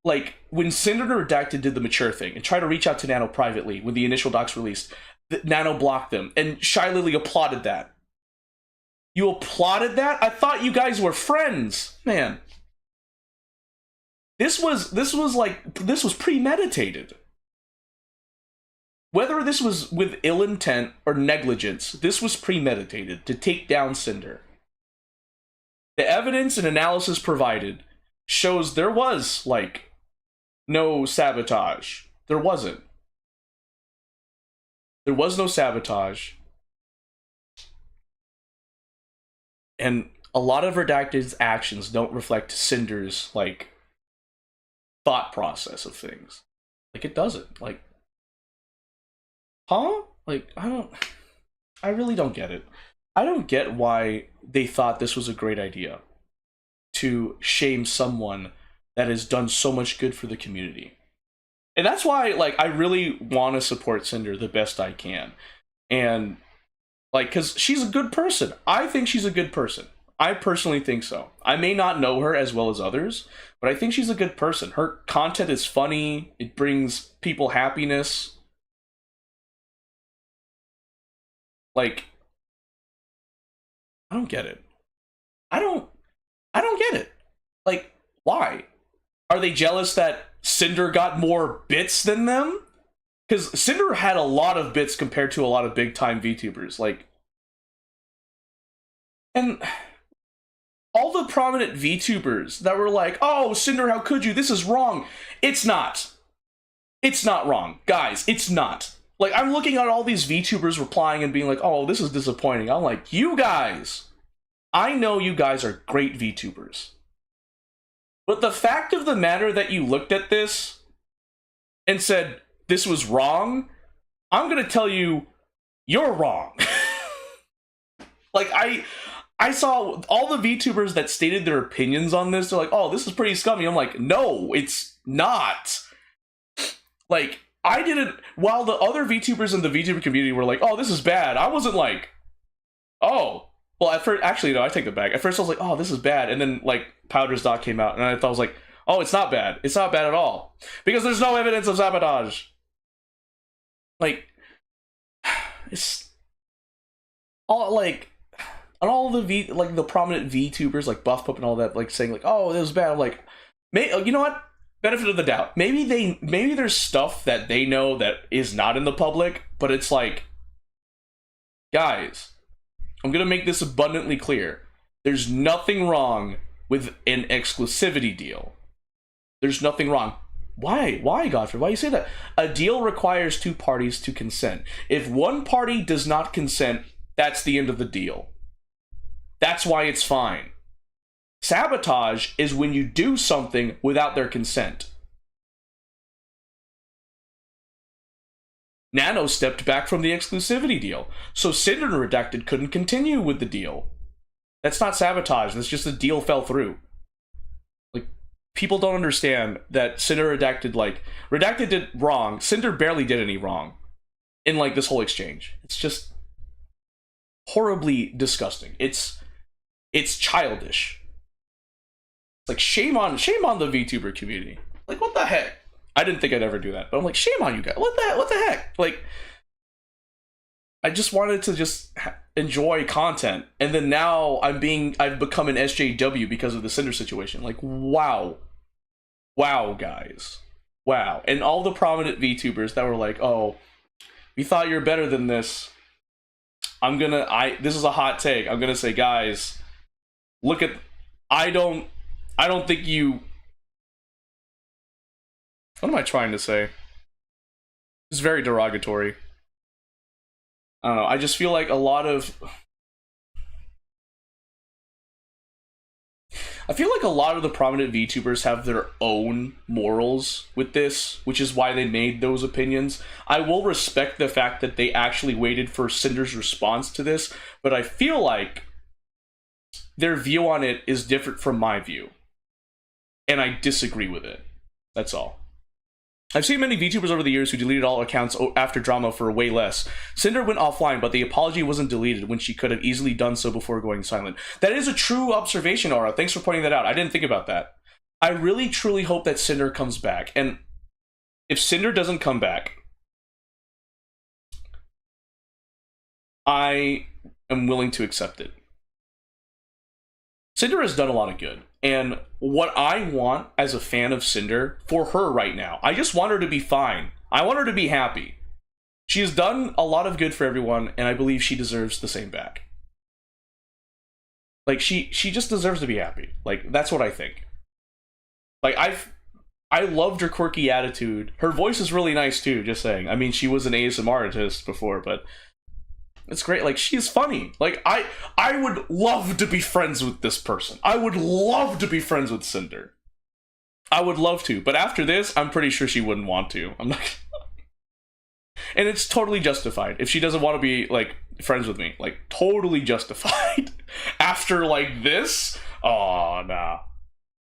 like, when Sinder and REDACTED did the mature thing and tried to reach out to Nano privately when the initial docs released, Nano blocked them. And Shylily applauded that. You applauded that? I thought you guys were friends. Man. This was premeditated. Whether this was with ill intent or negligence, this was premeditated to take down Sinder. The evidence and analysis provided shows there was, like, no sabotage. There wasn't. There was no sabotage. And a lot of REDACTED's actions don't reflect Sinder's, like, thought process of things. Like, it doesn't. Like, huh? Like, I really don't get it. I don't get why they thought this was a great idea to shame someone that has done so much good for the community. And that's why, like, I really want to support Sinder the best I can. And, like, because she's a good person. I think she's a good person. I personally think so. I may not know her as well as others, but I think she's a good person. Her content is funny. It brings people happiness. Like, I don't get it. I don't get it. Like, why? Are they jealous that Sinder got more bits than them? Because Sinder had a lot of bits compared to a lot of big-time VTubers. Like, and all the prominent VTubers that were like, oh, Sinder, how could you? This is wrong. It's not. It's not wrong. Guys, it's not. Like, I'm looking at all these VTubers replying and being like, oh, this is disappointing. I'm like, you guys, I know you guys are great VTubers. But the fact of the matter that you looked at this and said, this was wrong, I'm gonna tell you, you're wrong. Like, I saw all the VTubers that stated their opinions on this, they're like, oh, this is pretty scummy. I'm like, no, it's not. Like, I didn't, while the other VTubers in the VTuber community were like, oh, this is bad, I wasn't like, oh. Well, at first, actually, no, I take it back. At first, I was like, oh, this is bad. And then, like, Powder's doc came out, and I thought, I was like, oh, it's not bad. It's not bad at all. Because there's no evidence of sabotage. Like, it's all, like, and all the the prominent VTubers, like BuffPup and all that, like, saying, like, oh, this is bad. I'm like, you know what? Benefit of the doubt. Maybe there's stuff that they know that is not in the public, but it's like, guys, I'm gonna make this abundantly clear. There's nothing wrong with an exclusivity deal. There's nothing wrong. Why? Why, Godfrey? Why do you say that? A deal requires two parties to consent. If one party does not consent, that's the end of the deal. That's why it's fine. Sabotage is when you do something without their consent. Nano stepped back from the exclusivity deal, so Sinder and REDACTED couldn't continue with the deal. That's not sabotage, that's just the deal fell through. Like, people don't understand that Sinder and REDACTED, like, REDACTED did wrong, Sinder barely did any wrong in, like, this whole exchange. It's just horribly disgusting. It's childish. It's like, shame on the VTuber community. Like, what the heck? I didn't think I'd ever do that, but I'm like, shame on you guys. What the heck? Like, I just wanted to just enjoy content, and then now I've become an SJW because of the Sinder situation. Like, wow, guys, wow. And all the prominent VTubers that were like, oh, we thought you're better than this. This is a hot take. I'm gonna say, guys, look at, I don't think you. What am I trying to say? It's very derogatory. I don't know. I just feel like a lot of the prominent VTubers have their own morals with this, which is why they made those opinions. I will respect the fact that they actually waited for Sinder's response to this, but I feel like their view on it is different from my view. And I disagree with it. That's all. I've seen many VTubers over the years who deleted all accounts after drama for way less. Sinder went offline, but the apology wasn't deleted when she could have easily done so before going silent. That is a true observation, Aura. Thanks for pointing that out. I didn't think about that. I really, truly hope that Sinder comes back. And if Sinder doesn't come back, I am willing to accept it. Sinder has done a lot of good. And what I want as a fan of Sinder for her right now, I just want her to be fine. I want her to be happy. She has done a lot of good for everyone, and I believe she deserves the same back. Like, she just deserves to be happy. Like, that's what I think. Like, I loved her quirky attitude. Her voice is really nice too, just saying. I mean, she was an ASMR artist before, but it's great. Like, she's funny. Like, I would love to be friends with this person. I would love to be friends with Sinder. I would love to. But after this, I'm pretty sure she wouldn't want to. I'm not. And it's totally justified. If she doesn't want to be, like, friends with me. Like, totally justified. After, like, this? Oh, nah.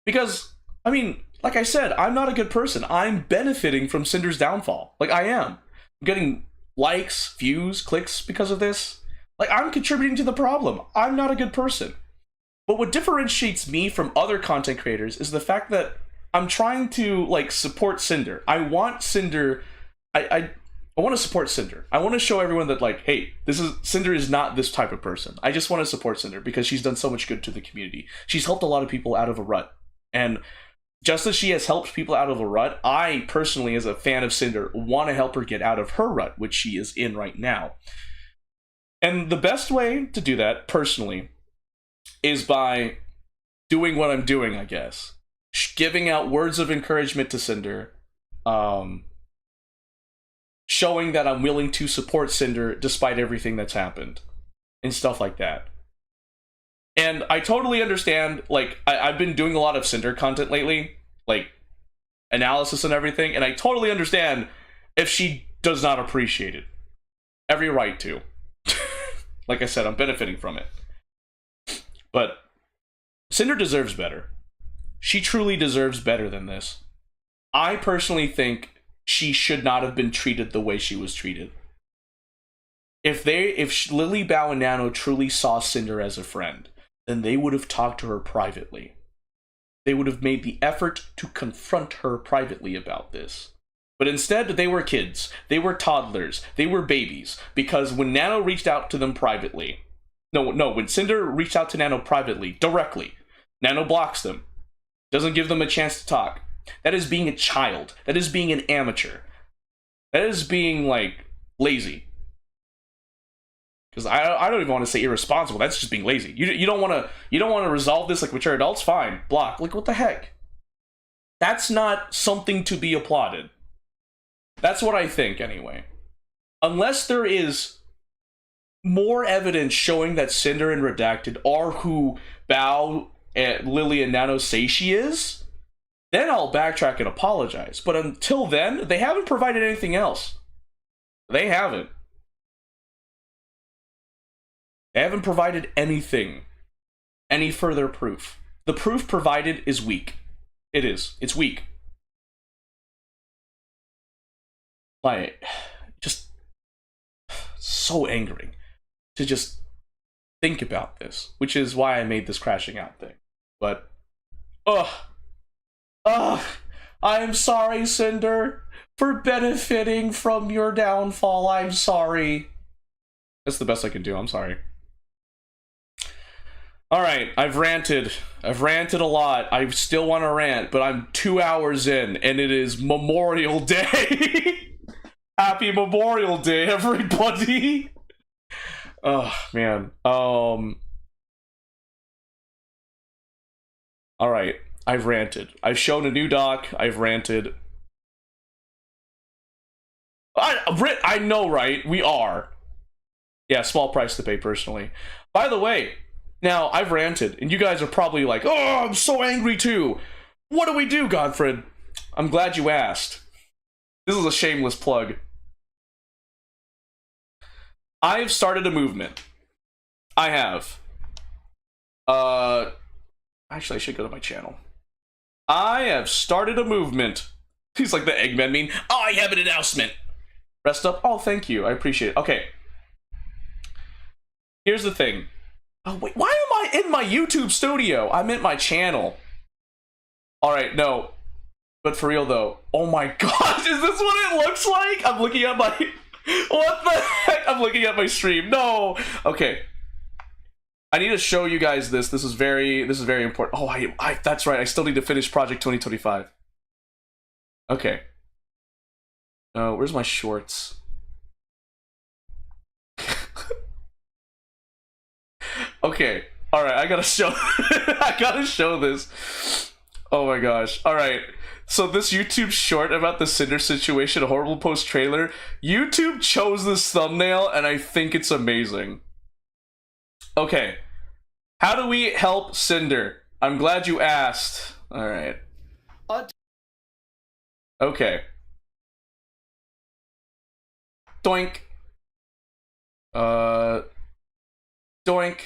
Because, I mean, like I said, I'm not a good person. I'm benefiting from Sinder's downfall. Like, I am. I'm getting likes, views, clicks because of this. Like, I'm contributing to the problem. I'm not a good person. But what differentiates me from other content creators is the fact that I'm trying to, like, support Sinder. I want Sinder. I want to support Sinder. I want to show everyone that, like, hey, Sinder is not this type of person. I just want to support Sinder because she's done so much good to the community. She's helped a lot of people out of a rut. And just as she has helped people out of a rut, I personally, as a fan of Cinder, want to help her get out of her rut, which she is in right now. And the best way to do that, personally, is by doing what I'm doing, I guess. Giving out words of encouragement to Cinder. Showing that I'm willing to support Cinder despite everything that's happened. And stuff like that. And I totally understand, like, I've been doing a lot of Cinder content lately, like, analysis and everything, and I totally understand if she does not appreciate it. Every right to. Like I said, I'm benefiting from it. But Cinder deserves better. She truly deserves better than this. I personally think she should not have been treated the way she was treated. If Lily, Bao, and Nano truly saw Cinder as a friend, then they would have talked to her privately. They would have made the effort to confront her privately about this. But instead, they were kids. They were toddlers. They were babies. Because when Nano reached out to them privately... when Cinder reached out to Nano privately, directly, Nano blocks them. Doesn't give them a chance to talk. That is being a child. That is being an amateur. That is being, like, lazy. Because I don't even want to say irresponsible. That's just being lazy. You don't want to resolve this like mature adults. Fine, block. Like, what the heck? That's not something to be applauded. That's what I think, anyway. Unless there is more evidence showing that Sinder and Redacted are who Bao, Lily, and Nano say she is, then I'll backtrack and apologize. But until then, they haven't provided anything else. They haven't. They haven't provided anything. Any further proof. The proof provided is weak. It is. It's weak. Like, just so angering to just think about this, which is why I made this crashing out thing. But, I am sorry, Cinder, for benefiting from your downfall. I'm sorry. That's the best I can do. I'm sorry. Alright, I've ranted. I've ranted a lot. I still want to rant, but I'm 2 hours in, and it is Memorial Day. Happy Memorial Day, everybody. Oh, man. Alright, I've ranted. I've shown a new doc. I've ranted. I know, right? We are. Yeah, small price to pay, personally. By the way, now, I've ranted, and you guys are probably like, oh, I'm so angry too. What do we do, Godfred? I'm glad you asked. This is a shameless plug. I've started a movement. I have. Actually, I should go to my channel. I have started a movement. He's like the Eggman meme. I have an announcement. Rest up. Oh, thank you. I appreciate it. Okay. Here's the thing. Oh, wait, why am I in my YouTube studio? I'm in my channel. Alright, no. But for real, though. Oh my gosh, is this what it looks like? I'm looking at my... What the heck? I'm looking at my stream. No. Okay. I need to show you guys this. This is very important. Oh, that's right. I still need to finish Project 2025. Okay. Where's my shorts? Okay, alright, I gotta show I gotta show this. Oh my gosh. Alright. So this YouTube short about the Cinder situation, a horrible post trailer, YouTube chose this thumbnail and I think it's amazing. Okay. How do we help Cinder? I'm glad you asked. Alright. Okay. Doink. Doink.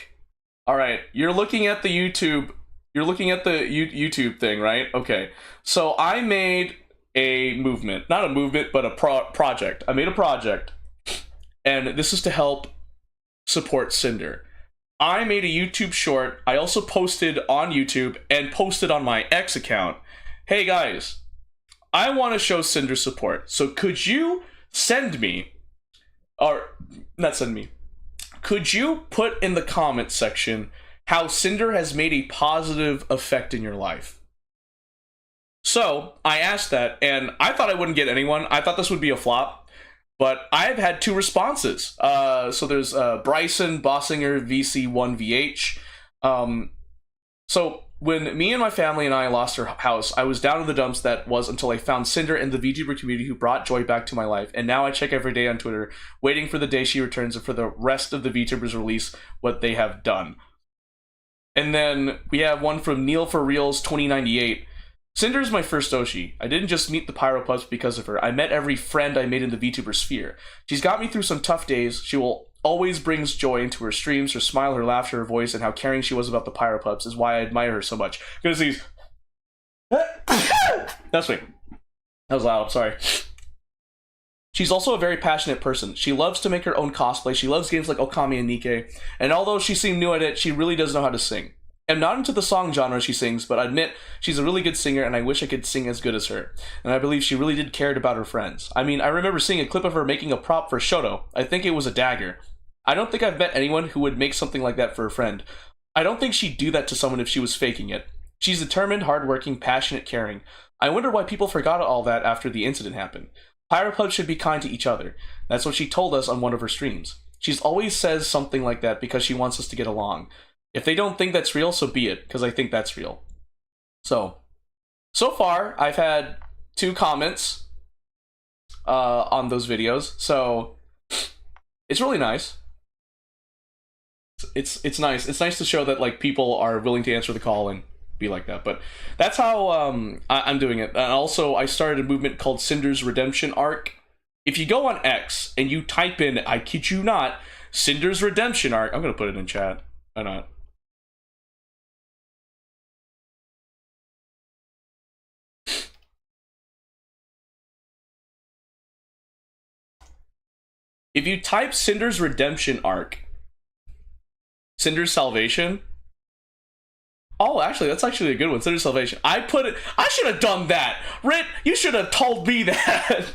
Alright, you're looking at the YouTube. You're looking at the YouTube thing, right? Okay. So I made a movement. Not a movement, but a project. I made a project. And this is to help support Cinder. I made a YouTube short. I also posted on YouTube and posted on my X account. Hey guys, I want to show Cinder support. So could you send me, or not send me, could you put in the comments section how Cinder has made a positive effect in your life? So I asked that, and I thought I wouldn't get anyone. I thought this would be a flop, but I've had 2 responses. So there's Bryson Bossinger VC1VH. So when me and my family and I lost our house, I was down in the dumps. That was until I found Sinder and the VTuber community who brought joy back to my life. And now I check every day on Twitter, waiting for the day she returns and for the rest of the VTubers release what they have done. And then we have one from Neil for Reals 2098. Sinder is my first Oshi. I didn't just meet the Pyropups because of her. I met every friend I made in the VTuber sphere. She's got me through some tough days. She will always brings joy into her streams. Her smile, her laughter, her voice, and how caring she was about the Pyropups is why I admire her so much. Because these... That's me. That was loud, I'm sorry. She's also a very passionate person. She loves to make her own cosplay. She loves games like Okami and Nikke. And although she seemed new at it, she really does know how to sing. I'm not into the song genre she sings, but I admit she's a really good singer, and I wish I could sing as good as her. And I believe she really did care about her friends. I mean, I remember seeing a clip of her making a prop for Shoto. I think it was a dagger. I don't think I've met anyone who would make something like that for a friend. I don't think she'd do that to someone if she was faking it. She's determined, hardworking, passionate, caring. I wonder why people forgot all that after the incident happened. Pyropups should be kind to each other. That's what she told us on one of her streams. She's always says something like that because she wants us to get along. If they don't think that's real, so be it, because I think that's real. So far, I've had 2 comments on those videos, so it's really nice. It's nice. It's nice to show that like people are willing to answer the call and be like that. But that's how I'm doing it. And also, I started a movement called Sinder's Redemption Arc. If you go on X and you type in, I kid you not, Sinder's Redemption Arc, I'm gonna put it in chat. Why not? If you type Sinder's Redemption Arc, Sinder's Salvation. Oh, actually, that's actually a good one. Sinder's Salvation. I should have done that. Rit, you should have told me that.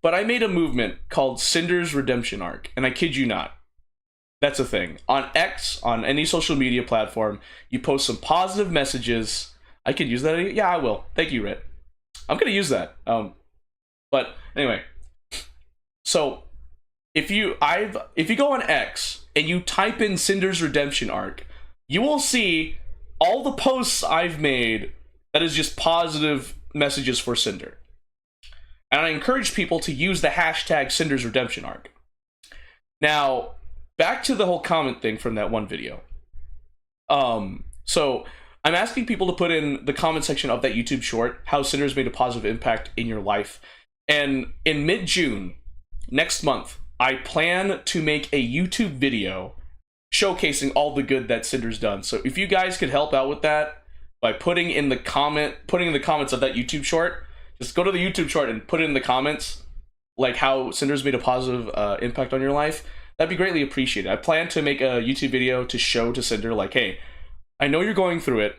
But I made a movement called Sinder's Redemption Arc, and I kid you not. That's a thing. On X, on any social media platform, you post some positive messages. I could use that. Yeah, I will. Thank you, Rit. I'm gonna use that. But anyway, so if you go on X and you type in Sinder's Redemption Arc, you will see all the posts I've made that is just positive messages for Sinder. And I encourage people to use the hashtag Sinder's Redemption Arc. Now, back to the whole comment thing from that one video. So I'm asking people to put in the comment section of that YouTube short how Sinder's made a positive impact in your life. And in mid-June, next month, I plan to make a YouTube video showcasing all the good that Sinder's done. So if you guys could help out with that by putting in the comments of that YouTube short, just go to the YouTube short and put it in the comments, like how Sinder's made a positive impact on your life. That'd be greatly appreciated. I plan to make a YouTube video to show to Sinder, like, hey, I know you're going through it.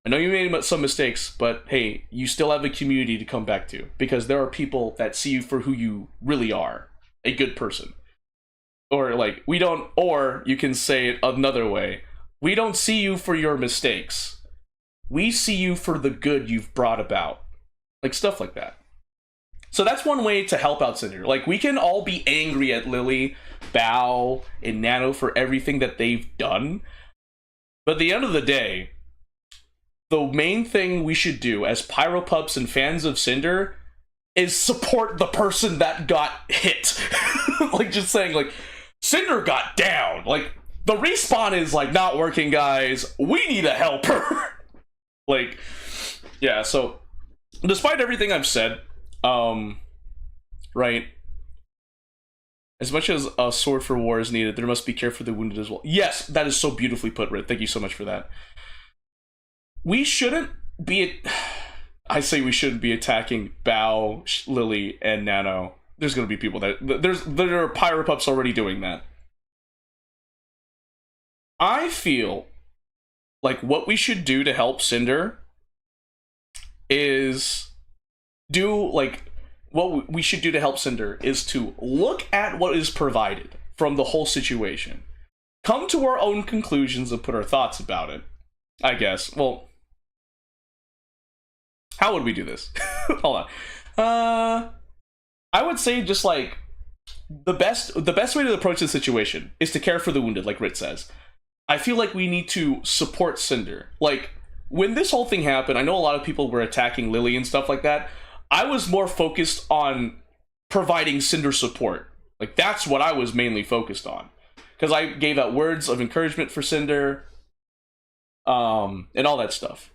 I know you made some mistakes, but hey, you still have a community to come back to, because there are people that see you for who you really are. A good person. Or like, or you can say it another way. We don't see you for your mistakes. We see you for the good you've brought about. Like stuff like that. So that's one way to help out Sinder. Like, we can all be angry at Lily, Bao, and Nano for everything that they've done. But at the end of the day, the main thing we should do as Pyropups and fans of Sinder is support the person that got hit. Like, just saying, like, Sinder got down. Like, the respawn is, like, not working, guys. We need a helper. Like, yeah, so, despite everything I've said, right, as much as a sword for war is needed, there must be care for the wounded as well. Yes, that is so beautifully put, Rit. Thank you so much for that. We shouldn't be... I say we shouldn't be attacking Bao, Lily, and Nano. There's going to be people that... There are Pyropups already doing that. I feel like what we should do to help Sinder is what we should do to help Sinder is to look at what is provided from the whole situation. Come to our own conclusions and put our thoughts about it, I guess. Well... How would we do this? Hold on. I would say just like the best way to approach the situation is to care for the wounded, like Rit says. I feel like we need to support Sinder. Like, when this whole thing happened, I know a lot of people were attacking Lily and stuff like that. I was more focused on providing Sinder support. Like, that's what I was mainly focused on. Because I gave out words of encouragement for Sinder, and all that stuff.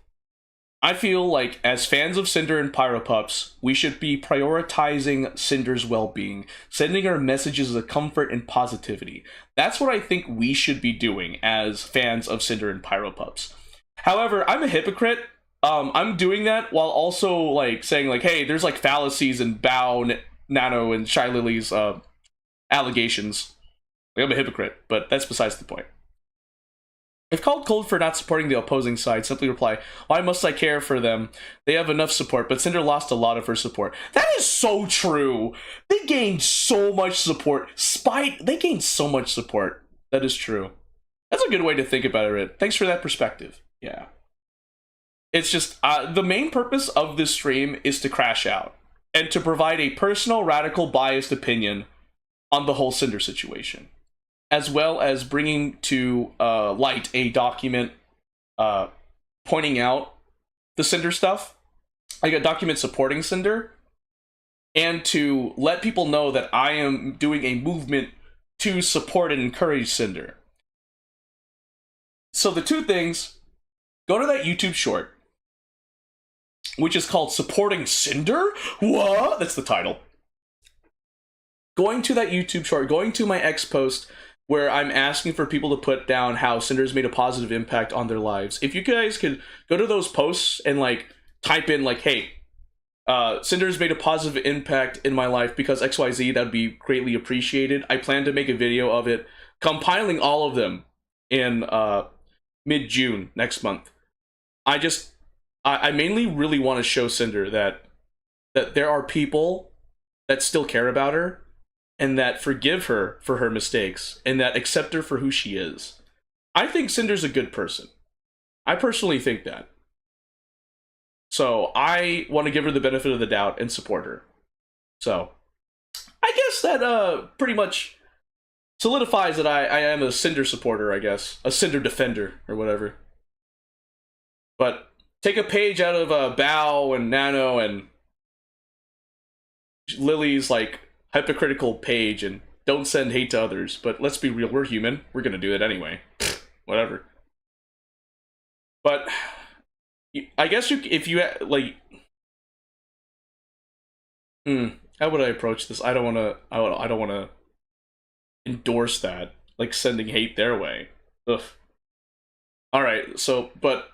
I feel like, as fans of Sinder and Pyropups, we should be prioritizing Sinder's well-being, sending her messages of comfort and positivity. That's what I think we should be doing as fans of Sinder and Pyropups. However, I'm a hypocrite. I'm doing that while also like saying like, hey, there's like fallacies and Nano, and Shylily's allegations. Like, I'm a hypocrite, but that's besides the point. If called cold for not supporting the opposing side, simply reply, why must I care for them? They have enough support, but Sinder lost a lot of her support. That is so true. They gained so much support. They gained so much support. That is true. That's a good way to think about it, Rit. Thanks for that perspective. Yeah. It's just, the main purpose of this stream is to crash out and to provide a personal, radical, biased opinion on the whole Sinder situation, as well as bringing to light a document pointing out the Sinder stuff, like a document supporting Sinder, and to let people know that I am doing a movement to support and encourage Sinder. So the two things, go to that YouTube short, which is called Supporting Sinder? What? That's the title. Going to that YouTube short, going to my X post, where I'm asking for people to put down how Sinder's made a positive impact on their lives. If you guys could go to those posts and like type in like, hey, Sinder's made a positive impact in my life because XYZ, that'd be greatly appreciated. I plan to make a video of it, compiling all of them in mid-June next month. I mainly really want to show Sinder that there are people that still care about her, and that forgive her for her mistakes, and that accept her for who she is. I think Sinder's a good person. I personally think that. So I want to give her the benefit of the doubt and support her. So I guess that pretty much solidifies that I am a Sinder supporter, I guess. A Sinder defender, or whatever. But take a page out of Bao and Nano and Lily's, like, hypocritical page and don't send hate to others. But let's be real, we're human. We're gonna do it anyway. Whatever. But I guess if you like, how would I approach this? I don't want to endorse that, like sending hate their way. Ugh. All right, so but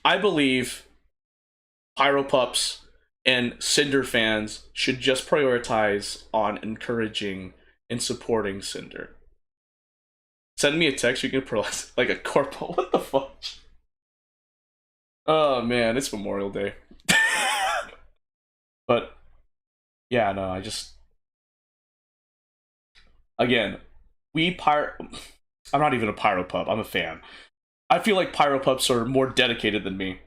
I believe Pyropups and Sinder fans should just prioritize on encouraging and supporting Sinder. Send me a text, you can prolapse like a corpo. What the fuck? Oh man, it's Memorial Day. But yeah, no, I just, again, I'm not even a Pyropup, I'm a fan. I feel like Pyropups are more dedicated than me.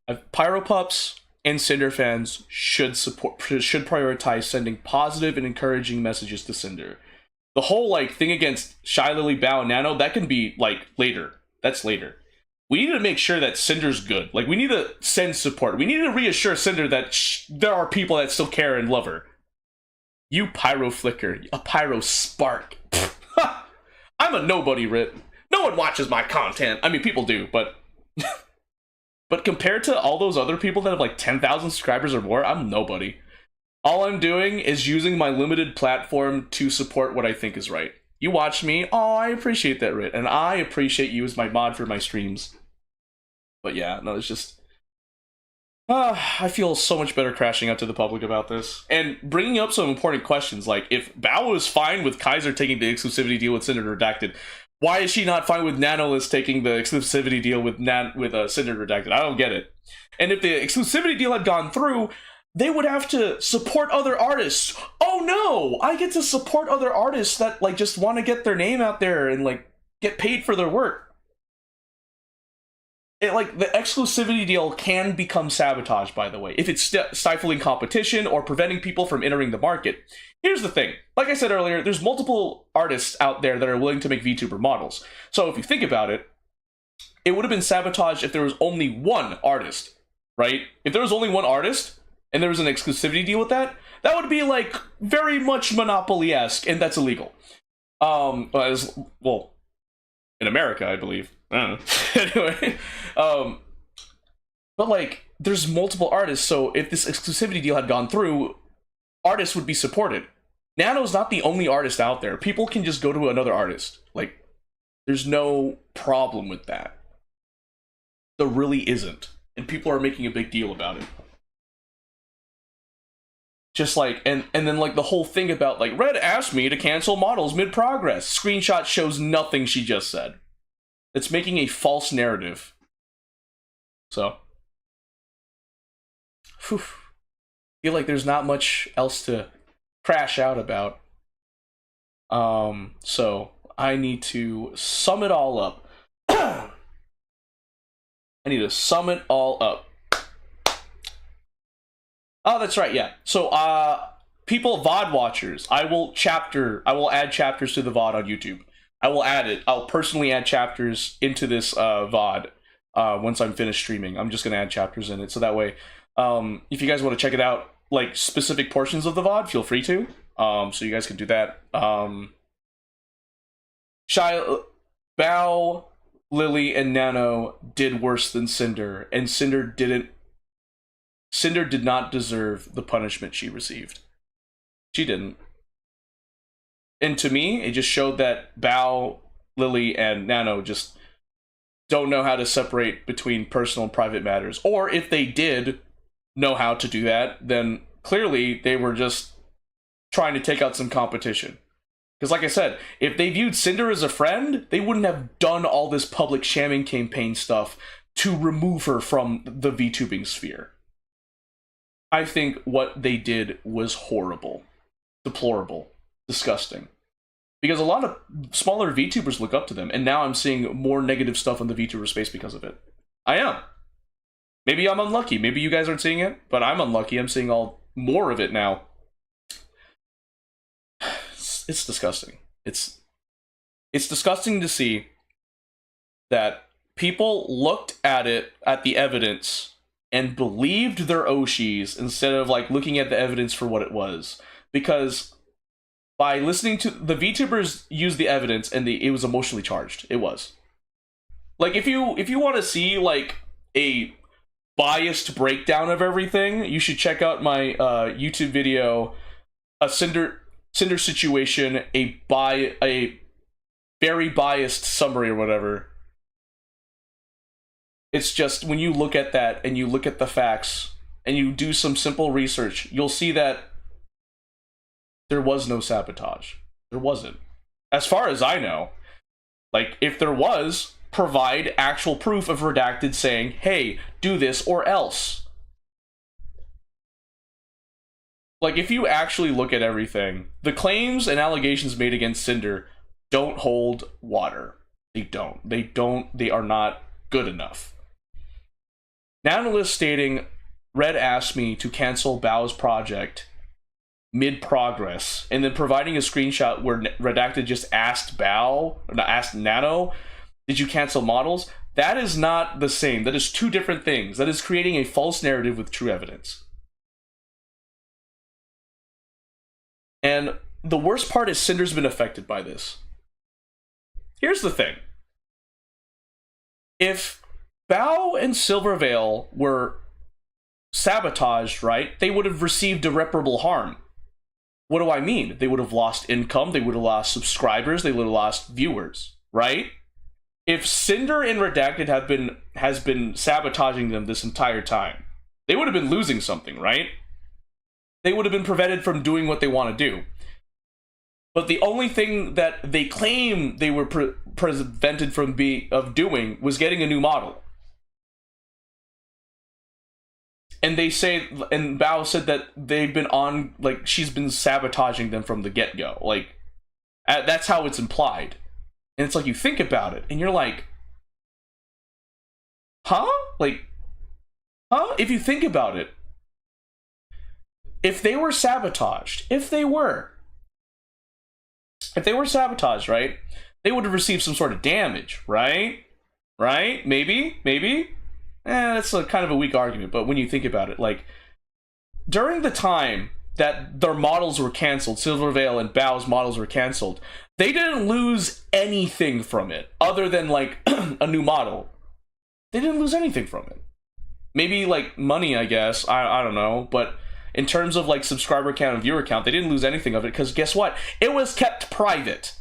Pyropups and Sinder fans should prioritize sending positive and encouraging messages to Sinder. The whole like thing against Shylily, Bao, and Nano, that can be like later. That's later. We need to make sure that Sinder's good. Like, we need to send support. We need to reassure Sinder that there are people that still care and love her. You pyro flicker, a pyro spark. I'm a nobody, Rit. No one watches my content. I mean, people do, but but compared to all those other people that have like 10,000 subscribers or more, I'm nobody. All I'm doing is using my limited platform to support what I think is right. You watch me, oh, I appreciate that, Rit, and I appreciate you as my mod for my streams. But yeah, no, it's just, I feel so much better crashing out to the public about this. And bringing up some important questions, like, if Bao is fine with Kaizer taking the exclusivity deal with Sinder Redacted, why is she not fine with Nanoless taking the exclusivity deal with Sinder Redacted? I don't get it. And if the exclusivity deal had gone through, they would have to support other artists. Oh no! I get to support other artists that, like, just want to get their name out there and, like, get paid for their work. like the exclusivity deal can become sabotage, by the way, if it's stifling competition or preventing people from entering the market. Here's the thing. Like I said earlier, there's multiple artists out there that are willing to make VTuber models. So if you think about it, it would have been sabotage if there was only one artist, right? If there was only one artist and there was an exclusivity deal with that, that would be like very much Monopoly-esque, and that's illegal. Well, in America, I believe. I don't know. Anyway, but like, there's multiple artists, so if this exclusivity deal had gone through, artists would be supported. Nano's not the only artist out there. People can just go to another artist. Like, there's no problem with that. There really isn't. And people are making a big deal about it. Just like, and then like the whole thing about like, Red asked me to cancel models mid-progress. Screenshot shows nothing she just said. It's making a false narrative. So. Whew. I feel like there's not much else to crash out about. So I need to sum it all up. I need to sum it all up. Oh, that's right, yeah. So, people, VOD watchers, I will add chapters to the VOD on YouTube. I will add it. I'll personally add chapters into this VOD once I'm finished streaming. I'm just going to add chapters in it. So that way, if you guys want to check it out, like specific portions of the VOD, feel free to. So you guys can do that. Bao, Lily, and Nano did worse than Sinder, and Sinder did not deserve the punishment she received. She didn't. And to me, it just showed that Bao, Lily, and Nano just don't know how to separate between personal and private matters. Or if they did know how to do that, then clearly they were just trying to take out some competition. Because like I said, if they viewed Sinder as a friend, they wouldn't have done all this public shamming campaign stuff to remove her from the VTubing sphere. I think what they did was horrible, deplorable, disgusting. Because a lot of smaller VTubers look up to them, and now I'm seeing more negative stuff in the VTuber space because of it. I am. Maybe I'm unlucky. Maybe you guys aren't seeing it, but I'm unlucky. I'm seeing more of it now. It's disgusting. It's disgusting to see that people looked at the evidence, and believed their Oshis instead of like looking at the evidence for what it was. Because by listening to the VTubers use the evidence, and it was emotionally charged. It was. Like if you want to see like a biased breakdown of everything, you should check out my YouTube video, a Sinder situation, a very biased summary or whatever. It's just, when you look at that, and you look at the facts, and you do some simple research, you'll see that there was no sabotage. There wasn't. As far as I know. Like, if there was, provide actual proof of Redacted saying, hey, do this or else. Like, if you actually look at everything, the claims and allegations made against Sinder don't hold water. They don't. They are not good enough. Nanoless stating, Red asked me to cancel Bao's project mid-progress, and then providing a screenshot where Redacted just asked Nano, did you cancel models? That is not the same. That is two different things. That is creating a false narrative with true evidence. And the worst part is Sinder's been affected by this. Here's the thing. If Bao and Silvervale were sabotaged, right, they would have received irreparable harm. What do I mean? They would have lost income, they would have lost subscribers, they would have lost viewers, right? If Sinder and Redacted has been sabotaging them this entire time, they would have been losing something, right? They would have been prevented from doing what they want to do. But the only thing that they claim they were prevented from doing was getting a new model. And they say, and Bao said that they've been on, like, she's been sabotaging them from the get-go. Like, that's how it's implied. And it's like, you think about it, and you're like, Huh? Like, huh? If you think about it, if they were sabotaged, if they were sabotaged, right? They would have received some sort of damage, right? Right? Maybe? That's a kind of a weak argument, but when you think about it, like, during the time that their models were canceled, Silvervale and Bao's models were canceled, they didn't lose anything from it, other than, like, a new model. They didn't lose anything from it. Maybe, like, money, I guess. I don't know, but in terms of, like, subscriber count and viewer count, they didn't lose anything of it, because guess what? It was kept private.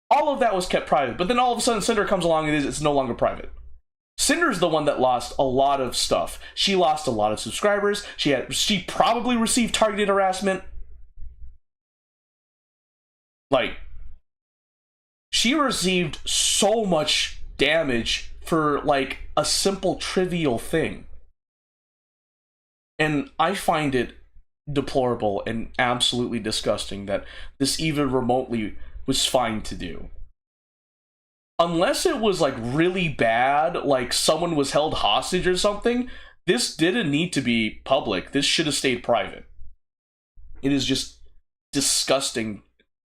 All of that was kept private, but then all of a sudden Sinder comes along and it's no longer private. Cinder's the one that lost a lot of stuff. She lost a lot of subscribers. She probably received targeted harassment. Like, she received so much damage for, like, a simple trivial thing. And I find it deplorable and absolutely disgusting that this even remotely was fine to do. Unless it was, like, really bad, like someone was held hostage or something, this didn't need to be public. This should have stayed private. It is just disgusting.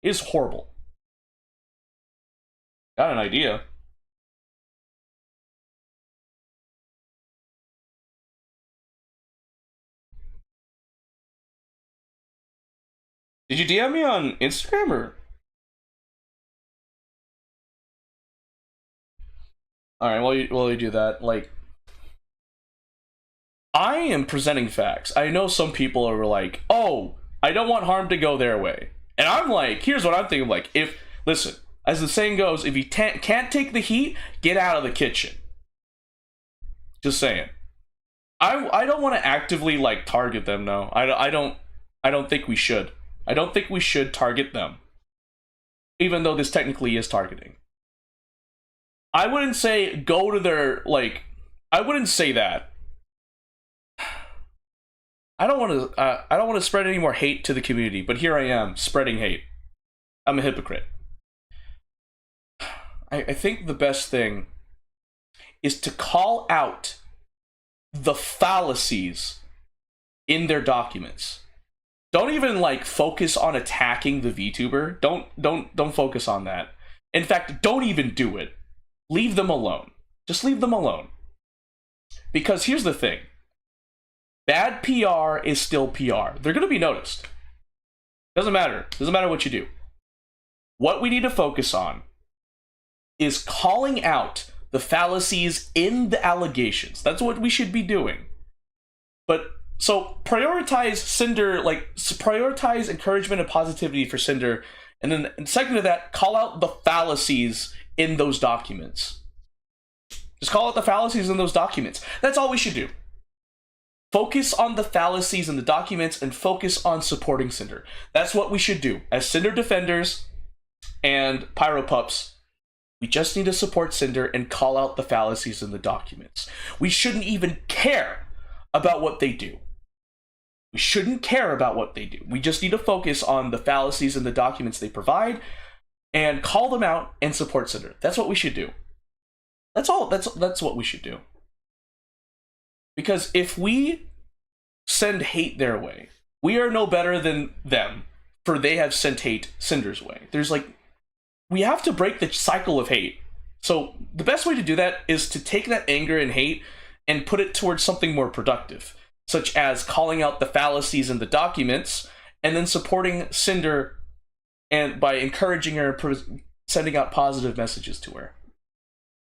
It is horrible. Got an idea. Did you DM me on Instagram or? Alright, while you do that, like, I am presenting facts. I know some people are like, oh, I don't want harm to go their way. And I'm like, here's what I'm thinking, like, listen, as the saying goes, if you can't take the heat, get out of the kitchen. Just saying. I don't want to actively, like, target them, no. I don't think we should. I don't think we should target them. Even though this technically is targeting. I wouldn't say go to their, like, I wouldn't say that. I don't want to spread any more hate to the community, but here I am spreading hate. I'm a hypocrite. I think the best thing is to call out the fallacies in their documents. Don't even, like, focus on attacking the VTuber. Don't focus on that. In fact, don't even do it. Leave them alone. Just leave them alone. Because here's the thing. Bad PR is still PR. They're going to be noticed. Doesn't matter. Doesn't matter what you do. What we need to focus on is calling out the fallacies in the allegations. That's what we should be doing. But, so, prioritize Sinder, like, prioritize encouragement and positivity for Sinder, and then, and second to that, call out the fallacies in those documents. Just call out the fallacies in those documents. That's all we should do. Focus on the fallacies in the documents and focus on supporting Sinder. That's what we should do. As Sinder defenders and Pyropups, we just need to support Sinder and call out the fallacies in the documents. We shouldn't even care about what they do. We shouldn't care about what they do. We just need to focus on the fallacies in the documents they provide and call them out and support Sinder. That's what we should do. That's all. That's what we should do. Because if we send hate their way, we are no better than them, for they have sent hate Sinder's way. There's, like, we have to break the cycle of hate. So the best way to do that is to take that anger and hate and put it towards something more productive, such as calling out the fallacies in the documents and then supporting Sinder and by encouraging her, sending out positive messages to her.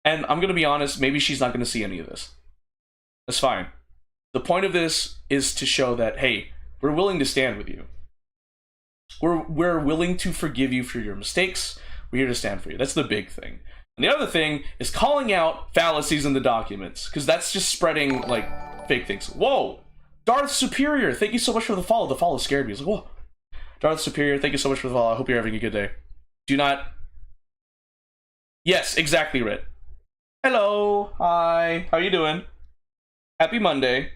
And I'm going to be honest, maybe she's not going to see any of this. That's fine. The point of this is to show that, hey, we're willing to stand with you. We're willing to forgive you for your mistakes. We're here to stand for you. That's the big thing. And the other thing is calling out fallacies in the documents, because that's just spreading, like, fake things. Whoa! Darth Superior, thank you so much for the follow. The follow scared me. I was like, whoa. Darth Superior, thank you so much for the follow. I hope you're having a good day. Do not... Yes, exactly, Rit. Hello. Hi. How you doing? Happy Monday.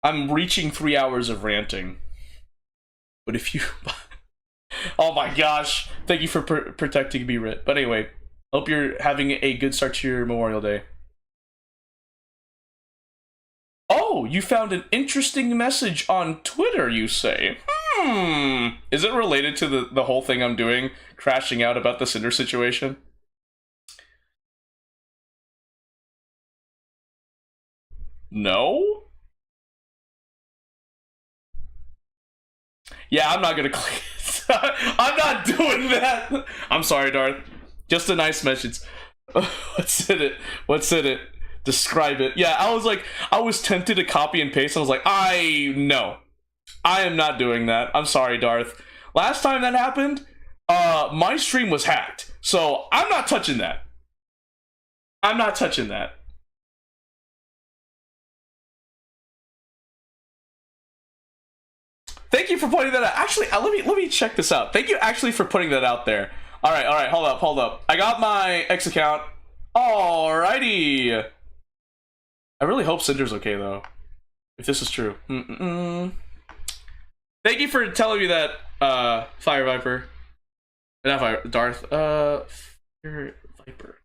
I'm reaching 3 hours of ranting. But if you... Oh my gosh. Thank you for protecting me, Rit. But anyway, hope you're having a good start to your Memorial Day. Oh, you found an interesting message on Twitter, you say. Is it related to the whole thing I'm doing, crashing out about the Sinder situation? No? Yeah, I'm not gonna click it. I'm not doing that. I'm sorry, Darth. Just a nice message. What's in it? What's in it? Describe it. Yeah, I was tempted to copy and paste. I was like, no. I am not doing that. I'm sorry, Darth. Last time that happened, my stream was hacked. So I'm not touching that. I'm not touching that. Thank you for pointing that out. Actually, let me check this out. Thank you actually for putting that out there. All right, hold up. I got my X account. Alrighty. I really hope Sinder's okay though, if this is true. Thank you for telling me that, Fire Viper. Not Fire, Darth. Fire Viper.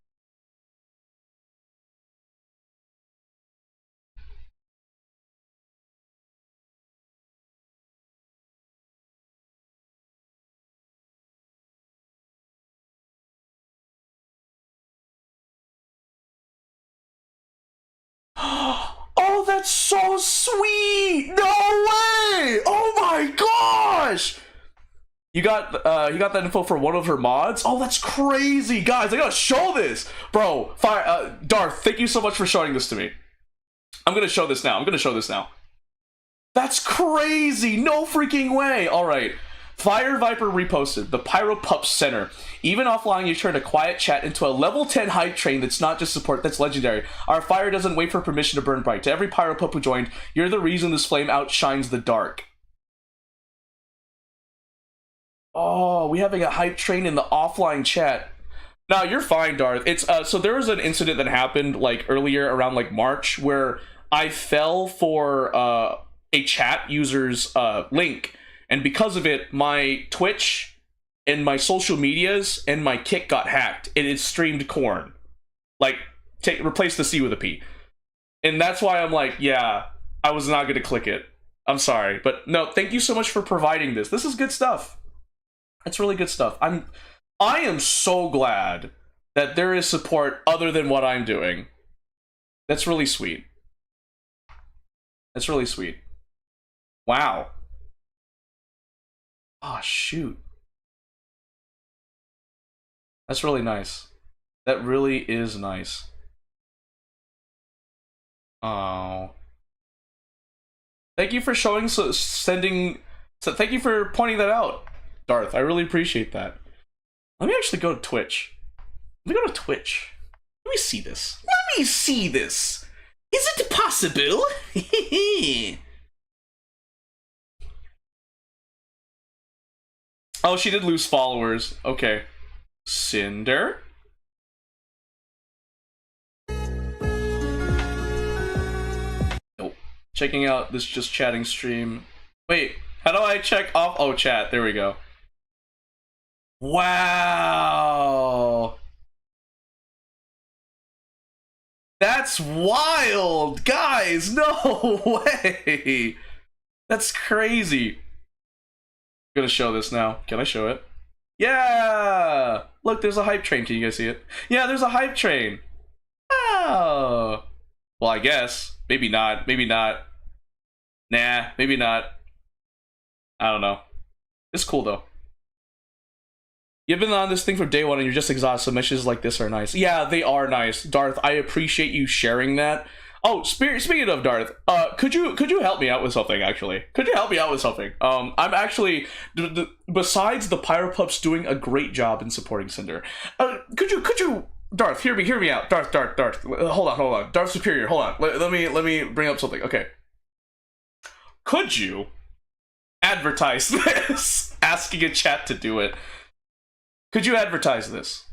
Oh, that's so sweet! No way! Oh my gosh! You got that info for one of her mods? Oh, that's crazy, guys! I gotta show this, bro. Darth, thank you so much for showing this to me. I'm gonna show this now. That's crazy! No freaking way! All right. Fire Viper reposted the Pyropups Center. Even offline, you turn a quiet chat into a level 10 hype train that's not just support, that's legendary. Our fire doesn't wait for permission to burn bright. To every Pyropup who joined, you're the reason this flame outshines the dark. Oh, we having a hype train in the offline chat. No, you're fine, Darth. It's so there was an incident that happened like earlier around like March where I fell for a chat user's link. And because of it, my Twitch and my social medias and my Kick got hacked. It streamed corn. Like, replace the C with a P. And that's why I'm like, yeah, I was not going to click it. I'm sorry. But no, thank you so much for providing this. This is good stuff. That's really good stuff. I am so glad that there is support other than what I'm doing. That's really sweet. That's really sweet. Wow. Oh, shoot. That's really nice. That really is nice. Oh. Thank you for showing, thank you for pointing that out, Darth. I really appreciate that. Let me actually go to Twitch. Let me go to Twitch. Let me see this. Let me see this. Is it possible? Oh, she did lose followers. Okay. Sinder? Nope. Checking out this just chatting stream. Wait, how do I check off? Oh, chat. There we go. Wow. That's wild, guys. No way. That's crazy. I'm gonna show this now. Can I show it? Yeah! Look, there's a hype train. Can you guys see it? Yeah, there's a hype train. Oh. Well, I guess. Maybe not. Maybe not. Nah, maybe not. I don't know. It's cool, though. You've been on this thing from day one and you're just exhausted. So messages like this are nice. Yeah, they are nice. Darth, I appreciate you sharing that. Oh, speaking of Darth, could you help me out with something, actually? Could you help me out with something? I'm actually, besides the Pyropups doing a great job in supporting Sinder, could you, Darth, hear me out. Darth, hold on. Darth Superior, hold on. Let me bring up something. Okay. Could you advertise this? Asking a chat to do it. Could you advertise this?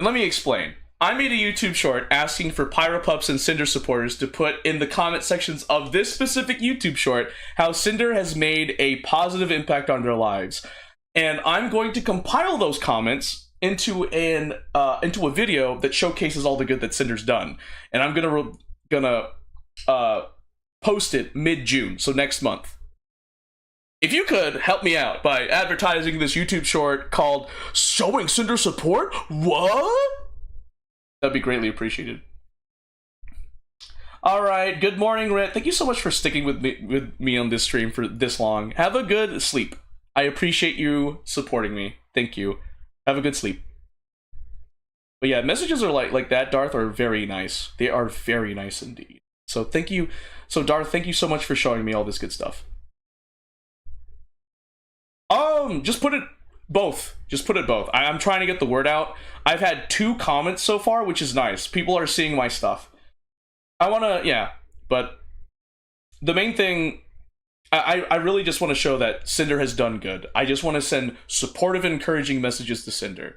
And let me explain. I made a YouTube short asking for Pyropups and Sinder supporters to put in the comment sections of this specific YouTube short how Sinder has made a positive impact on their lives. And I'm going to compile those comments into a video that showcases all the good that Sinder's done. And I'm gonna post it mid-June, so next month. If you could help me out by advertising this YouTube short called Showing Sinder Support? What? That'd be greatly appreciated. Alright, good morning, Rit. Thank you so much for sticking with me on this stream for this long. Have a good sleep. I appreciate you supporting me. Thank you. Have a good sleep. But yeah, messages are like that, Darth, are very nice. They are very nice indeed. So thank you. So Darth, thank you so much for showing me all this good stuff. Just put it both. Just put it both. I'm trying to get the word out. I've had 2 comments so far, which is nice. People are seeing my stuff. Yeah, but the main thing, I really just want to show that Sinder has done good. I just want to send supportive, encouraging messages to Sinder.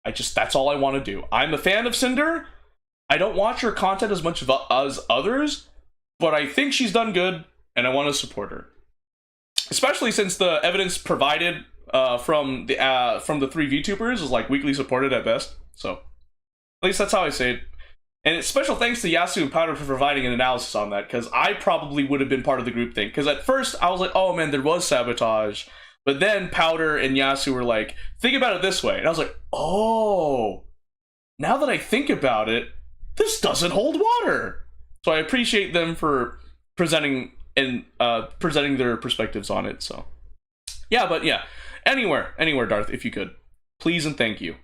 That's all I want to do. I'm a fan of Sinder. I don't watch her content as much as others, but I think she's done good, and I want to support her. Especially since the evidence provided from the 3 VTubers is like weakly supported at best. So at least that's how I say it. And special thanks to Yasu and Powder for providing an analysis on that, because I probably would have been part of the group thing. Because at first I was like, oh man, there was Sabotage. But then Powder and Yasu were like, think about it this way. And I was like, oh, now that I think about it, this doesn't hold water. So I appreciate them for presenting their perspectives on it. So yeah, but yeah, anywhere, Darth, if you could, please and thank you.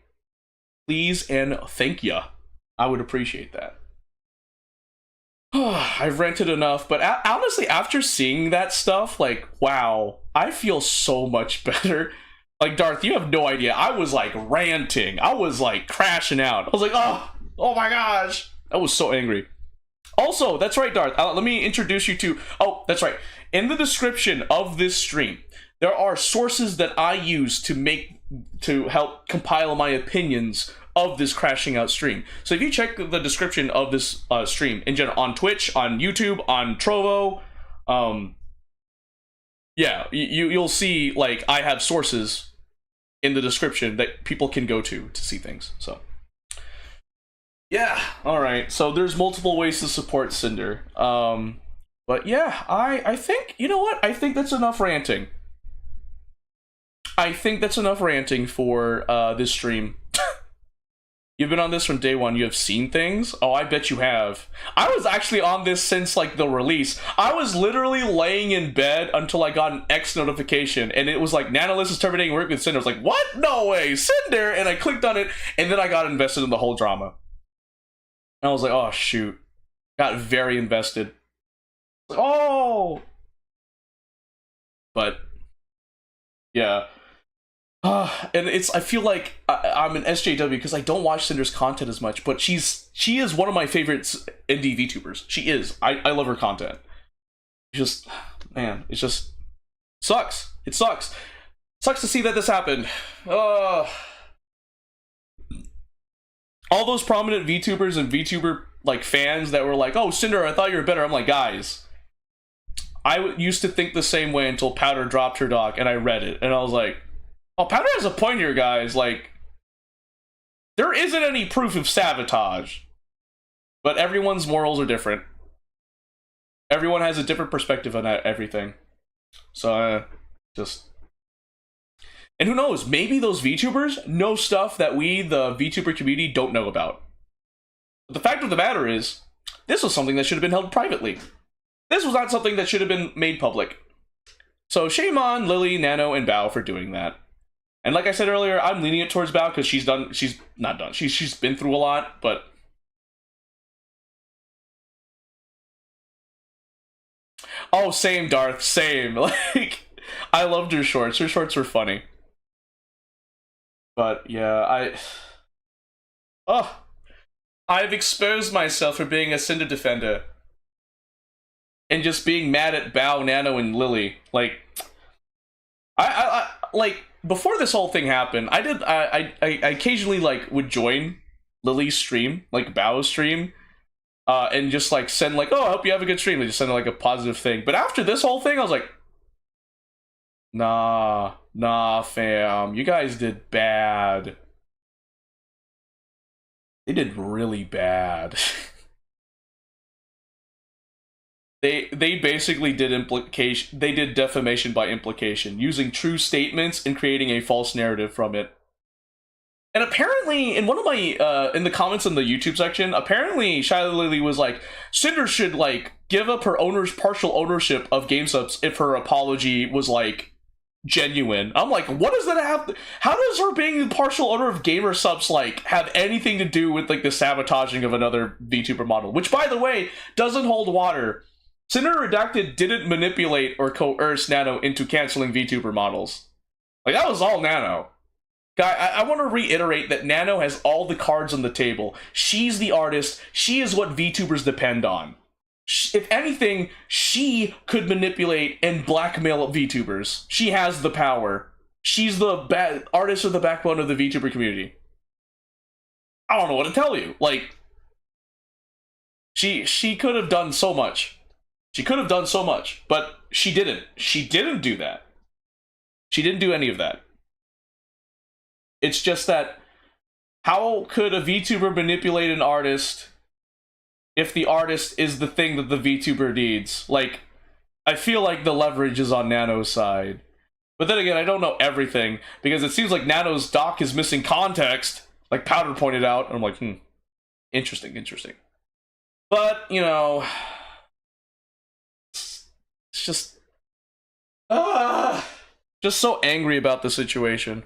Please and thank ya. I would appreciate that. I've ranted enough, but honestly, after seeing that stuff, like, wow, I feel so much better. Like, Darth, you have no idea. I was like ranting. I was like crashing out. I was like, oh my gosh. I was so angry. Also, that's right, Darth. Let me introduce you to... Oh, that's right. In the description of this stream, there are sources that I use to help compile my opinions of this crashing out stream. So if you check the description of this stream in general, on Twitch, on YouTube, on Trovo, yeah, you'll see, like, I have sources in the description that people can go to see things. So yeah, all right. So there's multiple ways to support Sinder. But yeah, I think, you know what? I think that's enough ranting. I think that's enough ranting for this stream. You've been on this from day one. You have seen things? Oh, I bet you have. I was actually on this since, like, the release. I was literally laying in bed until I got an X notification, and it was like, Nanoless is terminating work with Sinder. I was like, what? No way, Sinder! And I clicked on it, and then I got invested in the whole drama. And I was like, oh, shoot. Got very invested. Oh! But, yeah. And I feel like I'm an SJW because I don't watch Sinder's content as much, but she is one of my favorites indie VTubers. She is. I love her content. Just, man, it just sucks. It sucks. Sucks to see that this happened. All those prominent VTubers and VTuber like fans that were like, oh, Sinder, I thought you were better. I'm like, guys, I used to think the same way until Powder dropped her doc and I read it and I was like, oh, Powder has a point here, guys. Like, there isn't any proof of sabotage. But everyone's morals are different. Everyone has a different perspective on everything. So, just... And who knows, maybe those VTubers know stuff that we, the VTuber community, don't know about. But the fact of the matter is, this was something that should have been held privately. This was not something that should have been made public. So shame on Lily, Nano, and Bao for doing that. And like I said earlier, I'm lenient towards Bao because she's been through a lot, but... Oh, same, Darth, same. Like, I loved her shorts. Her shorts were funny. But, yeah, I've exposed myself for being a Sinder defender. And just being mad at Bao, Nano, and Lily. Like, like... Before this whole thing happened, I occasionally, like, would join Lily's stream, like Bao's stream, and just like send like, oh, I hope you have a good stream. They just send like a positive thing. But after this whole thing, I was like, nah, fam, you guys did bad. They did really bad. They basically did implication. They did defamation by implication, using true statements and creating a false narrative from it. And apparently, in one of my in the comments in the YouTube section, apparently Shylily was like, Sinder should like give up her partial ownership of GameSups if her apology was like genuine. I'm like, what does that have? How does her being the partial owner of GamerSups like have anything to do with like the sabotaging of another VTuber model? Which, by the way, doesn't hold water. Sinder Redacted didn't manipulate or coerce Nano into canceling VTuber models. Like, that was all Nano. Guy, I want to reiterate that Nano has all the cards on the table. She's the artist. She is what VTubers depend on. If anything, she could manipulate and blackmail VTubers. She has the power. She's the artist of the backbone of the VTuber community. I don't know what to tell you. Like, she could have done so much. She could have done so much, but she didn't. She didn't do that. She didn't do any of that. It's just that, how could a VTuber manipulate an artist if the artist is the thing that the VTuber needs? Like, I feel like the leverage is on Nano's side. But then again, I don't know everything, because it seems like Nano's doc is missing context, like Powder pointed out, and I'm like, interesting. But, you know, it's just so angry about the situation.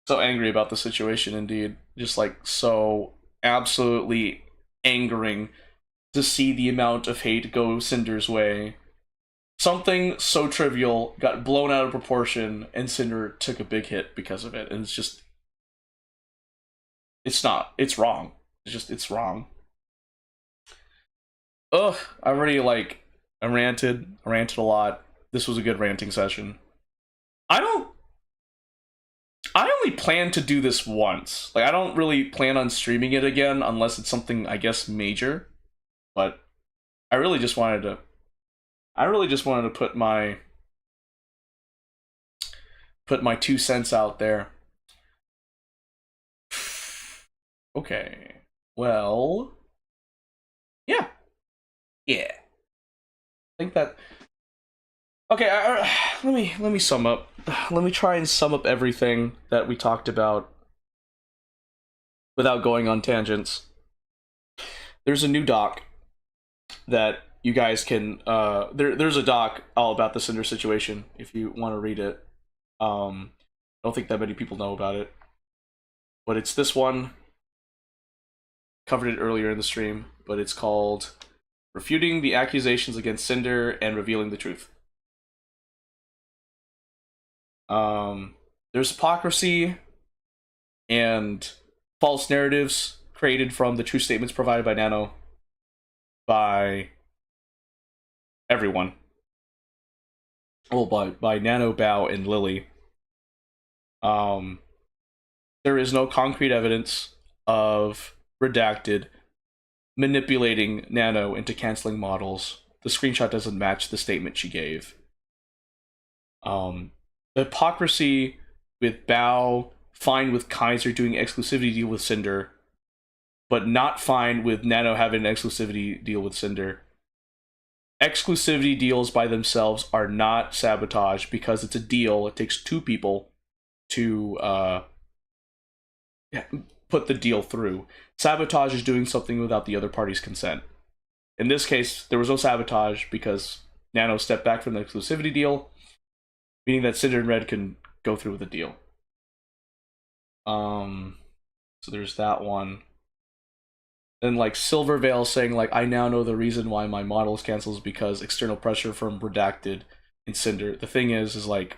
So angry about the situation, indeed. Just like so absolutely angering to see the amount of hate go Cinder's way. Something so trivial got blown out of proportion, and Sinder took a big hit because of it. And it's just, it's wrong. It's wrong. Ugh, I ranted a lot. This was a good ranting session. I only plan to do this once. Like, I don't really plan on streaming it again unless it's something, I guess, major. But I really just wanted to put my 2 cents out there. Okay. Well, yeah. I think that. Okay, let me sum up. Let me try and sum up everything that we talked about without going on tangents. There's a new doc that you guys can. There's a doc all about the Sinder situation if you want to read it. I don't think that many people know about it, but it's this one. Covered it earlier in the stream, but it's called "Refuting the Accusations Against Sinder and Revealing the Truth." There's hypocrisy and false narratives created from the true statements provided by Nano by everyone. Well, by Nano, Bao, and Lily. There is no concrete evidence of Redacted manipulating Nano into canceling models. The screenshot doesn't match the statement she gave. The hypocrisy with Bao, fine with Kaizer doing exclusivity deal with Sinder, but not fine with Nano having an exclusivity deal with Sinder. Exclusivity deals by themselves are not sabotage because it's a deal. It takes 2 people to put the deal through. Sabotage is doing something without the other party's consent. In this case, there was no sabotage because Nano stepped back from the exclusivity deal, meaning that Sinder and Red can go through with the deal. So there's that one. Then like Silvervale saying like, I now know the reason why my model is canceled is because external pressure from Redacted and Sinder. The thing is like,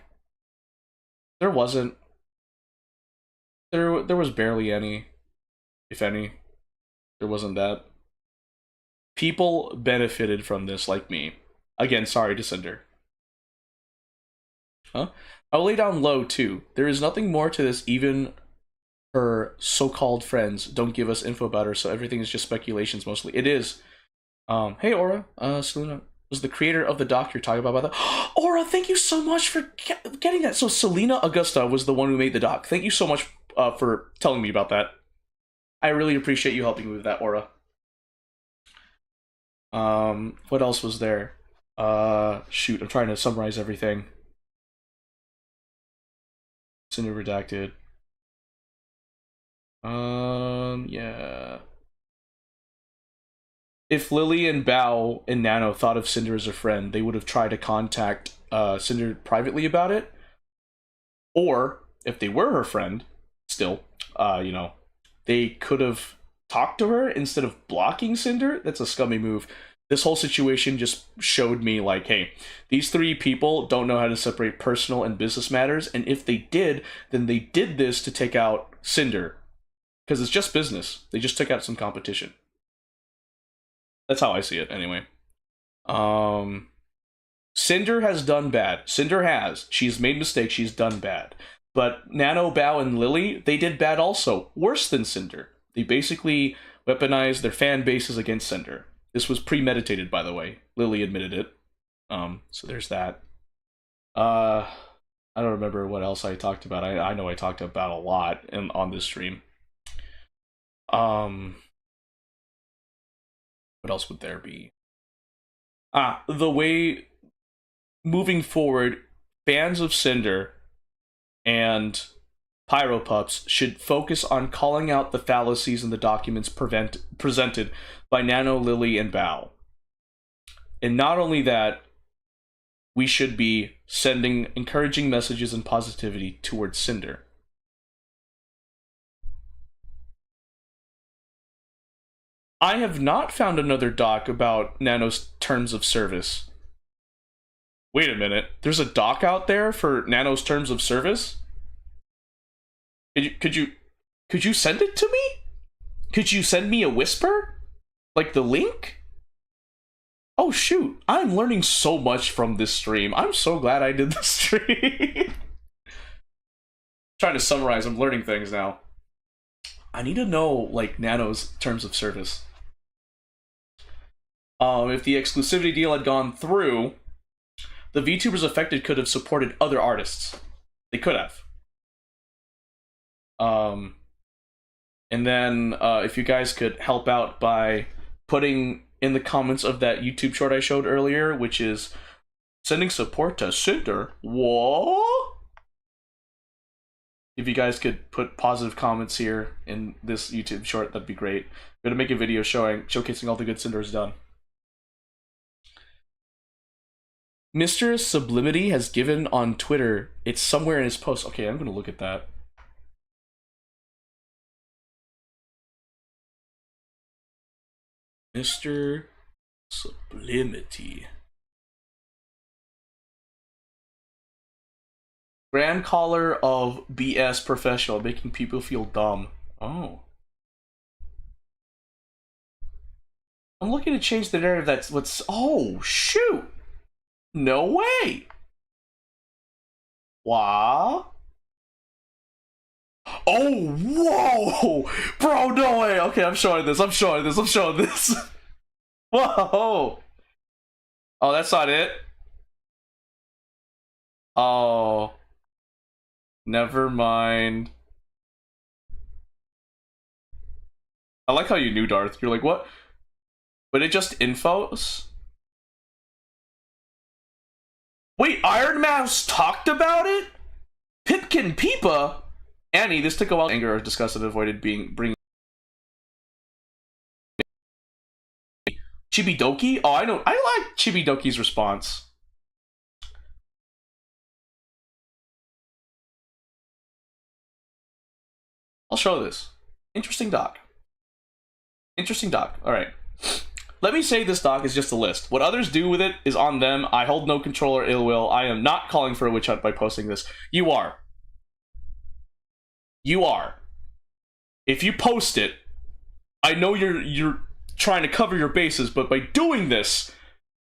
there was barely any, if any. There wasn't that. People benefited from this like me. Again, sorry to Sinder. Huh? I'll lay down low too. There is nothing more to this even her so-called friends don't give us info about her, so everything is just speculations mostly. It is. Hey Aura, Selena was the creator of the doc you're talking about that. Aura, thank you so much for getting that. So Selena Augusta was the one who made the doc. Thank you so much for telling me about that. I really appreciate you helping me with that, Aura. What else was there? Shoot, I'm trying to summarize everything. Sinder redacted. Yeah. If Lily and Bao and Nano thought of Sinder as a friend, they would have tried to contact Sinder privately about it. Or, if they were her friend, still, you know, they could have talked to her instead of blocking Sinder. That's a scummy move. This whole situation just showed me, like, hey, these three people don't know how to separate personal and business matters, and if they did, then they did this to take out Sinder. Because it's just business. They just took out some competition. That's how I see it, anyway. Sinder has done bad. Sinder has. She's made mistakes. She's done bad. But Nano, Bao, and Lily, they did bad also. Worse than Sinder. They basically weaponized their fan bases against Sinder. This was premeditated, by the way. Lily admitted it. So there's that. I don't remember what else I talked about. I know I talked about a lot on this stream. What else would there be? The way moving forward, fans of Sinder and Pyropups should focus on calling out the fallacies in the documents presented by Nano, Lily, and Bao. And not only that, we should be sending encouraging messages and positivity towards Sinder. I have not found another doc about Nano's terms of service. Wait a minute, there's a doc out there for Nano's terms of service? Could you send it to me? Could you send me a whisper? Like the link? Oh shoot, I'm learning so much from this stream. I'm so glad I did this stream. Trying to summarize, I'm learning things now. I need to know, like, Nano's terms of service. If the exclusivity deal had gone through, the VTubers affected could have supported other artists. They could have. And then if you guys could help out by putting in the comments of that YouTube short I showed earlier, which is sending support to Sinder. What? If you guys could put positive comments here in this YouTube short, that'd be great. I'm gonna make a video showcasing all the good Sinder has done. Mr. Sublimity has given on Twitter. It's somewhere in his post. Okay, I'm gonna look at that. Mr. Sublimity. Grand caller of BS professional, making people feel dumb. Oh. I'm looking to change the narrative. That's what's. Oh, shoot. No way. Wow. Oh, whoa. Bro, no way. Okay, I'm showing this. I'm showing this. I'm showing this. Whoa. Oh, that's not it. Oh. Never mind. I like how you knew, Darth. You're like, what? But it just infos? Wait, Iron Mouse talked about it? Pipkin Peepa? Annie, this took a while. Anger or disgust and avoided bringing Chibidoki? Oh, I know. I like Chibidoki's response. I'll show this. Interesting doc. Interesting doc. Alright. Let me say this doc is just a list. What others do with it is on them. I hold no control or ill will. I am not calling for a witch hunt by posting this. You are. You are. If you post it, I know you're trying to cover your bases, but by doing this,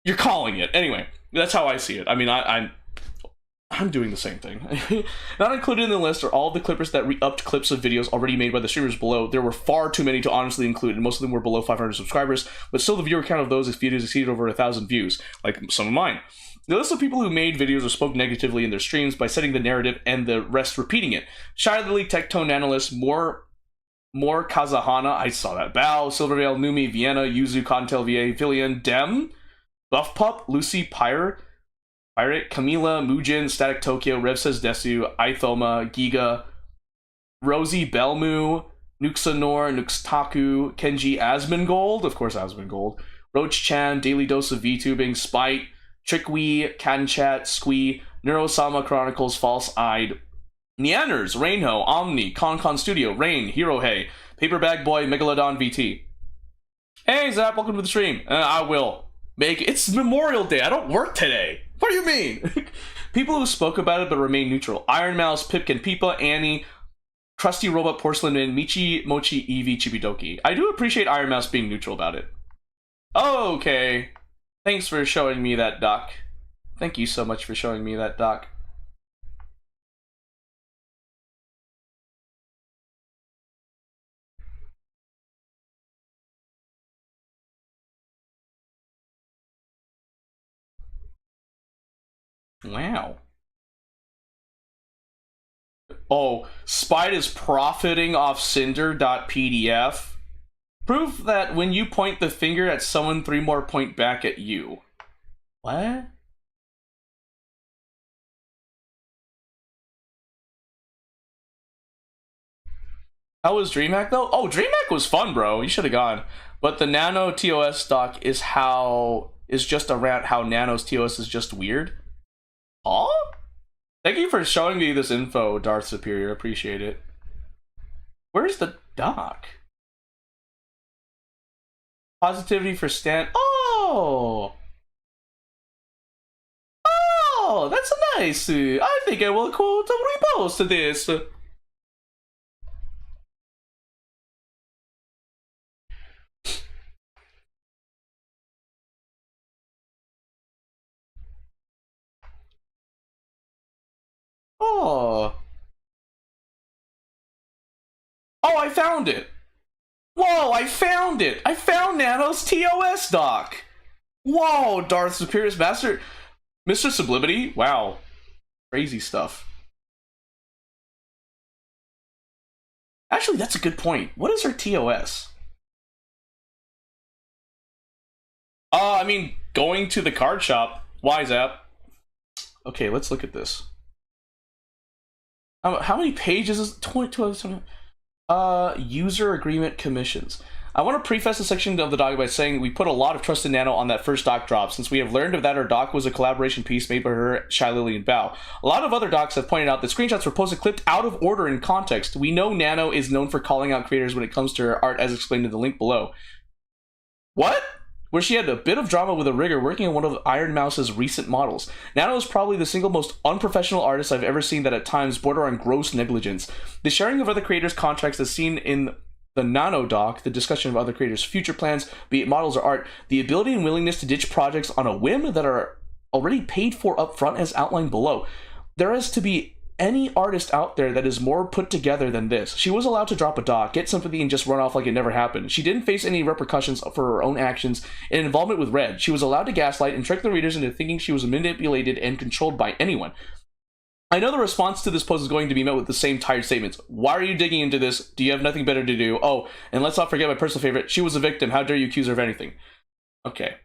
you're calling it. Anyway, that's how I see it. I mean, I'm I'm doing the same thing. Not included in the list are all the clippers that re-upped clips of videos already made by the streamers below. There were far too many to honestly include, and most of them were below 500 subscribers, but still the viewer count of those videos exceeded over 1,000 views, like some of mine. The list of people who made videos or spoke negatively in their streams by setting the narrative and the rest repeating it. Shylily, Tectone, Nanoless, more Kazahana, I saw that. Bao, Silvervale, Numi, Vienna, Yuzu, Contel, VA, Villian, Dem, Buffpup, Lucy, Pirate, Camila, Mujin, Static Tokyo, Rev Says Desu, Ithoma, Giga, Rosie, Belmu, Nuxanor, Nuxtaku, Kenji, Asmongold, of course Asmongold, Roach Chan, Daily Dose of VTubing, Spite, Trickwee, Canchat, Squee, Neurosama Chronicles, False Eyed, Neanners, Rainho, Omni, Concon Studio, Rayne, Hirohei, Paperbag Boy, Megalodon VT. Hey Zap, welcome to the stream. I will make it's Memorial Day. I don't work today. What do you mean? People who spoke about it but remain neutral. Iron Mouse, Pipkin, Peepa, Annie, Krusty Robot, Porcelain Man, Michi, Mochi, Eevee, Chibidoki. I do appreciate Iron Mouse being neutral about it. Okay. Thanks for showing me that, Doc. Thank you so much for showing me that, Doc. Wow. Oh, Spite is profiting off Cinder.pdf. Prove that when you point the finger at someone, 3 more point back at you. What? How was DreamHack though? Oh, DreamHack was fun, bro. You should have gone. But the Nano TOS stock is just a rant how Nano's TOS is just weird. Oh? Thank you for showing me this info, Darth Superior. Appreciate it. Where's the doc? Positivity for Stan. Oh! Oh, that's nice. I think I will quote repost this. Oh. Oh, I found it. Whoa, I found it. I found Nano's TOS doc. Whoa, Darth Superior's Master. Mr. Sublimity? Wow. Crazy stuff. Actually, that's a good point. What is her TOS? I mean, going to the card shop. Wise app. Okay, let's look at this. How many pages is 22? User agreement commissions. I want to preface the section of the doc by saying we put a lot of trust in Nano on that first doc drop, since we have learned that her doc was a collaboration piece made by her, Shylily, and Bao. A lot of other docs have pointed out that screenshots were posted clipped out of order in context. We know Nano is known for calling out creators when it comes to her art, as explained in the link below. What? Where she had a bit of drama with a rigger working on one of Iron Mouse's recent models. Nano is probably the single most unprofessional artist I've ever seen that at times border on gross negligence. The sharing of other creators' contracts as seen in the Nano doc, the discussion of other creators' future plans, be it models or art, the ability and willingness to ditch projects on a whim that are already paid for upfront as outlined below. There is to be any artist out there that is more put together than this. She was allowed to drop a doc, get sympathy, and just run off like it never happened. She didn't face any repercussions for her own actions and involvement with Red. She was allowed to gaslight and trick the readers into thinking she was manipulated and controlled by anyone. I know the response to this post is going to be met with the same tired statements. Why are you digging into this? Do you have nothing better to do? Oh, and let's not forget my personal favorite. She was a victim. How dare you accuse her of anything? Okay.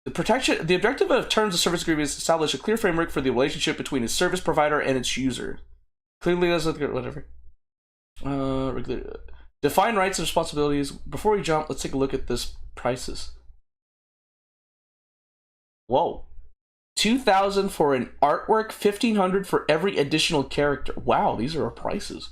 The objective of terms of service agreements is to establish a clear framework for the relationship between a service provider and its user. Clearly, that's whatever. Define rights and responsibilities. Before we jump, let's take a look at this prices. Whoa. 2,000 for an artwork, 1,500 for every additional character. Wow, these are our prices.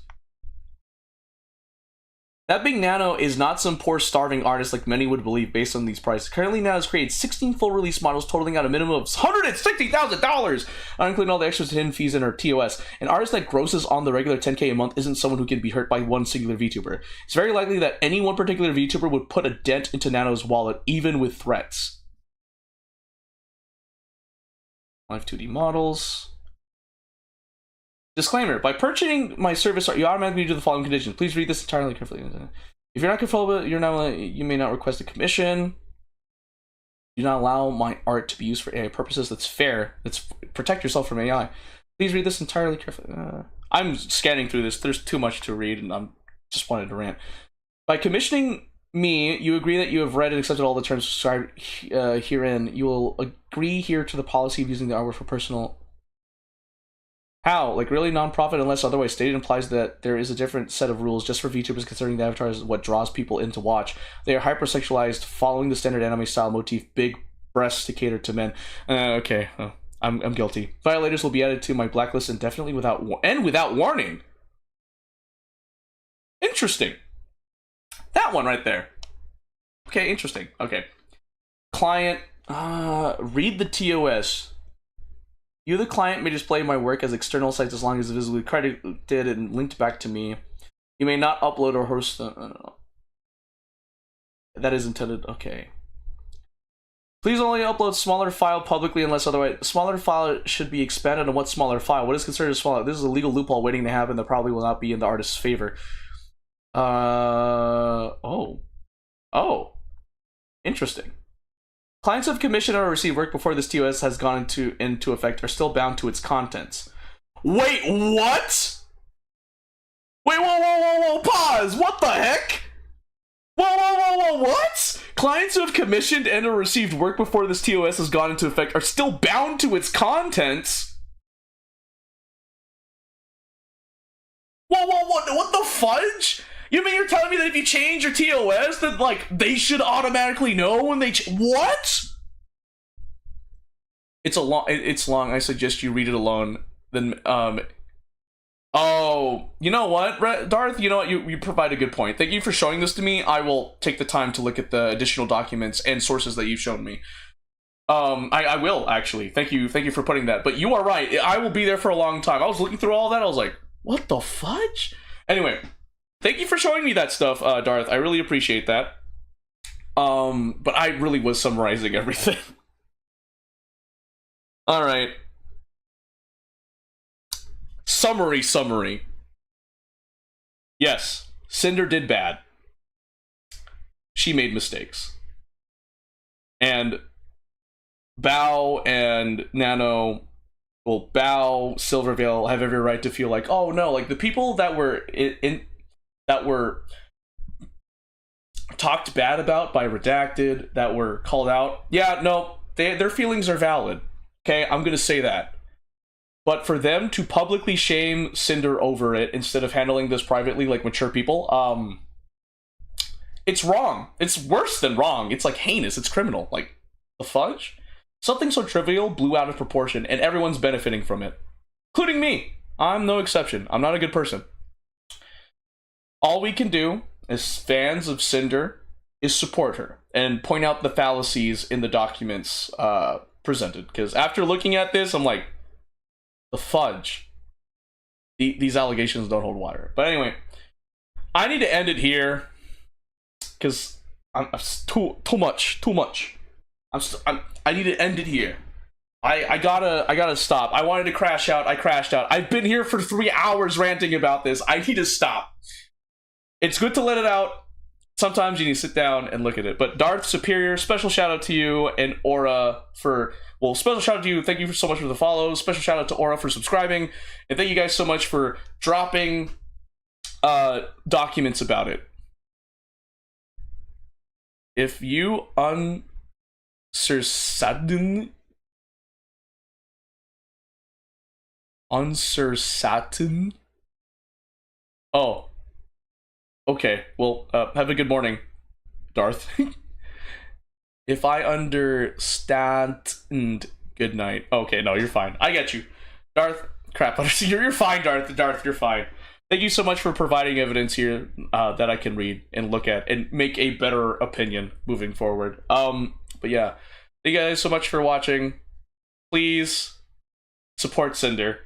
That being Nano is not some poor starving artist like many would believe based on these prices. Currently, Nano has created 16 full release models totaling out a minimum of $160,000, not including all the extras and hidden fees in her TOS. An artist that grosses on the regular 10K a month isn't someone who can be hurt by one singular VTuber. It's very likely that any one particular VTuber would put a dent into Nano's wallet, even with threats. Live 2D models. Disclaimer: by purchasing my service, you automatically do the following conditions. Please read this entirely carefully. If you're not comfortable, you may not request a commission. Do not allow my art to be used for AI purposes. That's fair. Protect yourself from AI. Please read this entirely carefully. I'm scanning through this. There's too much to read, and I'm just wanted to rant. By commissioning me, you agree that you have read and accepted all the terms described herein. You will agree here to the policy of using the artwork for personal. How? Like, really? Non-profit, unless otherwise stated, implies that there is a different set of rules just for VTubers, considering the avatar is what draws people in to watch. They are hypersexualized, following the standard anime style motif, big breasts to cater to men. Okay, I'm guilty. Violators will be added to my blacklist indefinitely without warning. Interesting. That one right there. Okay, interesting. Okay. Client, read the TOS. You, the client, may display my work as external sites as long as it's visibly credited and linked back to me. You may not upload or host them. That is intended. Okay. Please only upload smaller file publicly unless otherwise. Smaller file should be expanded on what smaller file? What is considered a smaller? This is a legal loophole waiting to happen that probably will not be in the artist's favor. Oh. Interesting. Clients who have commissioned or received work before this TOS has gone into effect are still bound to its contents. Wait, what? Wait, whoa, pause! What the heck? Whoa, what? Clients who have commissioned and or received work before this TOS has gone into effect are still bound to its contents? Whoa, what the fudge? You mean you're telling me that if you change your TOS, that, like, they should automatically know when they what? It's long. I suggest you read it alone. Then, oh, you know what, Darth? You know what? You provide a good point. Thank you for showing this to me. I will take the time to look at the additional documents and sources that you've shown me. I will, actually. Thank you for putting that. But you are right. I will be there for a long time. I was looking through all that. I was like, what the fudge? Anyway. Thank you for showing me that stuff, Darth. I really appreciate that. But I really was summarizing everything. Alright. Summary. Yes, Sinder did bad. She made mistakes. And Bao and Nano, well, Bao, Silvervale have every right to feel like, oh no, like the people that were that were talked bad about by Redacted, that were called out. Yeah, no, their feelings are valid. Okay, I'm gonna say that. But for them to publicly shame Sinder over it instead of handling this privately like mature people, it's wrong. It's worse than wrong. It's like heinous. It's criminal. Like, the fudge? Something so trivial blew out of proportion, and everyone's benefiting from it. Including me. I'm no exception. I'm not a good person. All we can do as fans of Sinder is support her and point out the fallacies in the documents presented. Because after looking at this, I'm like, the fudge. These allegations don't hold water. But anyway, I need to end it here because I'm too much. I need to end it here. I gotta stop. I wanted to crash out. I crashed out. I've been here for 3 hours ranting about this. I need to stop. It's good to let it out. Sometimes you need to sit down and look at it. But Darth Superior, special shout out to you, and Aura for, well, special shout out to you. Thank you so much for the follows. Special shout out to Aura for subscribing. And thank you guys so much for dropping documents about it. If you uncertain, oh. Okay, well, have a good morning, Darth. If I understand, good night. Okay, no, you're fine. I get you. Darth, crap, you're fine, Darth. Darth, you're fine. Thank you so much for providing evidence here that I can read and look at and make a better opinion moving forward. But yeah, thank you guys so much for watching. Please support Sinder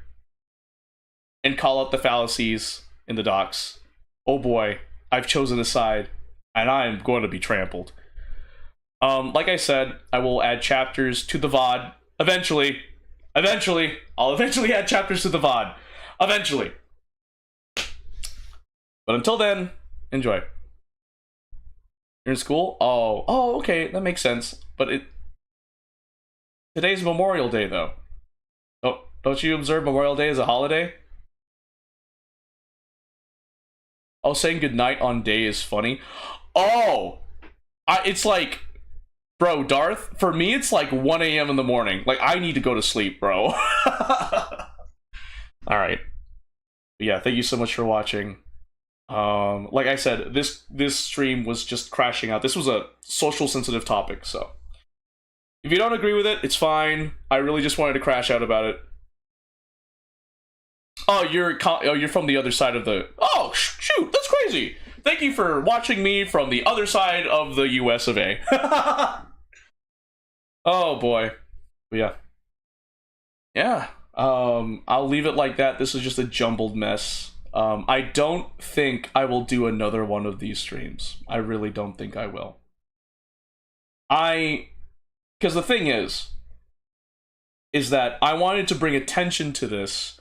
and call out the fallacies in the docs. Oh boy. I've chosen a side, and I'm going to be trampled. Like I said, I will add chapters to the VOD. Eventually, I'll eventually add chapters to the VOD. Eventually. But until then, enjoy. You're in school? Oh, okay, that makes sense. But today's Memorial Day, though. Oh, don't you observe Memorial Day as a holiday? Oh, saying goodnight on day is funny. Oh, it's like, bro, Darth, for me, it's like 1 a.m. in the morning. Like, I need to go to sleep, bro. Alright. Yeah, thank you so much for watching. Like I said, this stream was just crashing out. This was a social sensitive topic, so if you don't agree with it, it's fine. I really just wanted to crash out about it. Oh, you're from the other side of the... Oh, shoot, that's crazy. Thank you for watching me from the other side of the US of A. Oh, boy. But yeah. Yeah. I'll leave it like that. This is just a jumbled mess. I don't think I will do another one of these streams. I really don't think I will. Because the thing is that I wanted to bring attention to this,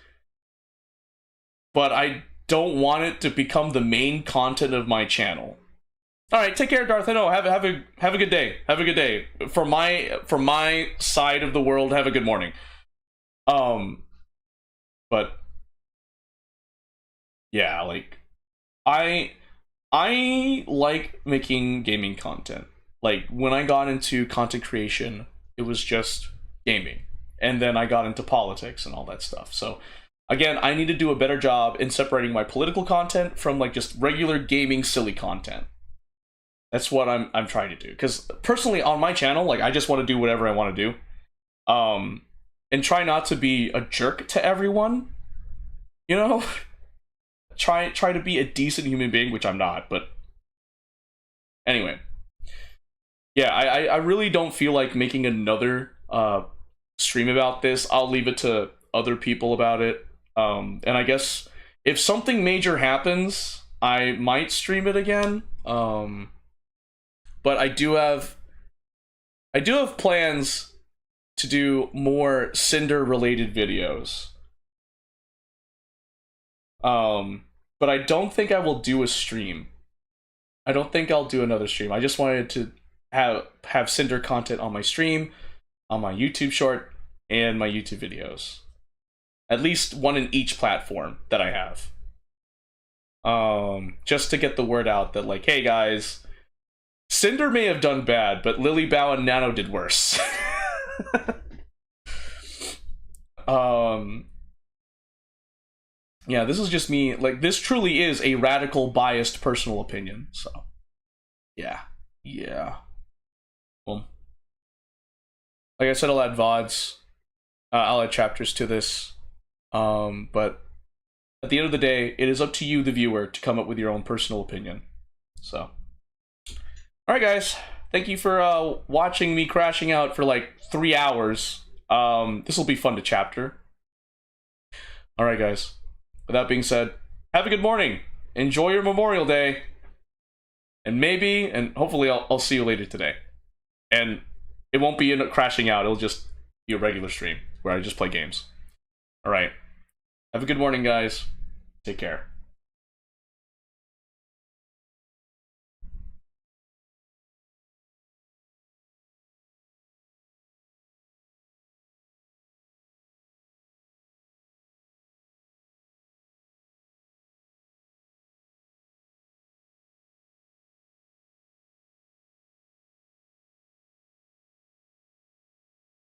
but I don't want it to become the main content of my channel. Alright, take care, Darth. I know. Have a good day. Have a good day. From my side of the world, have a good morning. But yeah, like I like making gaming content. Like when I got into content creation, it was just gaming. And then I got into politics and all that stuff. So again, I need to do a better job in separating my political content from like just regular gaming silly content. That's what I'm trying to do. Because personally on my channel, like I just want to do whatever I want to do. And try not to be a jerk to everyone. You know? Try to be a decent human being, which I'm not, but anyway. Yeah, I really don't feel like making another stream about this. I'll leave it to other people about it. And I guess if something major happens, I might stream it again. But I do have plans to do more Sinder related videos. But I don't think I will do a stream. I don't think I'll do another stream. I just wanted to have Sinder content on my stream, on my YouTube short, and my YouTube videos. At least one in each platform that I have. Just to get the word out that like, hey guys, Sinder may have done bad, but Lily Bao and Nano did worse. Yeah, this is just me. Like, this truly is a radical, biased personal opinion. So, yeah. Well, like I said, I'll add VODs. I'll add chapters to this. But at the end of the day, it is up to you, the viewer, to come up with your own personal opinion. So, alright, guys. Thank you for watching me crashing out for like 3 hours. This will be fun to chapter. Alright, guys. With that being said, have a good morning. Enjoy your Memorial Day. And hopefully I'll see you later today. And it won't be crashing out. It'll just be a regular stream where I just play games. Alright. Have a good morning, guys. Take care.